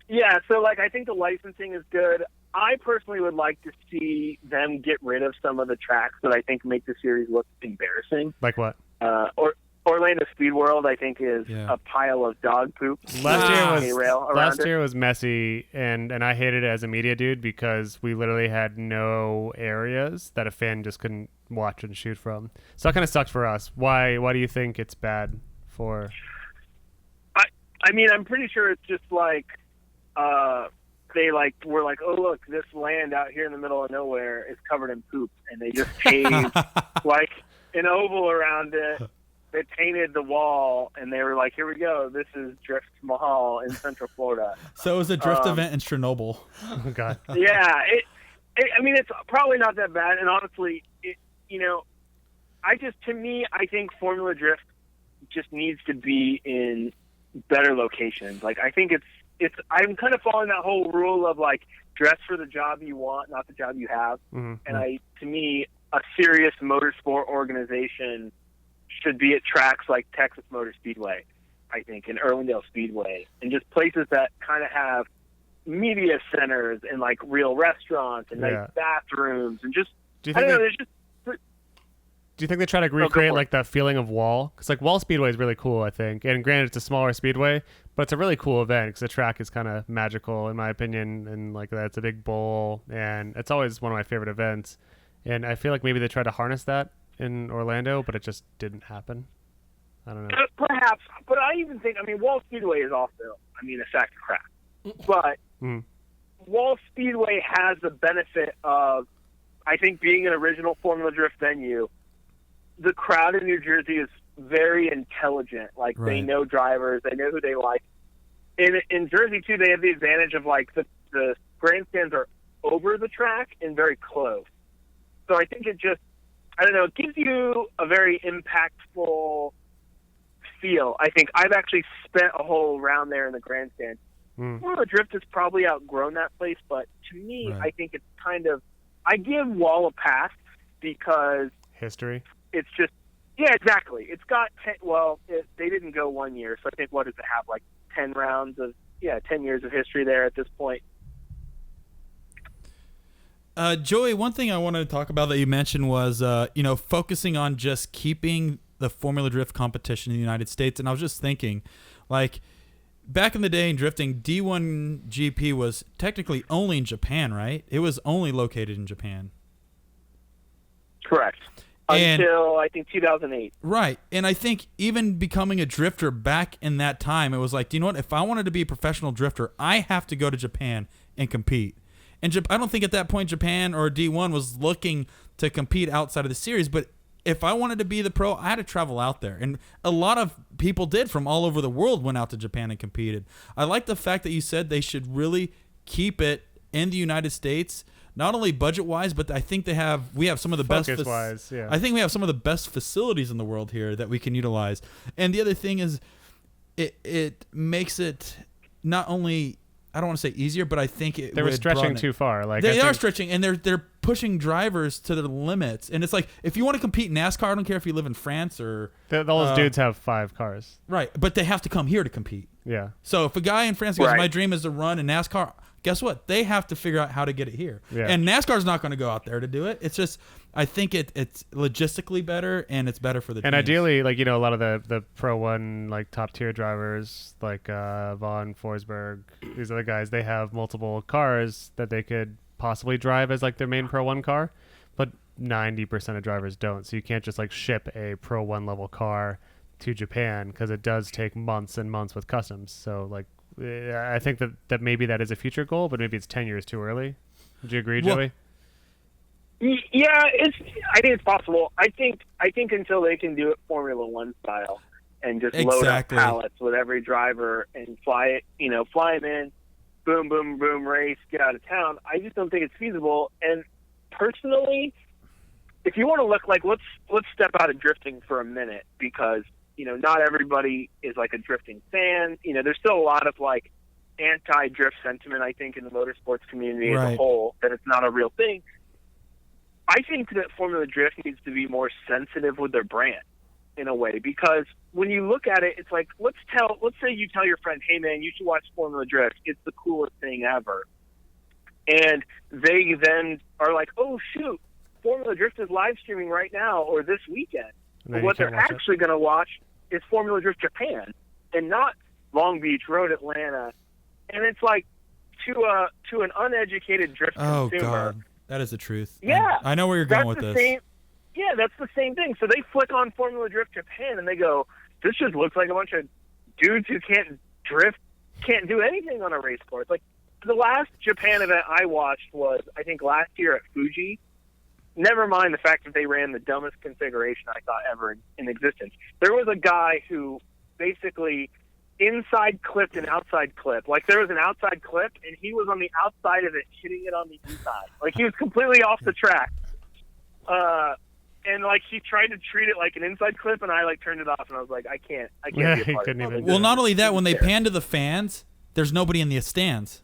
Yeah, so I think the licensing is good. I personally would like to see them get rid of some of the tracks that I think make the series look embarrassing. Like what? Or Orlando Speed World, I think, is a pile of dog poop. Last year was messy, and I hated it as a media dude because we literally had no areas that a fan just couldn't watch and shoot from. So that kind of sucked for us. Why do you think it's bad for? I mean, I'm pretty sure it's just they were like, oh look, this land out here in the middle of nowhere is covered in poop, and they just paved an oval around it. They painted the wall, and they were like, here we go. This is Drift Mahal in Central Florida. So it was a drift event in Chernobyl. Oh, God. Yeah. I mean, it's probably not that bad. And honestly, I think Formula Drift just needs to be in better locations. I think I'm kind of following that whole rule of dress for the job you want, not the job you have. Mm-hmm. And to me, a serious motorsport organization should be at tracks like Texas Motor Speedway, I think, and Irwindale Speedway, and just places that kind of have media centers and real restaurants and nice bathrooms and just, Do you think they try to recreate that feeling of Wall? Because Wall Speedway is really cool, I think. And granted, it's a smaller speedway, but it's a really cool event because the track is kind of magical, in my opinion. And it's a big bowl, and it's always one of my favorite events. And I feel like maybe they tried to harness that in Orlando, but it just didn't happen. I don't know. Perhaps, but I even think, Wall Speedway is also, a sack of crap. But Wall Speedway has the benefit of, I think, being an original Formula Drift venue. The crowd in New Jersey is very intelligent. They know drivers, they know who they like. In Jersey, too, they have the advantage of, the grandstands are over the track and very close. So I think it just, it gives you a very impactful feel. I think I've actually spent a whole round there in the grandstand. Formula Drift has probably outgrown that place, but to me, I think it's kind of I give Wall a pass because History. it's just, yeah, exactly. It's got, they didn't go 1 year, so I think, what does it have, like 10 rounds of, 10 years of history there at this point. Joey, one thing I wanted to talk about that you mentioned was, focusing on just keeping the Formula Drift competition in the United States. And I was just thinking, like, back in the day in drifting, D1 GP was technically only in Japan, right? It was only located in Japan. Correct. Until, I think, 2008. Right. And I think even becoming a drifter back in that time, it was like, do you know what? If I wanted to be a professional drifter, I have to go to Japan and compete. And I don't think at that point Japan or D1 was looking to compete outside of the series, but if I wanted to be the pro, I had to travel out there. And a lot of people did from all over the world went out to Japan and competed. I like the fact that you said they should really keep it in the United States, not only budget-wise, but I think we have some of the best Focus-wise, yeah. I think we have some of the best facilities in the world here that we can utilize. And the other thing is it makes it not only, I don't want to say easier, but I think they were stretching too far. Like they are stretching, and they're pushing drivers to their limits. And it's like, if you want to compete in NASCAR, I don't care if you live in France or all those dudes have 5 cars, right? But they have to come here to compete. Yeah. So if a guy in France goes, my dream is to run in NASCAR, guess what? They have to figure out how to get it here. Yeah. And NASCAR's not going to go out there to do it. It's just, I think it's logistically better, and it's better for the and teams. Ideally, like, a lot of the Pro 1, like, top tier drivers, like Vaughn, Forsberg, these other guys, they have multiple cars that they could possibly drive as, like, their main Pro 1 car, but 90% of drivers don't. So you can't just, like, ship a Pro 1 level car to Japan, because it does take months and months with customs. So, like, I think that maybe that is a future goal, but maybe it's 10 years too early. Would you agree, Joey? Yeah, I think it's possible. I think until they can do it Formula One style and just load up pallets with every driver and fly them in, boom, boom, boom, race, get out of town. I just don't think it's feasible. And personally, if you want to look like, let's step out of drifting for a minute, because not everybody is like a drifting fan. There's still a lot of like anti-drift sentiment, I think, in the motorsports community as a whole, that it's not a real thing. I think that Formula Drift needs to be more sensitive with their brand in a way, because when you look at it, it's like, let's say you tell your friend, hey man, you should watch Formula Drift. It's the coolest thing ever. And they then are like, oh shoot, Formula Drift is live streaming right now or this weekend. But what they're actually going to watch is Formula Drift Japan and not Long Beach, Road Atlanta. And it's like, to an uneducated drift consumer. Oh God. That is the truth. Yeah. I know where you're going with this. That's the same thing. So they flick on Formula Drift Japan and they go, this just looks like a bunch of dudes who can't drift, can't do anything on a race course. Like, the last Japan event I watched was, I think, last year at Fuji. Never mind the fact that they ran the dumbest configuration I thought ever in existence. There was a guy who basically inside clipped an outside clip. Like, there was an outside clip, and he was on the outside of it, hitting it on the inside. Like, he was completely off the track. And, like, he tried to treat it like an inside clip, and I, like, turned it off, and I was like, I can't be a part of it. Well, not only that, when they pan to the fans, there's nobody in the stands.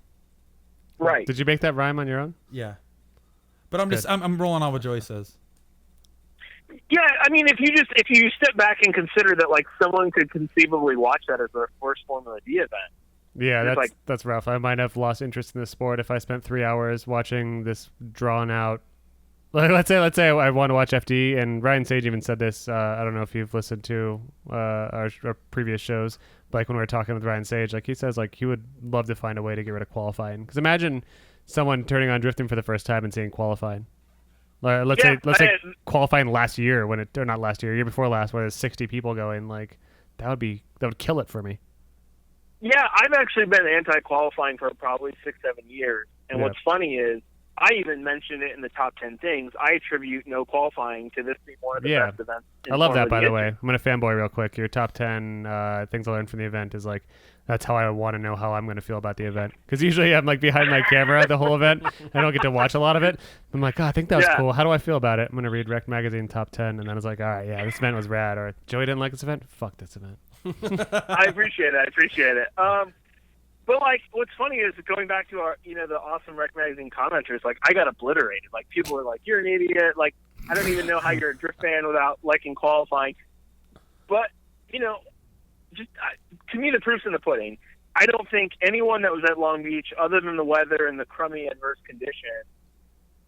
Right. Did you make that rhyme on your own? Yeah. But I'm rolling on what Joey says. Yeah, I mean, if you step back and consider that, like, someone could conceivably watch that as their first Formula D event. Yeah, that's rough. I might have lost interest in the sport if I spent 3 hours watching this drawn out. Let's say I want to watch FD, and Ryan Sage even said this. I don't know if you've listened to our previous shows, but like when we were talking with Ryan Sage, like he says, like he would love to find a way to get rid of qualifying. Because imagine someone turning on drifting for the first time and seeing qualifying. Let's say qualifying last year year before last, where there's 60 people going. Like that would kill it for me. Yeah, I've actually been anti-qualifying for probably 6-7 years, and what's funny is, I even mentioned it in the top 10 things. I attribute no qualifying to this being one of the best events. I love that, by the way. I'm going to fanboy real quick. Your top 10 things I learned from the event is like, that's how I want to know how I'm going to feel about the event. Because usually I'm like behind my camera the whole event. I don't get to watch a lot of it. I'm like, I think that was cool. How do I feel about it? I'm going to read Rec Magazine top 10. And then I was like, all right, yeah, this event was rad. Or Joey didn't like this event? Fuck this event. I appreciate it. But like, what's funny is going back to our, the awesome Rec Magazine commenters. Like, I got obliterated. Like, people were like, "You're an idiot." Like, I don't even know how you're a drift fan without liking qualifying. But to me, the proof's in the pudding. I don't think anyone that was at Long Beach, other than the weather and the crummy adverse condition,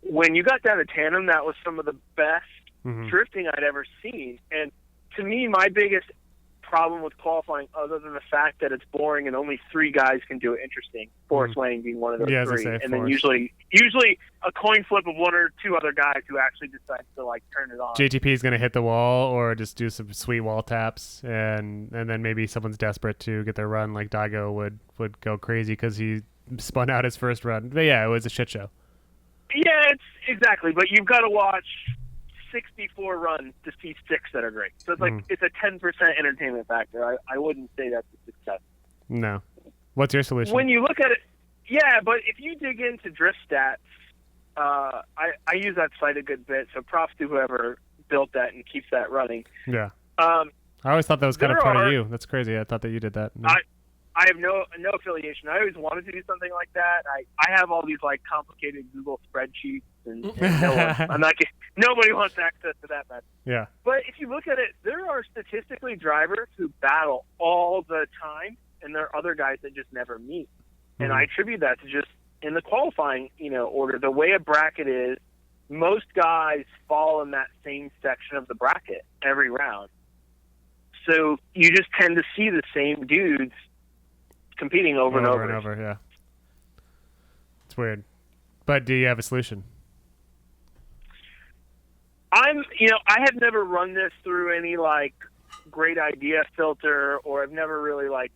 when you got down to tandem, that was some of the best drifting I'd ever seen. And to me, my biggest problem with qualifying, other than the fact that it's boring and only 3 guys can do it interesting, Forrest Lang being one of those 3, and then usually a coin flip of 1 or 2 other guys who actually decides to like turn it on. JTP is going to hit the wall or just do some sweet wall taps, and then maybe someone's desperate to get their run, like Daigo would go crazy because he spun out his first run. But yeah, it was a shit show. Yeah, it's exactly. But you've got to watch 64 runs to see 6 that are great. So it's like it's a 10% entertainment factor. I wouldn't say that's a success. No. What's your solution? When you look at it, yeah, but if you dig into drift stats, I use that site a good bit, so props to whoever built that and keeps that running. Yeah. I always thought that was kind of part of you. That's crazy. I thought that you did that. No. I have no affiliation. I always wanted to do something like that. I have all these like complicated Google spreadsheets, and nobody wants access to that mess. Yeah. But if you look at it, there are statistically drivers who battle all the time, and there are other guys that just never meet. And I attribute that to just in the qualifying, order, the way a bracket is, most guys fall in that same section of the bracket every round. So you just tend to see the same dudes competing over and over. Yeah. It's weird. But do you have a solution? I have never run this through any like great idea filter, or I've never really like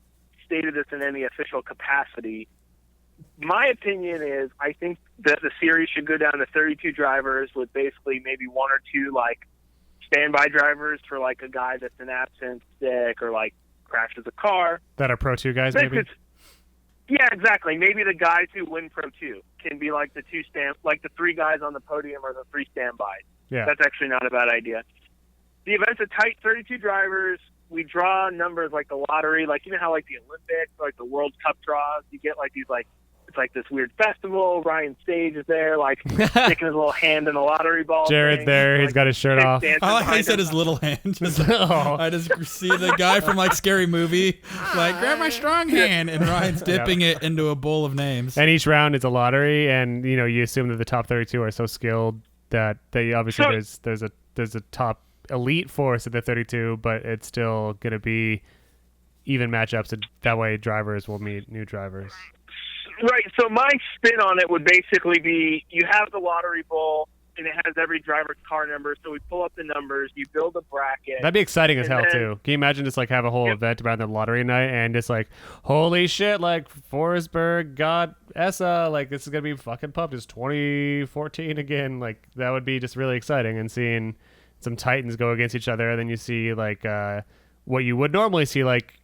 stated this in any official capacity. My opinion is I think that the series should go down to 32 drivers with basically maybe 1 or 2 like standby drivers for like a guy that's an absent stick or like crashes a car. That are Pro 2 guys, maybe? Yeah, exactly. Maybe the guys who win Pro 2 can be like the 3 guys on the podium or the 3 standbys. Yeah. That's actually not a bad idea. The event's a tight 32 drivers. We draw numbers like the lottery, like how like the Olympics, like the World Cup draws. You get like these like it's like this weird festival. Ryan Stage is there, like sticking his little hand in a lottery ball. Jared's there. He's got his shirt off. I like how he said his little hand. I just see the guy from like Scary Movie, like grab my strong hand, and Ryan's dipping it into a bowl of names. And each round is a lottery, and you assume that the top 32 are so skilled that they obviously there's a top elite force at the 32, but it's still going to be even matchups, and that way drivers will meet new drivers. Right. So my spin on it would basically be you have the lottery bowl, and it has every driver's car number. So we pull up the numbers, you build a bracket. That'd be exciting as hell, too. Can you imagine just like have a whole event around the lottery night and just like, holy shit, like Forsberg got ESSA, like this is going to be fucking pumped. It's 2014 again. Like that would be just really exciting, and seeing some Titans go against each other. And then you see like what you would normally see like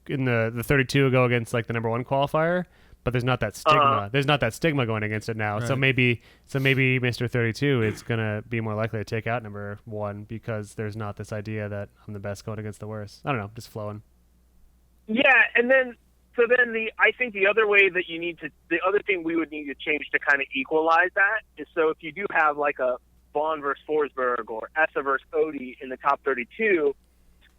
in the 32 go against like the number 1 qualifier. But there's not that stigma. There's not that stigma going against it now. Right. So maybe Mr. 32 is gonna be more likely to take out number 1 because there's not this idea that I'm the best going against the worst. I don't know, just flowing. Yeah, and then I think the other way that the other thing we would need to change to kind of equalize that is, so if you do have like a Vaughn versus Forsberg or ESSA versus Odie in the top 32,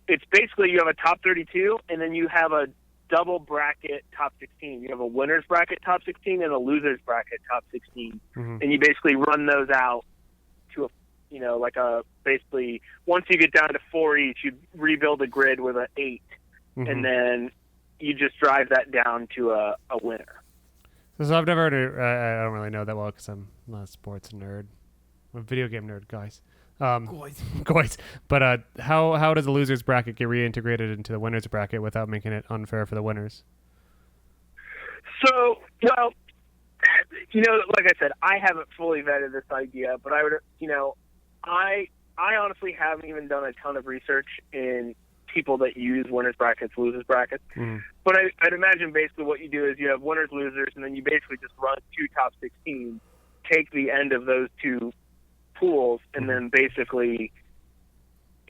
it's basically you have a top 32 and then you have a double bracket top 16. You have a winner's bracket top 16 and a loser's bracket top 16. And you basically run those out to basically once you get down to 4 each, you rebuild a grid with an 8. And then you just drive that down to a winner. So I've never heard I don't really know that well because I'm not a sports nerd. I'm a video game nerd, guys. Guys. But how does the loser's bracket get reintegrated into the winner's bracket without making it unfair for the winners? So, well, like I said, I haven't fully vetted this idea, but I would, I honestly haven't even done a ton of research in people that use winners brackets, losers brackets. But I'd imagine basically what you do is you have winners, losers, and then you basically just run 2 top 16, take the end of those 2 pools, and then basically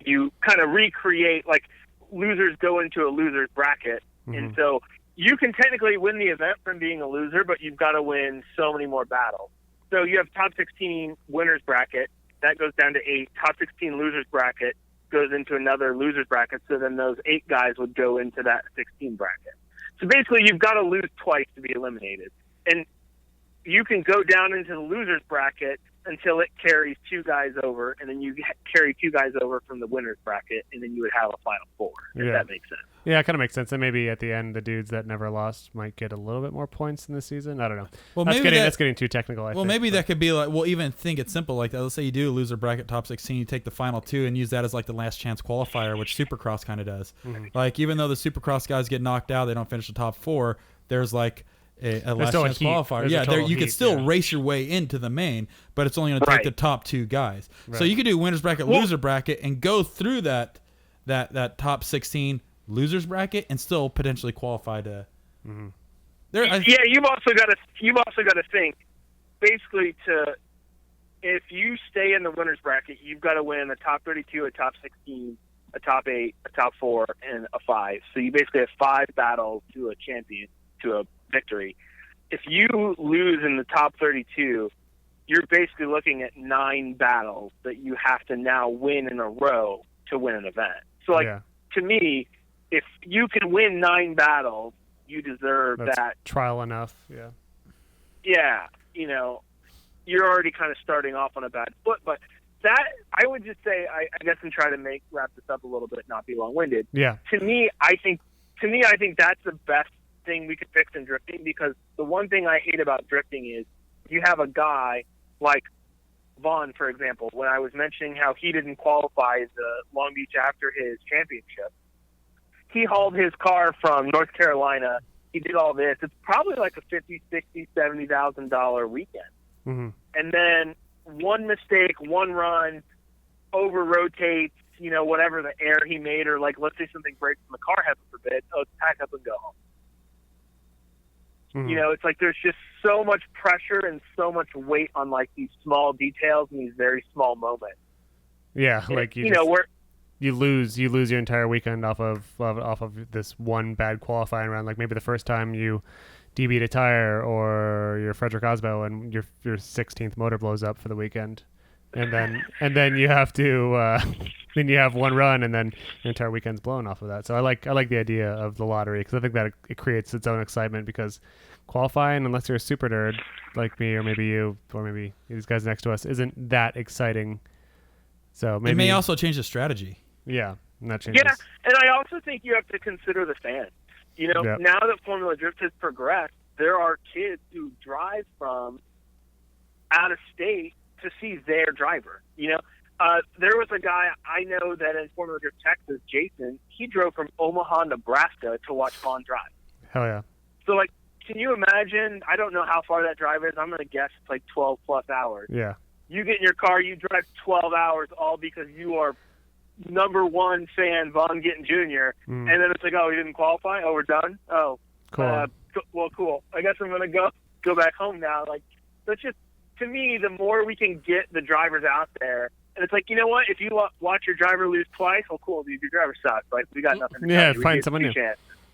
you kind of recreate, like losers go into a loser's bracket, and so you can technically win the event from being a loser, but you've got to win so many more battles. So you have top 16 winners bracket. That goes down to 8. Top 16 losers bracket goes into another losers bracket. So then those 8 guys would go into that 16 bracket. So basically, you've got to lose twice to be eliminated. And you can go down into the losers bracket until it carries 2 guys over, and then you carry 2 guys over from the winners bracket, and then you would have a final 4, if that makes sense. Yeah, it kind of makes sense. And maybe at the end, the dudes that never lost might get a little bit more points in this season. I don't know. Well, that's getting too technical, I think. Maybe that could be like, well, even think it's simple like that. Let's say you do a loser bracket top 16, you take the final 2 and use that as like the last chance qualifier, which Supercross kind of does. Mm-hmm. Like, even though the Supercross guys get knocked out, they don't finish the top 4, there's like a last chance qualifier. You could still race your way into the main, but it's only going to take the top 2 guys. Right. So you could do winners bracket, loser bracket, and go through that top 16 losers bracket and still potentially qualify to. Mm-hmm. You've also got to think basically if you stay in the winners bracket, you've got to win a top 32, a top 16, a top 8, a top 4, and a 5. So you basically have 5 battles to a champion, to a victory. If you lose in the top 32, you're basically looking at 9 battles that you have to now win in a row to win an event. So, to me, if you can win 9 battles, you deserve that. Trial enough, yeah. Yeah, you're already kind of starting off on a bad foot. But that, I would just say, I guess, and try to wrap this up a little bit, not be long-winded. Yeah. To me, I think that's the best thing we could fix in drifting, because the one thing I hate about drifting is you have a guy like Vaughn, for example, when I was mentioning how he didn't qualify the Long Beach after his championship. He hauled his car from North Carolina. He did all this. It's probably like a $50,000, $60,000, $70,000 weekend. Mm-hmm. And then one mistake, one run, over rotates, whatever the air he made, or like, let's say something breaks in the car, heaven forbid, it's pack up and go home. Mm-hmm. It's like there's just so much pressure and so much weight on like these small details and these very small moments. Yeah, like you lose your entire weekend off of this one bad qualifying round. Like maybe the first time you DB'd a tire, or your Frederick Osbo and your 16th motor blows up for the weekend, and then you have to then you have one run, and then your entire weekend's blown off of that. So I like the idea of the lottery, because I think that it creates its own excitement, because qualifying, unless you're a super nerd like me, or maybe you, or maybe these guys next to us, isn't that exciting. So maybe it may also change the strategy. Yeah, and that changes. Yeah, and I also think you have to consider the fans. Now that Formula Drift has progressed, there are kids who drive from out of state to see their driver. There was a guy I know that in Formula Drift Texas, Jason, he drove from Omaha, Nebraska to watch Vaughn drive. Hell yeah. So, like, can you imagine? I don't know how far that drive is. I'm going to guess it's like 12 plus hours. Yeah. You get in your car, you drive 12 hours, all because you are number one fan, Vaughn Gittin Jr., and then it's like, oh, he didn't qualify? Oh, we're done? Oh. Cool. Well, cool. I guess I'm going to go back home now. Like, that's just, to me, the more we can get the drivers out there, and it's like, you know what? If you watch your driver lose twice, well, cool, dude, your driver sucks. Like, we got nothing to tell you. Find someone new.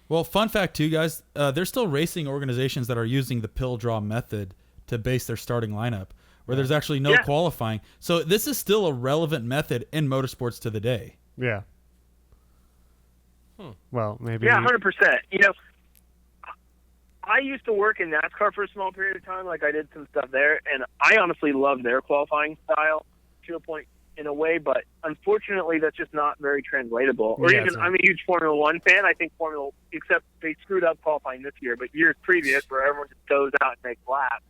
Well, fun fact, too, guys, there's still racing organizations that are using the pill draw method to base their starting lineup, where there's actually no qualifying. So this is still a relevant method in motorsports to the day. Yeah. Well, maybe. Yeah, 100%. I used to work in NASCAR for a small period of time. Like, I did some stuff there, and I honestly love their qualifying style to a point in a way, but unfortunately that's just not very translatable. Or I'm a huge Formula One fan. I think except they screwed up qualifying this year, but years previous where everyone just goes out and makes laps.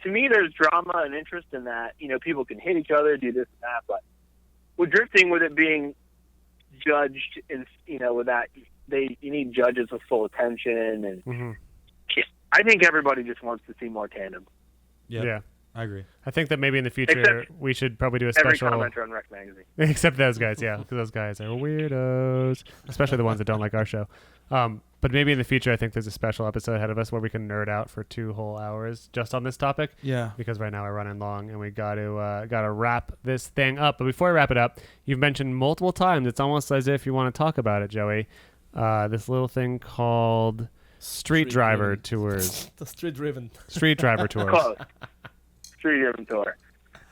To me, there's drama and interest in that. People can hit each other, do this and that, but with drifting, with it being judged, and with that, you need judges with full attention, and I think everybody just wants to see more tandem. Yeah, I agree. I think that maybe in the future we should probably do a special. Every commenter on Rec Magazine, except those guys, because those guys are weirdos, especially the ones that don't like our show. But maybe in the future, I think there's a special episode ahead of us where we can nerd out for 2 whole hours just on this topic. Yeah. Because right now we're running long, and we got to wrap this thing up. But before we wrap it up, you've mentioned multiple times, it's almost as if you want to talk about it, Joey. This little thing called Street driver driven. tours. The street driven. Street driver tours. Close. Street driven tour.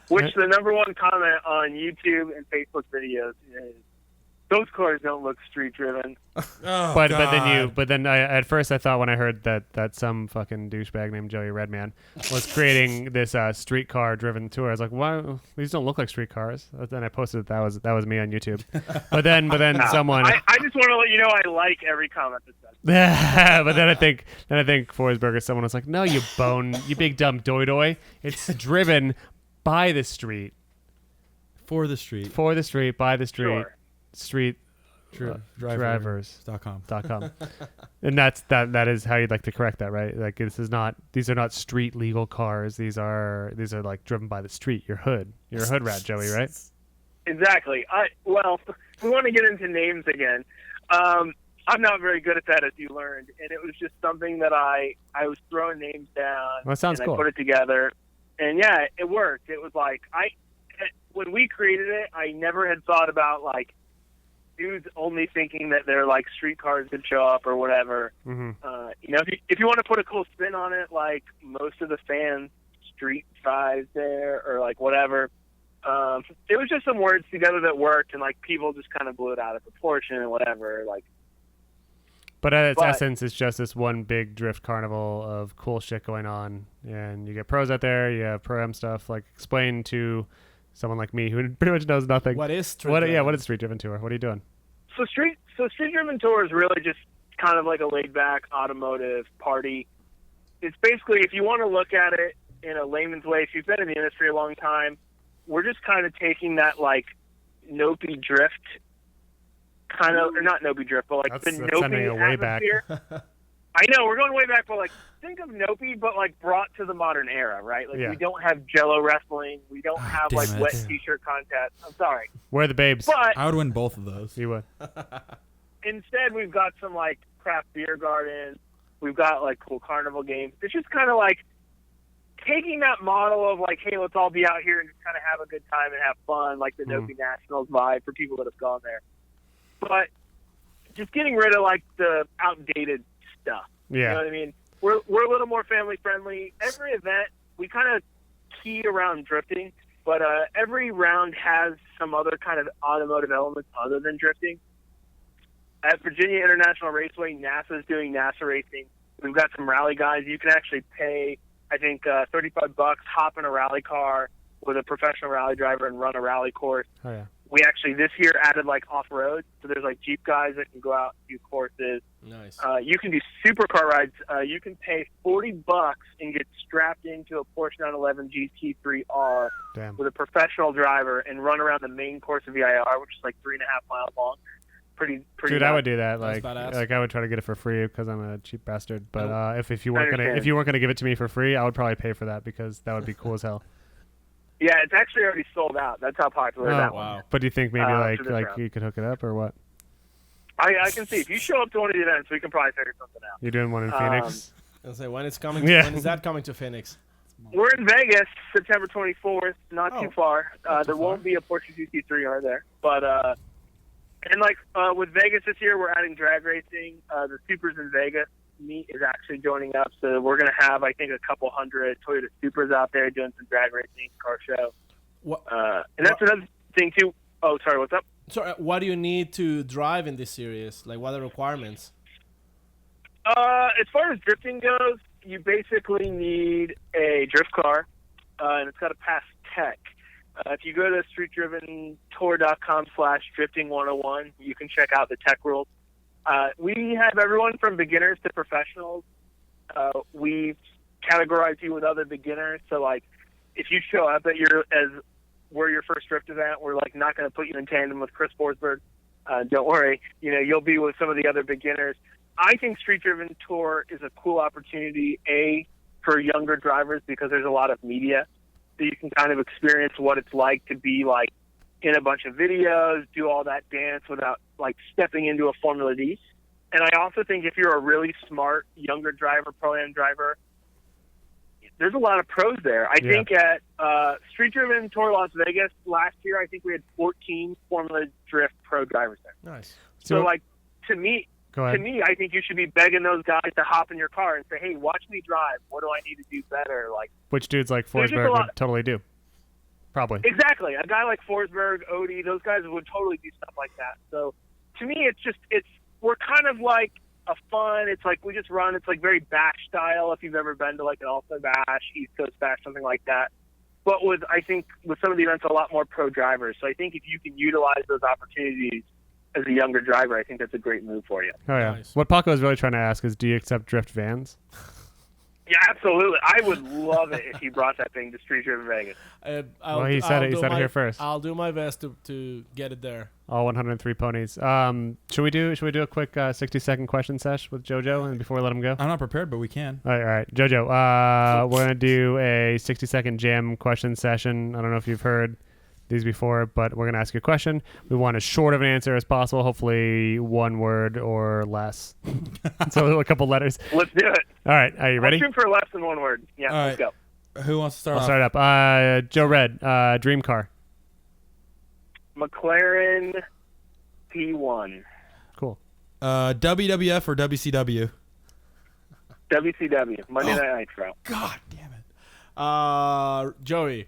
Which the number one comment on YouTube and Facebook videos is, those cars don't look street driven. Oh, But then at first I thought when I heard that some fucking douchebag named Joey Redman was creating this streetcar driven tour, I was like, why these don't look like street cars? Then I posted that was me on YouTube. But then someone I just want to let you know I like every comment that says. but then I think Forsberg or someone was like, no, you big dumb doy. It's driven by the street. For the street. By the street. Sure. Street drivers.com. And that is how you'd like to correct that, right? Like these are not street legal cars. These are like driven by the street. You're a hood rat, Joey, right? Exactly. Well, we want to get into names again. I'm not very good at that, as you learned, and it was just something that I was throwing names down. Well, that sounds and cool. I put it together, and yeah, it worked. It was like when we created it, I never had thought about like dudes only thinking that they're like street cars could show up or whatever. Mm-hmm. If you want to put a cool spin on it, like most of the fans street size there or like whatever. It was just some words together that worked, and like people just kind of blew it out of proportion and whatever. Like, but at its essence, it's just this one big drift carnival of cool shit going on, and you get pros out there, you have pro-am stuff. Like, explain to someone like me who pretty much knows nothing. What is street driven? Yeah, what is street driven tour? What are you doing? So street driven tour is really just kind of like a laid back automotive party. It's basically, if you want to look at it in a layman's way, if you've been in the industry a long time, we're just kind of taking that like Nopey drift kind of, or not Nopey drift, but like the Nopey atmosphere. I know, we're going way back, but like think of Nopey, but like brought to the modern era, right? Like we don't have Jello wrestling, we don't have like wet t-shirt contests. I'm sorry. Where are the babes? But I would win both of those. You would. Instead, we've got some like craft beer gardens. We've got like cool carnival games. It's just kind of like taking that model of like, hey, let's all be out here and just kind of have a good time and have fun, like the Nopey Nationals vibe for people that have gone there. But just getting rid of like the outdated stuff. Yeah. You know what I mean? We're a little more family friendly. Every event, we kind of key around drifting, but every round has some other kind of automotive elements other than drifting. At Virginia International Raceway, NASA's doing NASA racing. We've got some rally guys. You can actually pay, I think, $35, hop in a rally car with a professional rally driver and run a rally course. Oh, yeah. We actually this year added like off-road, so there's like Jeep guys that can go out and do courses. Nice. You can do supercar rides. You can pay $40 and get strapped into a Porsche 911 GT3R with a professional driver and run around the main course of VIR, which is like 3.5 miles long. Pretty. Dude, nice. I would do that. Like I would try to get it for free because I'm a cheap bastard. But if you weren't gonna give it to me for free, I would probably pay for that because that would be cool as hell. Yeah, it's actually already sold out. That's how popular that one. But do you think maybe like you could hook it up or what? I can see. If you show up to one of the events, we can probably figure something out. You're doing one in Phoenix? I'll say when it's coming. When is that coming to Phoenix? We're in Vegas, September 24th. Not too far. There won't be a Porsche GT3R there, but and like with Vegas this year, we're adding drag racing. The Supers in Vegas meet is actually joining up, so we're going to have, I think, a couple hundred Toyota Supers out there doing some drag racing car show. And that's another thing too. Oh, sorry, what's up? So, what do you need to drive in this series? Like, what are the requirements? As far as drifting goes, you basically need a drift car, and it's got to pass tech. If you go to streetdriventour.com/drifting101, you can check out the tech rules. We have everyone from beginners to professionals. We categorize you with other beginners. So, like, if you show up at we're your first drift event, we're like not going to put you in tandem with Chris Forsberg. Don't worry, you'll be with some of the other beginners. I think Street Driven Tour is a cool opportunity, for younger drivers because there's a lot of media, so you can kind of experience what it's like to be like in a bunch of videos, do all that dance without like stepping into a Formula D. And I also think if you're a really smart younger driver, pro-am driver, there's a lot of pros there. I think at Street Driven Tour Las Vegas last year, I think we had 14 Formula Drift pro drivers there. Nice. So like, to me, Go ahead. to me, I think you should be begging those guys to hop in your car and say, "Hey, watch me drive. What do I need to do better?" Like, which dudes like there's just Forsberg a lot- would totally do. Probably. exactly. A guy like Forsberg, Odie, those guys would totally do stuff like that. So to me, we're kind of like a fun. It's like we just run. It's like very bash style. If you've ever been to like an All-Star Bash, East Coast Bash, something like that. But I think with some of the events, a lot more pro drivers. So I think if you can utilize those opportunities as a younger driver, I think that's a great move for you. Oh yeah. Nice. What Paco is really trying to ask is, do you accept drift vans? Yeah, absolutely. I would love it if he brought that thing to Street Driven Vegas. Well, he said it. He said it here first. I'll do my best to get it there. All 103 ponies. Should we do a quick 60-second question sesh with Jojo and before we let him go? I'm not prepared, but we can. All right, Jojo. We're gonna do a 60-second jam question session. I don't know if you've heard these before, but we're gonna ask you a question. We want as short of an answer as possible. Hopefully, one word or less. So a couple letters. Let's do it. All right. Are you ready? I'll shoot for less than one word. Yeah, All let's right. go. Who wants to start I'll off? start up. Joe Red. Dream car. McLaren P1. Cool. WWF or WCW? WCW. Monday Night Nitro. God damn it. Joey,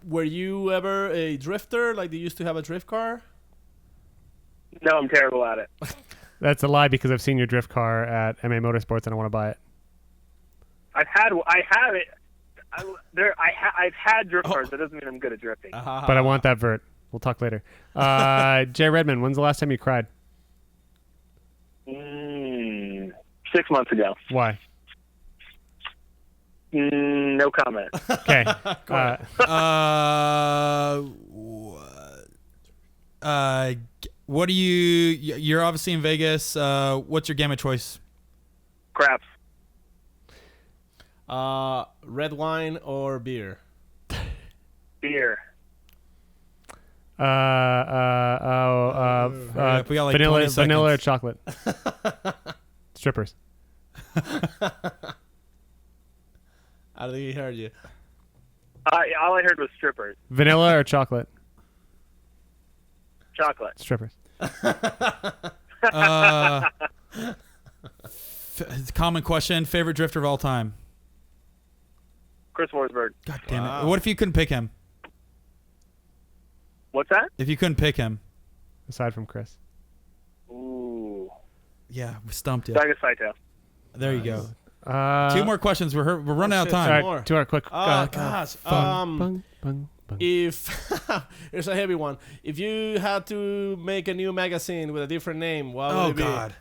were you ever a drifter? Like they used to have a drift car? No, I'm terrible at it. That's a lie because I've seen your drift car at MA Motorsports and I want to buy it. I have it. I've had drift cars. That doesn't mean I'm good at drifting. But I want that vert. We'll talk later. Jay Redmond, when's the last time you cried? 6 months ago. Why? No comment. Okay. What do you're obviously in Vegas. What's your game of choice? Craps. Red wine or beer? Beer. We got like 20 seconds. Vanilla or chocolate? Strippers. I don't think he heard you. All I heard was strippers. Vanilla or chocolate? Chocolate. Strippers. Common question. Favorite drifter of all time? Chris Forsberg. God damn it. What if you couldn't pick him? What's that? If you couldn't pick him? Aside from Chris. Ooh. Yeah, we stumped you. Saga Saito. There you go. 2 more questions. We're running out of shit. time. All more. right, 2 more quick. Oh, gosh. Bung, bung. If here's a heavy one. If you had to make a new magazine with a different name, what would it be? God.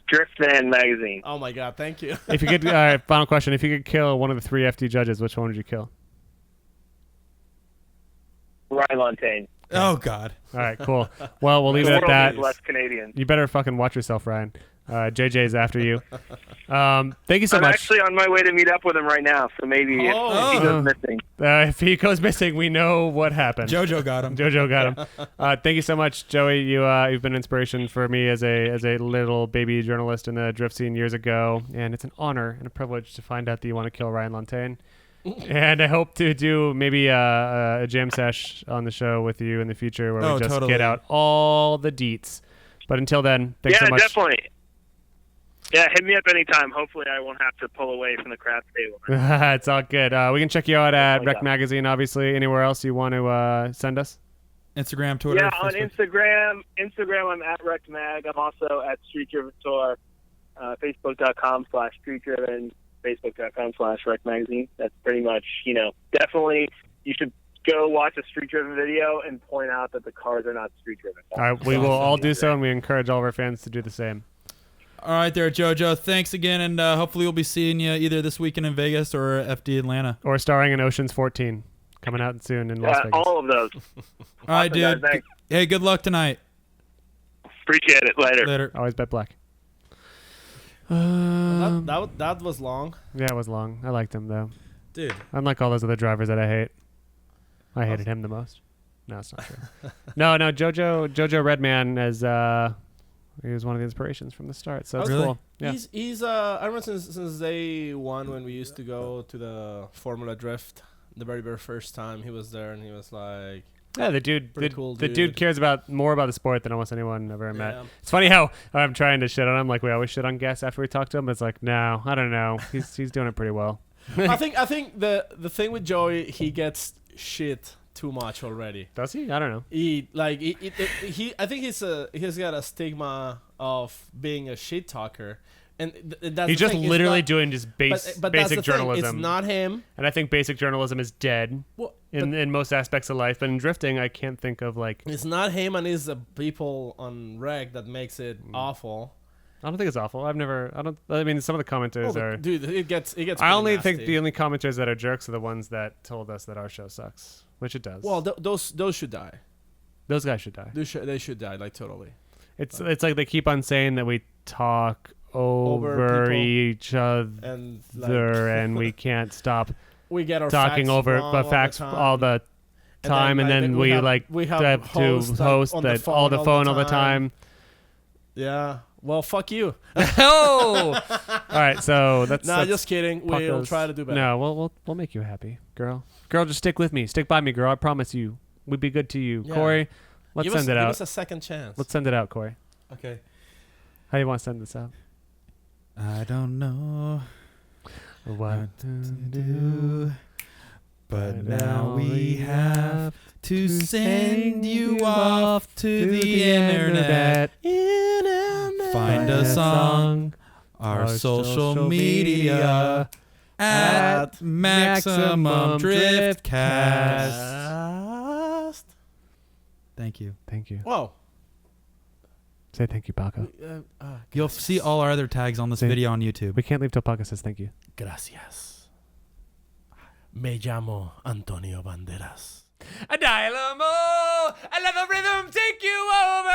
Drift Van Magazine. Oh my God! Thank you. If you could, all right, final question. If you could kill one of the 3 FD judges, which one would you kill? Ryan Lontagne. Oh God. All right, cool. Well, we'll leave The it at world that. needs less Canadians. You better fucking watch yourself, Ryan. JJ's after you. Thank you so I'm much. actually on my way to meet up with him right now, so maybe if he goes missing. If he goes missing, we know what happened. Jojo got him. Jojo got him. Thank you so much, Joey. You've been an inspiration for me as a little baby journalist in the drift scene years ago, and it's an honor and a privilege to find out that you want to kill Ryan Lontagne. And I hope to do maybe a jam sesh on the show with you in the future where we just totally. get out all the deets. But until then, thanks so much. Yeah, definitely. Yeah, hit me up anytime. Hopefully I won't have to pull away from the craft table. It's all good. We can check you out at Definitely Rec Magazine, obviously. Anywhere else you want to send us? Instagram, Twitter. Yeah, on Facebook. Instagram I'm at RecMag. I'm also at Street Driven Tour, Facebook.com/Street Driven, Facebook.com/Rec Magazine. That's pretty much, definitely you should go watch a Street Driven video and point out that the cars are not Street Driven. All right, we will all do so, and we encourage all of our fans to do the same. All right, there, Jojo. Thanks again, and hopefully we'll be seeing you either this weekend in Vegas or FD Atlanta. Or starring in Ocean's 14, coming out soon in Las Vegas. All of those. All right, Awesome, dude. guys, thanks. Hey, good luck tonight. Appreciate it. Later. Always bet black. That was long. Yeah, it was long. I liked him, though. Dude. Unlike all those other drivers that I hate. I hated him the most. No, it's not true. no, Jojo Redman as... he was one of the inspirations from the start, so it's Really? cool. Yeah. He's I remember since day one when we used to go to the Formula Drift the very first time he was there, and he was like, Yeah, the dude, Pretty cool the dude. dude cares more about the sport than almost anyone I've ever met. Yeah. It's funny how I'm trying to shit on him, like we always shit on guests after we talk to him. But it's like, no, I don't know. He's doing it pretty well. I think the thing with Joey, he gets shit too much already. Does he? I don't know. I think he's got a stigma of being a shit talker, and that's He's the just thing. It's literally not- doing just but that's the basic thing. journalism. It's not him. And I think basic journalism is dead Well, in most aspects of life. But in drifting, I can't think of like. It's not him, and it's the people on reg that makes it awful. I don't think it's awful. I mean, some of the commenters are. Dude, it gets. I only pretty think nasty. the only commenters that are jerks are the ones that told us that our show sucks, which it does. Well, those should die. those guys should die. They should die, like totally. It's like they keep on saying that we talk over people. each other And and we can't stop we get our talking facts over wrong the all facts the time. all the time, and then we have to host on the that all the phone all the time. Yeah. Well, fuck you. Oh, all right. So that's Nah, just kidding. We'll Paco's- try to do better. No, we'll make you happy, girl. Girl, just stick with me. Stick by me, girl. I promise you. We'd be good to you, Yeah. Corey. Let's send it Give out. us a second chance. Let's send it out, Corey. Okay. How do you want to send this out? I don't know What to do, but now we have to send you off to the internet. Find us on our social media at Maximum Driftcast. Thank you. Thank you. Whoa. Say thank you, Paco. You'll see all our other tags on this Sí. video on YouTube. We can't leave till Paco says thank you. Gracias. Me llamo Antonio Banderas. A dynamo, I love the rhythm, take you over.